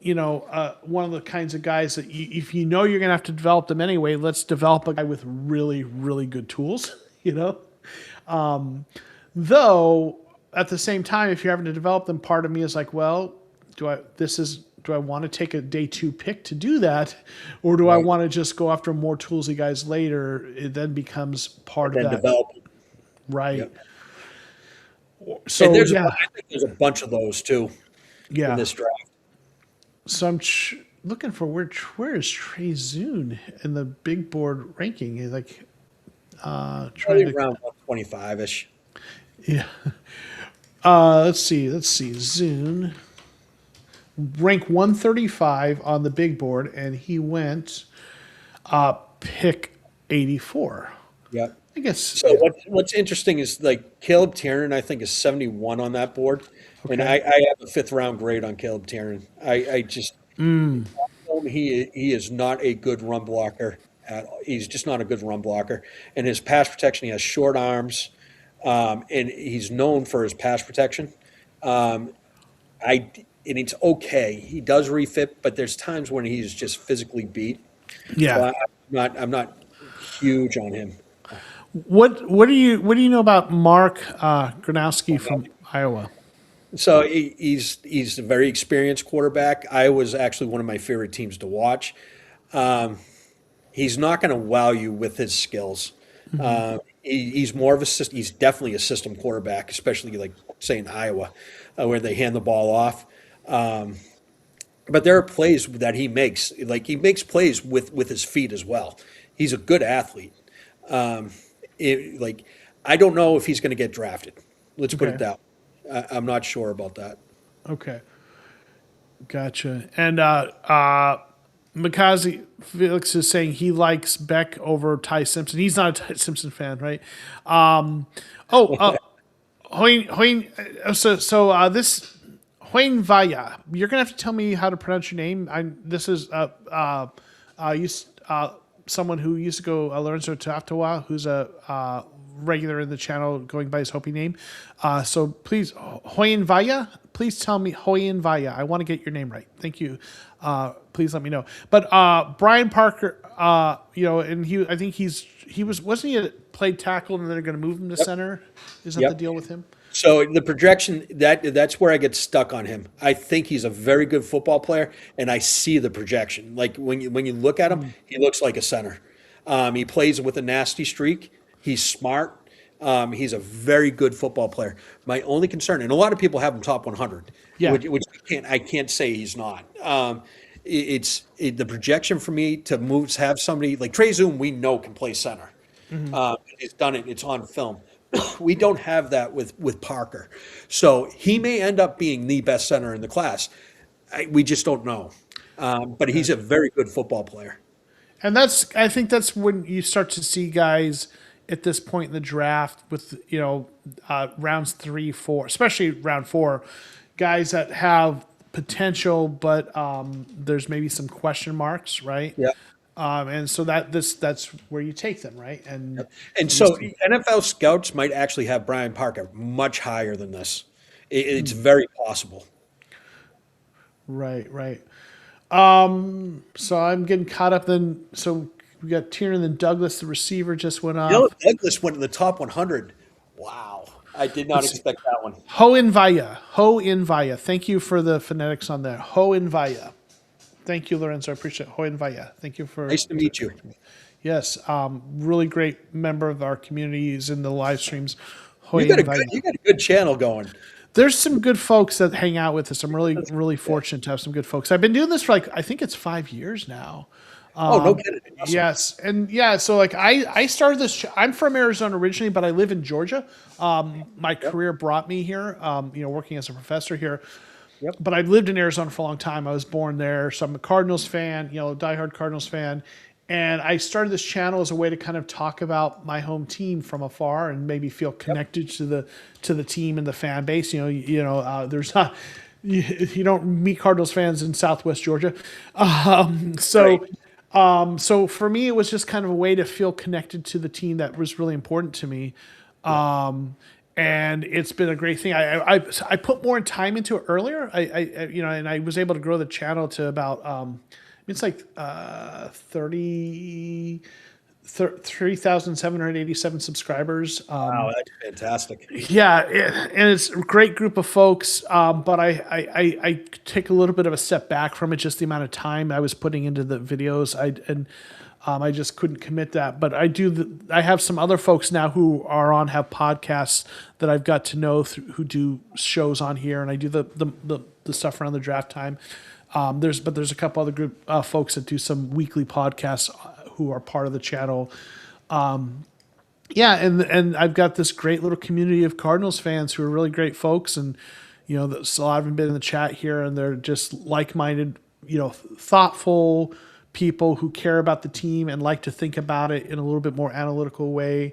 one of the kinds of guys that if you're going to have to develop them anyway, let's develop a guy with really, really good tools, Though at the same time, if you're having to develop them, part of me is like, well, this is do I want to take a day 2 pick to do that, or do I want to just go after more toolsy guys later? It then becomes part then of that, develop. right? Yep. So And yeah, I think there's a bunch of those too in this draft. So I'm looking for where is Trey Zune in the big board ranking? He's like trying Probably to around 125-ish. yeah. Let's see. Zune rank 135 on the big board, and he went pick 84. Yep. I guess. So what's interesting is like Caleb Tiernan, I think, is 71 on that board, and Okay. I have a 5th-round grade on Caleb Tiernan. I just he is not a good run blocker at all. He's just not a good run blocker, and his pass protection. He has short arms, and he's known for his pass protection. And it's okay. He does refit, but there's times when he's just physically beat. So Yeah. I'm not huge on him. What do you know about Mark Gronowski from Iowa? So he's a very experienced quarterback. Iowa's actually one of my favorite teams to watch. He's not going to wow you with his skills. He's more of a system. He's definitely a system quarterback, especially like say in Iowa, where they hand the ball off. But there are plays that he makes. Like he makes plays with his feet as well. He's a good athlete. Like I don't know if he's going to get drafted. Let's put it Okay. that way. I'm not sure about that. Okay. Gotcha. And Makazi Felix is saying he likes Beck over Ty Simpson. He's not a Ty Simpson fan, right? This Hoin Vaya. You're gonna have to tell me how to pronounce your name. This is someone who used to go Lorenzo Taftawa, who's a regular in the channel, going by his Hopi name. So please, Hoin Vaya. Please tell me Hoyin Vaya. I want to get your name right. Thank you. Please let me know. But Brian Parker, and I think wasn't he played tackle and then they're going to move him to center? Is that Yep. the deal with him? So the projection that's where I get stuck on him. I think he's a very good football player, and I see the projection. Like when you look at him, he looks like a center. He plays with a nasty streak. He's smart. He's a very good football player. My only concern, and a lot of people have him top 100, Yeah. which I can't say he's not. The projection for me to have somebody like Trey Zoom, we know can play center. He's done it. It's on film. We don't have that with Parker, so he may end up being the best center in the class. We just don't know. But he's a very good football player. And I think that's when you start to see guys at this point in the draft with, rounds 3, 4, especially round 4, guys that have potential, but there's maybe some question marks, right? Yeah. And so that's where you take them, right? And So NFL scouts might actually have Brian Parker much higher than this. It's very possible. Right. So I'm getting caught up then. So we got Tiernan, then Douglas, the receiver, just went off. Douglas went in the top 100. Wow. I did not expect that one. Ho in Vaya. Thank you for the phonetics on that. Ho in Vaya. Thank you, Lorenzo. I appreciate it. Ho in Vaya. Thank you for. Nice to meet you. Yes, really great member of our community. He's in the live streams. You got a good channel going. There's some good folks that hang out with us. I'm really fortunate to have some good folks. I've been doing this for I think it's 5 years now. No kidding. Awesome. Yes, and so I started this. I'm from Arizona originally, but I live in Georgia. My career brought me here. Working as a professor here. Yep. But I've lived in Arizona for a long time. I was born there, so I'm a Cardinals fan. Diehard Cardinals fan. And I started this channel as a way to kind of talk about my home team from afar and maybe feel connected to the team and the fan base. There's not you don't meet Cardinals fans in Southwest Georgia, so for me it was just kind of a way to feel connected to the team that was really important to me. And it's been a great thing. I put more time into it earlier. And I was able to grow the channel to about. It's like 30 3,787 subscribers. Wow, that's fantastic. Yeah, and it's a great group of folks. But I take a little bit of a step back from it, just the amount of time I was putting into the videos. I just couldn't commit that. But I have some other folks now who have podcasts that I've got to know who do shows on here, and I do the stuff around the draft time. There's a couple other group folks that do some weekly podcasts who are part of the channel. Yeah, and I've got this great little community of Cardinals fans who are really great folks, and a lot of them been in the chat here, and they're just like-minded, thoughtful people who care about the team and like to think about it in a little bit more analytical way.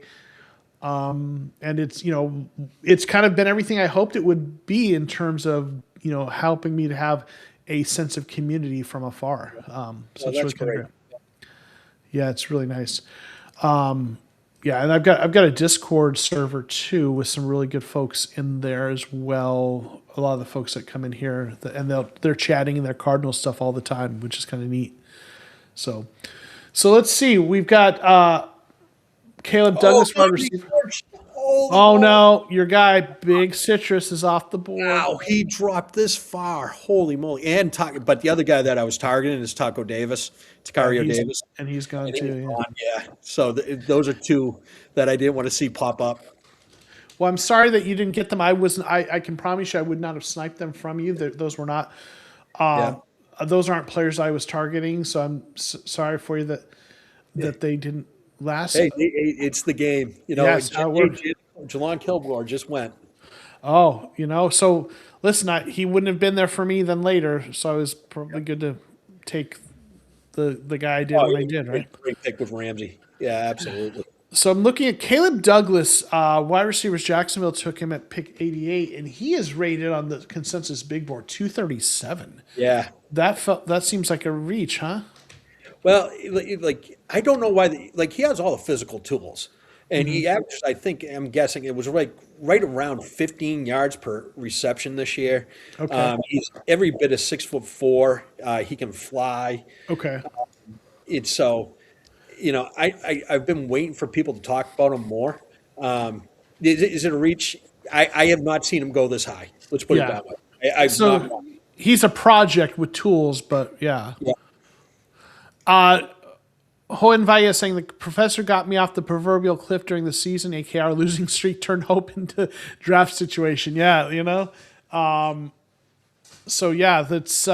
And it's kind of been everything I hoped it would be in terms of helping me to have a sense of community from afar. So it's really kind of great. Yeah, it's really nice. Yeah, and I've got a Discord server too with some really good folks in there as well. A lot of the folks that come in here and they're chatting in their Cardinal stuff all the time, which is kind of neat. So let's see. We've got Caleb Douglas, wide receiver. Oh no, your guy Big Citrus is off the board. Wow, he dropped this far. Holy moly! But the other guy that I was targeting is Taco Davis, Tacario Davis, and he's gone too. Yeah. So those are two that I didn't want to see pop up. Well, I'm sorry that you didn't get them. I can promise you, I would not have sniped them from you. Those were not. Those aren't players I was targeting. So I'm sorry for you that they didn't last. Hey, it's the game. Yes, Jelon Kilgore just went. Oh, so listen, he wouldn't have been there for me then later. So it was probably good to take the guy I did when I did, right? Great pick with Ramsey. Yeah, absolutely. So I'm looking at Caleb Douglas, wide receivers. Jacksonville took him at pick 88, and he is rated on the consensus big board 237. Yeah, that seems like a reach, huh? Well, I don't know why. He has all the physical tools, and he averaged. I'm guessing it was right around 15 yards per reception this year. Okay. He's every bit of 6'4". He can fly. Okay. It's so. I've been waiting for people to talk about him more. Is it a reach? I have not seen him go this high. Let's put it that way. He's a project with tools, but yeah. Hohen Valle saying the professor got me off the proverbial cliff during the season. AKR losing streak turned hope into draft situation. Yeah, so yeah, that's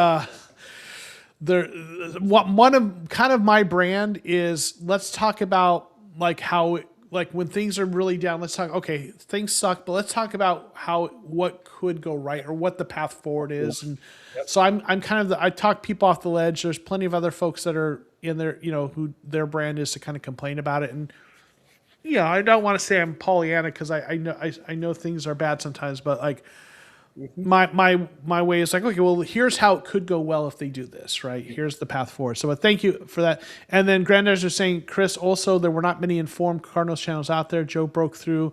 one of kind of my brand is let's talk about how when things are really down. Let's talk. Okay, things suck, but let's talk about what could go right or what the path forward is. And so I'm kind of I talk people off the ledge. There's plenty of other folks that are in there, who their brand is to kind of complain about it. And I don't want to say I'm Pollyanna because I know things are bad sometimes, but my way is okay, well, here's how it could go well if they do this, right? Here's the path forward. So thank you for that. And then Granddad's are saying, Chris, also, there were not many informed Cardinals channels out there. Joe broke through,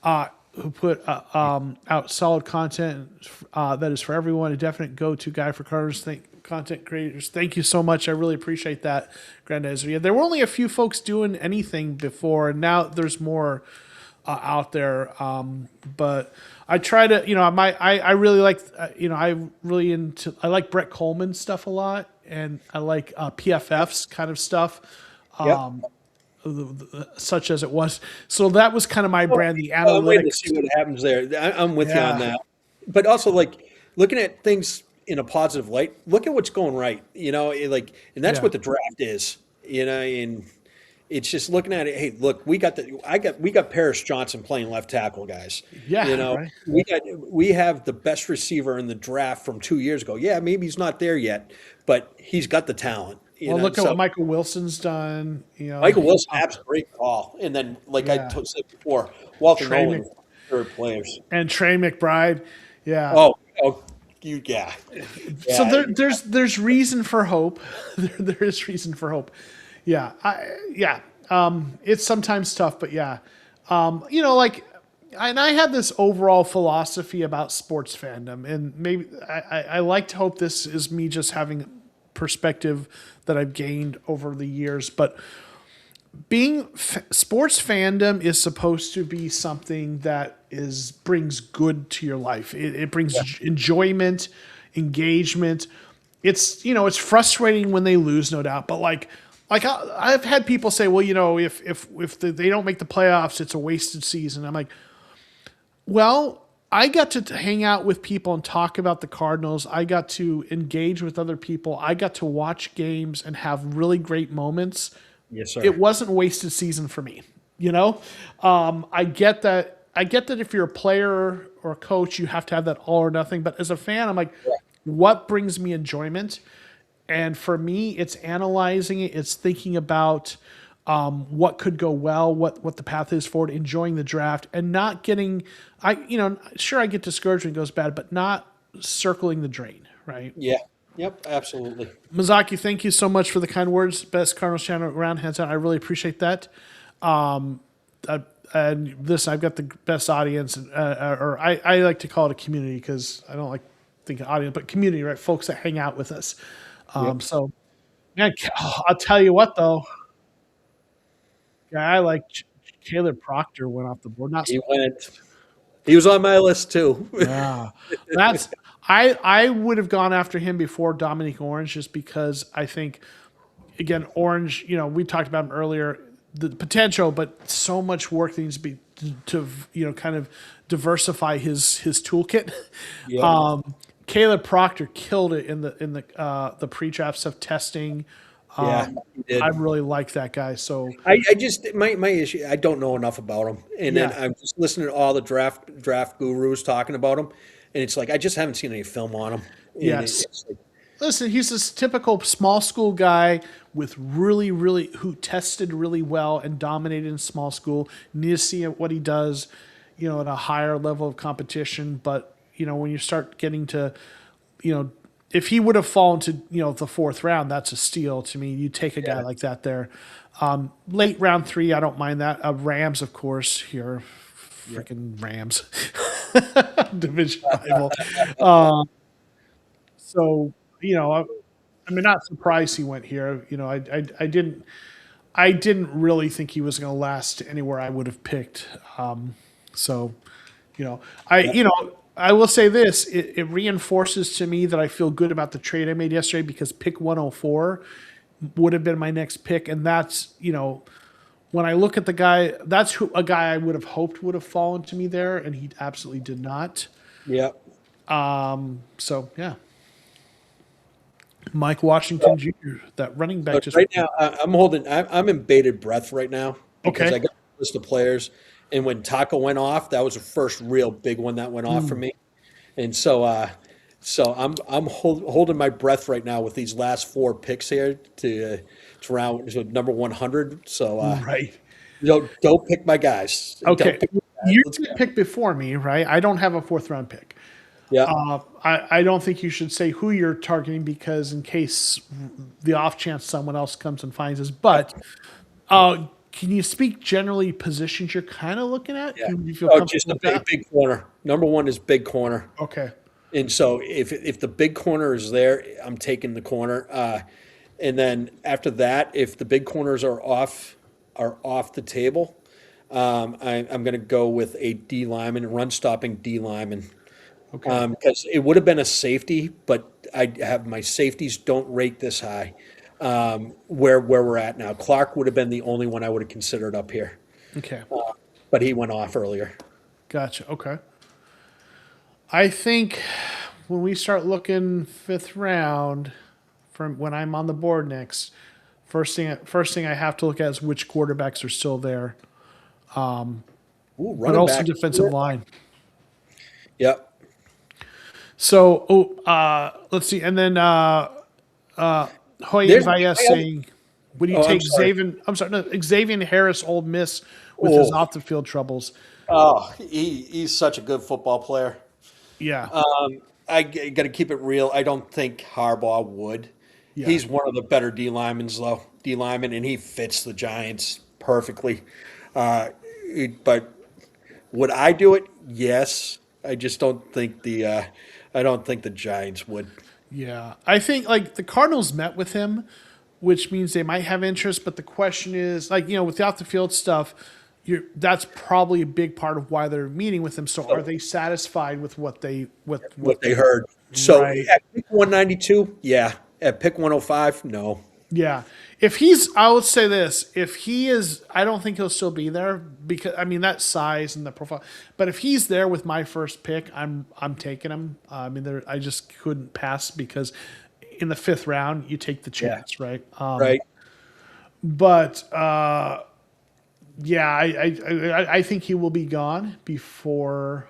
who put out solid content that is for everyone, a definite go-to guy for Cardinals content creators. Thank you so much. I really appreciate that, Granddad's. Yeah, there were only a few folks doing anything before, and now there's more out there. But I try to, I really like, I like Brett Coleman's stuff a lot, and I like PFF's kind of stuff, such as it was. So that was kind of my brand, the analytics. I'm waiting to see what happens there. I'm with you on that. But also, looking at things in a positive light, look at what's going right, and that's what the draft is, and it's just looking at it. Hey, look, we got Paris Johnson playing left tackle, guys. Yeah, right. we have the best receiver in the draft from 2 years ago. Yeah, maybe he's not there yet, but he's got the talent. Look at what Michael Wilson's done. Michael Wilson, absolutely great call. And then, I said before, Walter Nolan, third players, and Trey McBride. Yeah. Yeah. So there's reason for hope. There is reason for hope. Yeah. It's sometimes tough, but yeah. And I have this overall philosophy about sports fandom, and maybe I like to hope this is me just having perspective that I've gained over the years, but sports fandom is supposed to be something that brings good to your life. It brings enjoyment, engagement. It's frustrating when they lose, no doubt. But I've had people say, well, if they don't make the playoffs, it's a wasted season. I'm like, well, I got to hang out with people and talk about the Cardinals. I got to engage with other people. I got to watch games and have really great moments. Yes, sir. It wasn't a wasted season for me. I get that. I get that if you're a player or a coach, you have to have that all or nothing. But as a fan, I'm like, what brings me enjoyment? And for me, it's analyzing it. It's thinking about what could go well, what the path is forward, enjoying the draft, and not getting. Sure, I get discouraged when it goes bad, but not circling the drain. Right. Yeah. Yep. Absolutely. Mizaki, thank you so much for the kind words. Best Cardinals channel around, hands down. I really appreciate that. And listen, I've got the best audience, or I like to call it a community because I don't like thinking audience, but community, right? Folks that hang out with us. So, man, I'll tell you what though, guy like Caleb Proctor went off the board. Not He went. He was on my list too. yeah, that's I would have gone after him before Dominique Orange just because I think again Orange. We talked about him earlier, the potential, but so much work needs to be to kind of diversify his toolkit. Yeah. Caleb Proctor killed it in the pre-draft stuff testing. Yeah, he did. I really like that guy. So I just my issue. I don't know enough about him, and then I'm just listening to all the draft gurus talking about him, and it's like I just haven't seen any film on him. And yes. it's like, Listen, he's this typical small school guy with who tested really well and dominated in small school. Need to see what he does, at a higher level of competition. But when you start getting to, if he would have fallen to the fourth round, that's a steal to me. You take a guy like that there. Late round 3, I don't mind that. Rams, of course, here, freaking Rams, division rival. So. I'm not surprised he went here. I didn't really think he was going to last anywhere I would have picked. I will say this: it reinforces to me that I feel good about the trade I made yesterday because pick 104 would have been my next pick, and that's when I look at the guy, that's a guy I would have hoped would have fallen to me there, and he absolutely did not. yeah. So yeah. Mike Washington Jr., that running back. But Just right now, I'm in bated breath right now because Okay. I got a list of players, and when Taco went off, that was the first real big one that went off for me, and so I'm holding my breath right now with these last 4 picks here to round to number 100. So right. don't pick my guys. Don't Okay. pick my guys. You Let's did go. pick before me, right? I don't have a 4th round pick. Yeah. I don't think you should say who you're targeting because in case the off chance someone else comes and finds us. But can you speak generally positions you're kind of looking at? Yeah. Can you feel Just comfortable a with that? big corner. Number 1 is big corner. Okay. And so if the big corner is there, I'm taking the corner. And then after that, if the big corners are off the table, I'm going to go with a D lineman, run stopping D lineman. Okay. Because it would have been a safety, but I have my safeties don't rate this high. Where we're at now, Clark would have been the only one I would have considered up here, Okay. but he went off earlier. Gotcha. Okay. I think when we start looking 5th round, from when I'm on the board next, first thing I have to look at is which quarterbacks are still there, Ooh, but running also back. defensive line. Yep. So, let's see, and then Hoye There's- Valles saying, "Would you Oh, I'm take sorry. Xavier Harris, Old Miss, with his Oh. off the field troubles?" Oh, he's such a good football player. Yeah, I got to keep it real. I don't think Harbaugh would. Yeah. He's one of the better D linemen, and he fits the Giants perfectly. But would I do it? Yes. I just don't think the Giants would. yeah. I think like the Cardinals met with him, which means they might have interest. But the question is, like, with the off the field stuff, that's probably a big part of why they're meeting with him. So are they satisfied with what they what they heard. So Right. at pick 192, yeah. At pick 105, no. Yeah. I would say this, if he is, I don't think he'll still be there because, I mean, that size and the profile, but if he's there with my first pick, I'm taking him. I just couldn't pass because in the 5th round, you take the chance, right? Right. But, yeah, I think he will be gone before.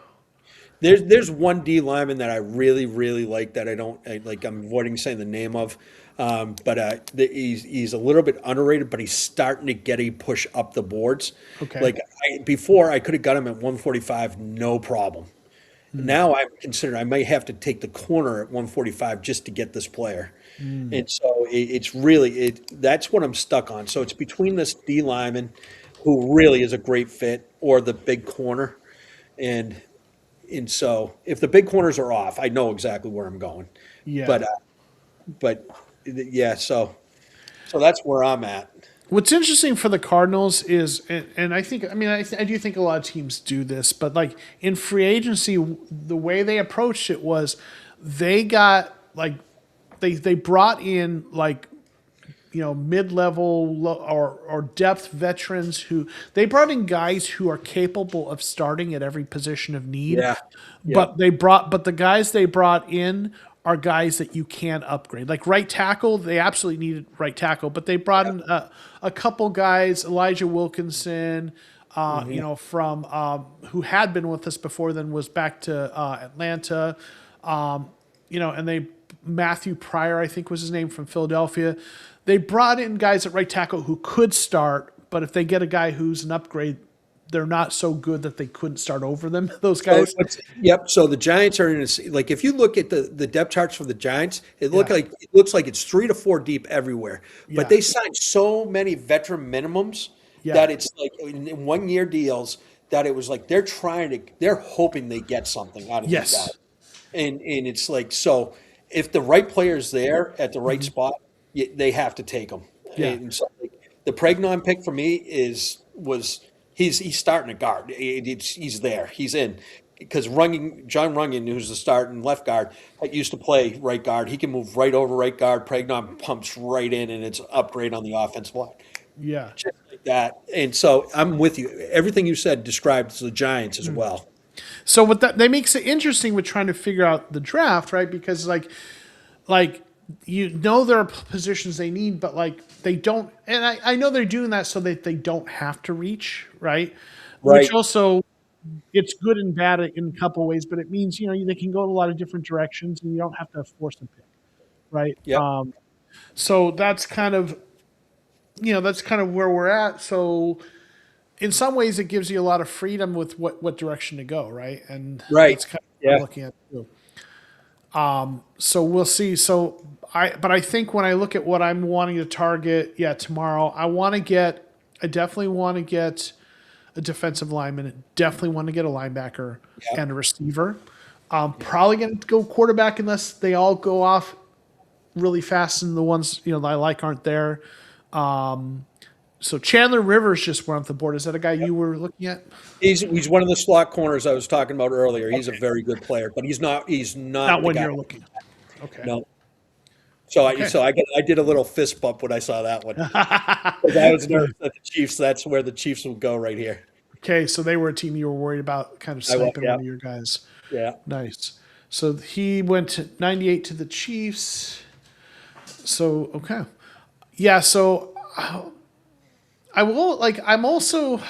There's one D lineman that I really, really like that I'm avoiding saying the name of. But he's a little bit underrated, but he's starting to get a push up the boards. Okay. Like before, I could have got him at 145, no problem. Now I'm considering I may have to take the corner at 145 just to get this player. And so it's really that's what I'm stuck on. So it's between this D lineman, who really is a great fit, or the big corner, and so if the big corners are off, I know exactly where I'm going. Yeah. But yeah, so that's where I'm at. What's interesting for the Cardinals is, and I think, I do think a lot of teams do this, but like in free agency, the way they approached it was they got like, they brought in like, mid-level or depth veterans they brought in guys who are capable of starting at every position of need. Yeah. But the guys they brought in are guys that you can upgrade. Like right tackle, they absolutely needed right tackle, but they brought in a couple guys, Elijah Wilkinson, from who had been with us before, then was back to Atlanta, and Matthew Pryor, I think was his name, from Philadelphia. They brought in guys at right tackle who could start, but if they get a guy who's an upgrade, they're not so good that they couldn't start over them, those guys. Yep. So the Giants are in like if you look at the depth charts for the Giants, it looks like it's 3 to 4 deep everywhere. But they signed so many veteran minimums that it's like in 1 year deals that it was like they're hoping they get something out of these guys. And it's like, so if the right player's there at the right spot, they have to take them. Yeah. And so the Pregnon pick for me was he's starting a guard. He's there. He's in. Because John Runyon, who's the starting left guard, used to play right guard. He can move right over right guard. Pregnon pumps right in, and it's an upgrade on the offensive line. Yeah. Just like that. And so I'm with you. Everything you said describes the Giants as well. So what that makes it interesting with trying to figure out the draft, right? Because like there are positions they need, but like they don't. And I know they're doing that so that they don't have to reach, right? Which also, it's good and bad in a couple of ways, but it means they can go in a lot of different directions, and you don't have to force a pick, right? Yeah. So that's kind of where we're at. So in some ways, it gives you a lot of freedom with what direction to go, right? And that's kind of what we're looking at too. So we'll see. So I think when I look at what I'm wanting to target, tomorrow, I definitely want to get a defensive lineman, definitely want to get a linebacker and a receiver. Probably going to go quarterback unless they all go off really fast and the ones that I like aren't there. So Chandler Rivers just went off the board. Is that a guy you were looking at? He's one of the slot corners I was talking about earlier. He's a very good player, but he's not Not you're looking at. Okay. No. So I did a little fist bump when I saw that one. I was nervous that the Chiefs. That's where the Chiefs will go right here. Okay, so they were a team you were worried about kind of sniping one of your guys. Yeah. Nice. So he went to 98 to the Chiefs. So okay. Yeah. So I'm also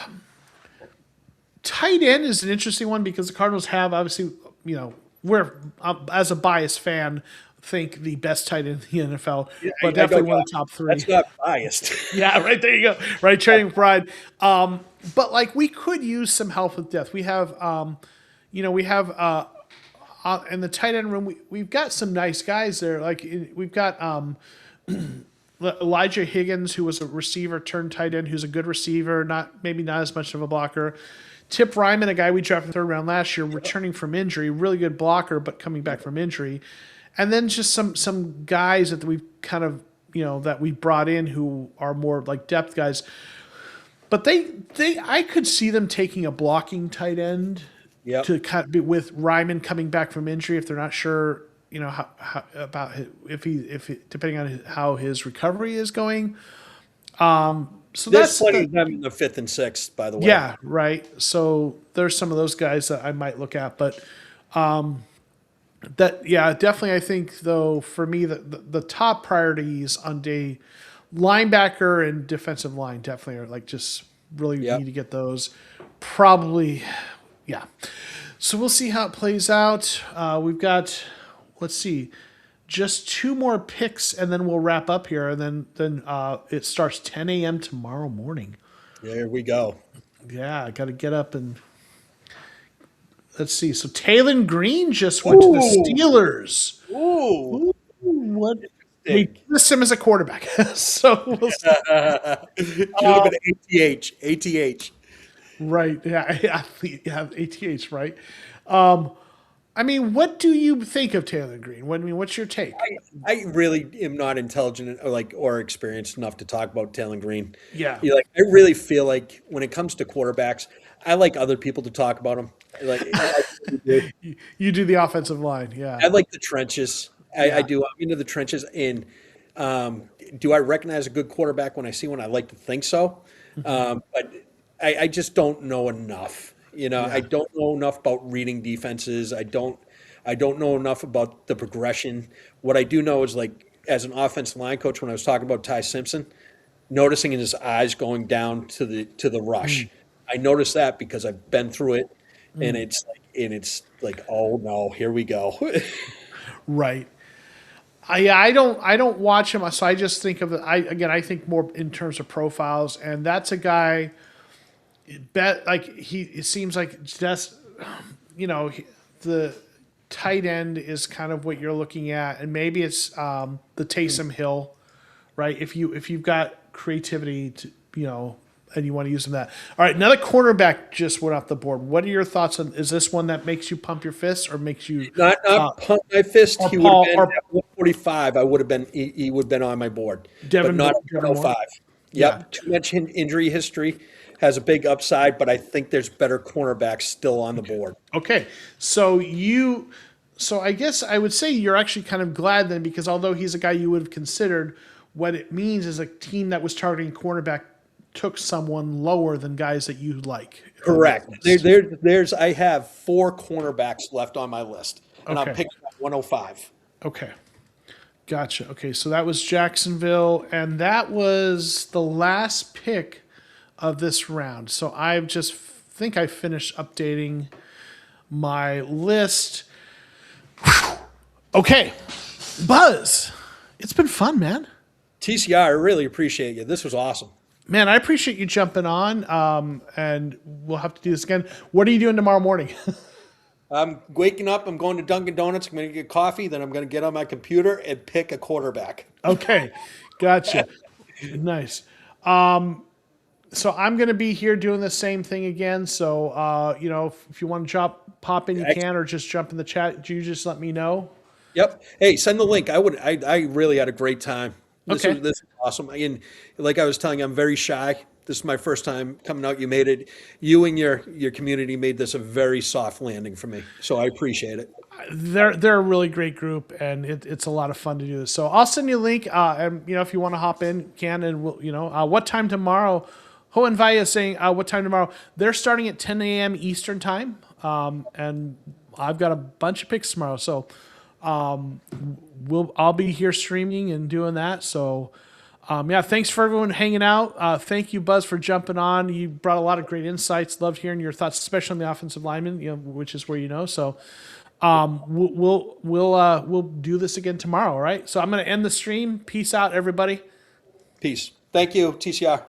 tight end is an interesting one because the Cardinals have obviously we're as a biased fan think the best tight end in the NFL, but definitely one of the top 3. That's not biased. Yeah, right there you go. Right, trading pride. But like we could use some help with depth. We have, we have in the tight end room. We've got some nice guys there. Like we've got Elijah Higgins, who was a receiver turned tight end, who's a good receiver, maybe not as much of a blocker. Tip Ryman, a guy we drafted 3rd round last year, returning from injury, really good blocker, but coming back from injury. And then just some guys that we've kind of that we brought in who are more like depth guys. But I could see them taking a blocking tight end Yep. to cut with Ryman coming back from injury if they're not sure, how about if depending on how his recovery is going. So There's that's plenty of them in the 5th and 6th, by the way. yeah, right. So there's some of those guys that I might look at, but definitely. I think though for me the top priorities on day linebacker and defensive line definitely are like just really Yep. need to get those. Probably, yeah. So we'll see how it plays out. We've got, let's see, just 2 more picks and then we'll wrap up here. And then it starts 10 a.m. tomorrow morning. There we go. Yeah, I got to get up and let's see. So Taylor Green just went to the Steelers. Ooh. What? We missed him as a quarterback, so we'll see. A little bit of ATH. Right? Yeah, ATH, right? I mean, what do you think of Taylor Green? What's your take? I really am not intelligent or experienced enough to talk about Taylor Green. Yeah. I really feel like when it comes to quarterbacks, I like other people to talk about them. You do the offensive line, yeah. I like the trenches. I do. I'm into the trenches. And do I recognize a good quarterback when I see one? I like to think so. But I just don't know enough. I don't know enough about reading defenses. I don't know enough about the progression. What I do know is as an offensive line coach, when I was talking about Ty Simpson, noticing in his eyes going down to the rush. I noticed that because I've been through it, and it's like, oh no, here we go. Right. I don't watch him, so I just think of I think more in terms of profiles, and that's a guy. It seems like just the tight end is kind of what you're looking at, and maybe it's the Taysom Hill, right? If you've got creativity to and you want to use them that. All right, another cornerback just went off the board. What are your thoughts on? Is this one that makes you pump your fists or makes you not pump my fist? He would have been at 145. I would have been. He would have been on my board, but not 105. Yep, Yeah. Too much injury history. Has a big upside, but I think there's better cornerbacks still on the board. Okay, so I guess I would say you're actually kind of glad then, because although he's a guy you would have considered, what it means is a team that was targeting cornerback took someone lower than guys that you like. Correct. I have 4 cornerbacks left on my list, and I'm picking at 105. Okay. Gotcha. Okay, so that was Jacksonville, and that was the last pick of this round. So I just think I finished updating my list. Whew. Okay, Buzz, it's been fun, man. TCR, I really appreciate you. This was awesome. Man, I appreciate you jumping on, and we'll have to do this again. What are you doing tomorrow morning? I'm waking up. I'm going to Dunkin' Donuts. I'm going to get coffee. Then I'm going to get on my computer and pick a quarterback. Okay, gotcha. Nice. So I'm going to be here doing the same thing again. So, if you want to pop in, you can, or just jump in the chat. You just let me know. Yep. Hey, send the link. I really had a great time. This Okay. is awesome. And like I was telling you, I'm very shy. This is my first time coming out. You made it. You and your community made this a very soft landing for me. So I appreciate it. They're a really great group, and it's a lot of fun to do this. So I'll send you a link, and if you want to hop in, you can. And we'll, what time tomorrow? Ho and Vaya is saying what time tomorrow? They're starting at 10 a.m. Eastern time, and I've got a bunch of picks tomorrow. So I'll be here streaming and doing that. So thanks for everyone hanging out. Thank you, Buzz, for jumping on. You brought a lot of great insights. Loved hearing your thoughts, especially on the offensive lineman, which is where So we'll do this again tomorrow. All right. So I'm going to end the stream. Peace out, everybody. Peace. Thank you, TCR.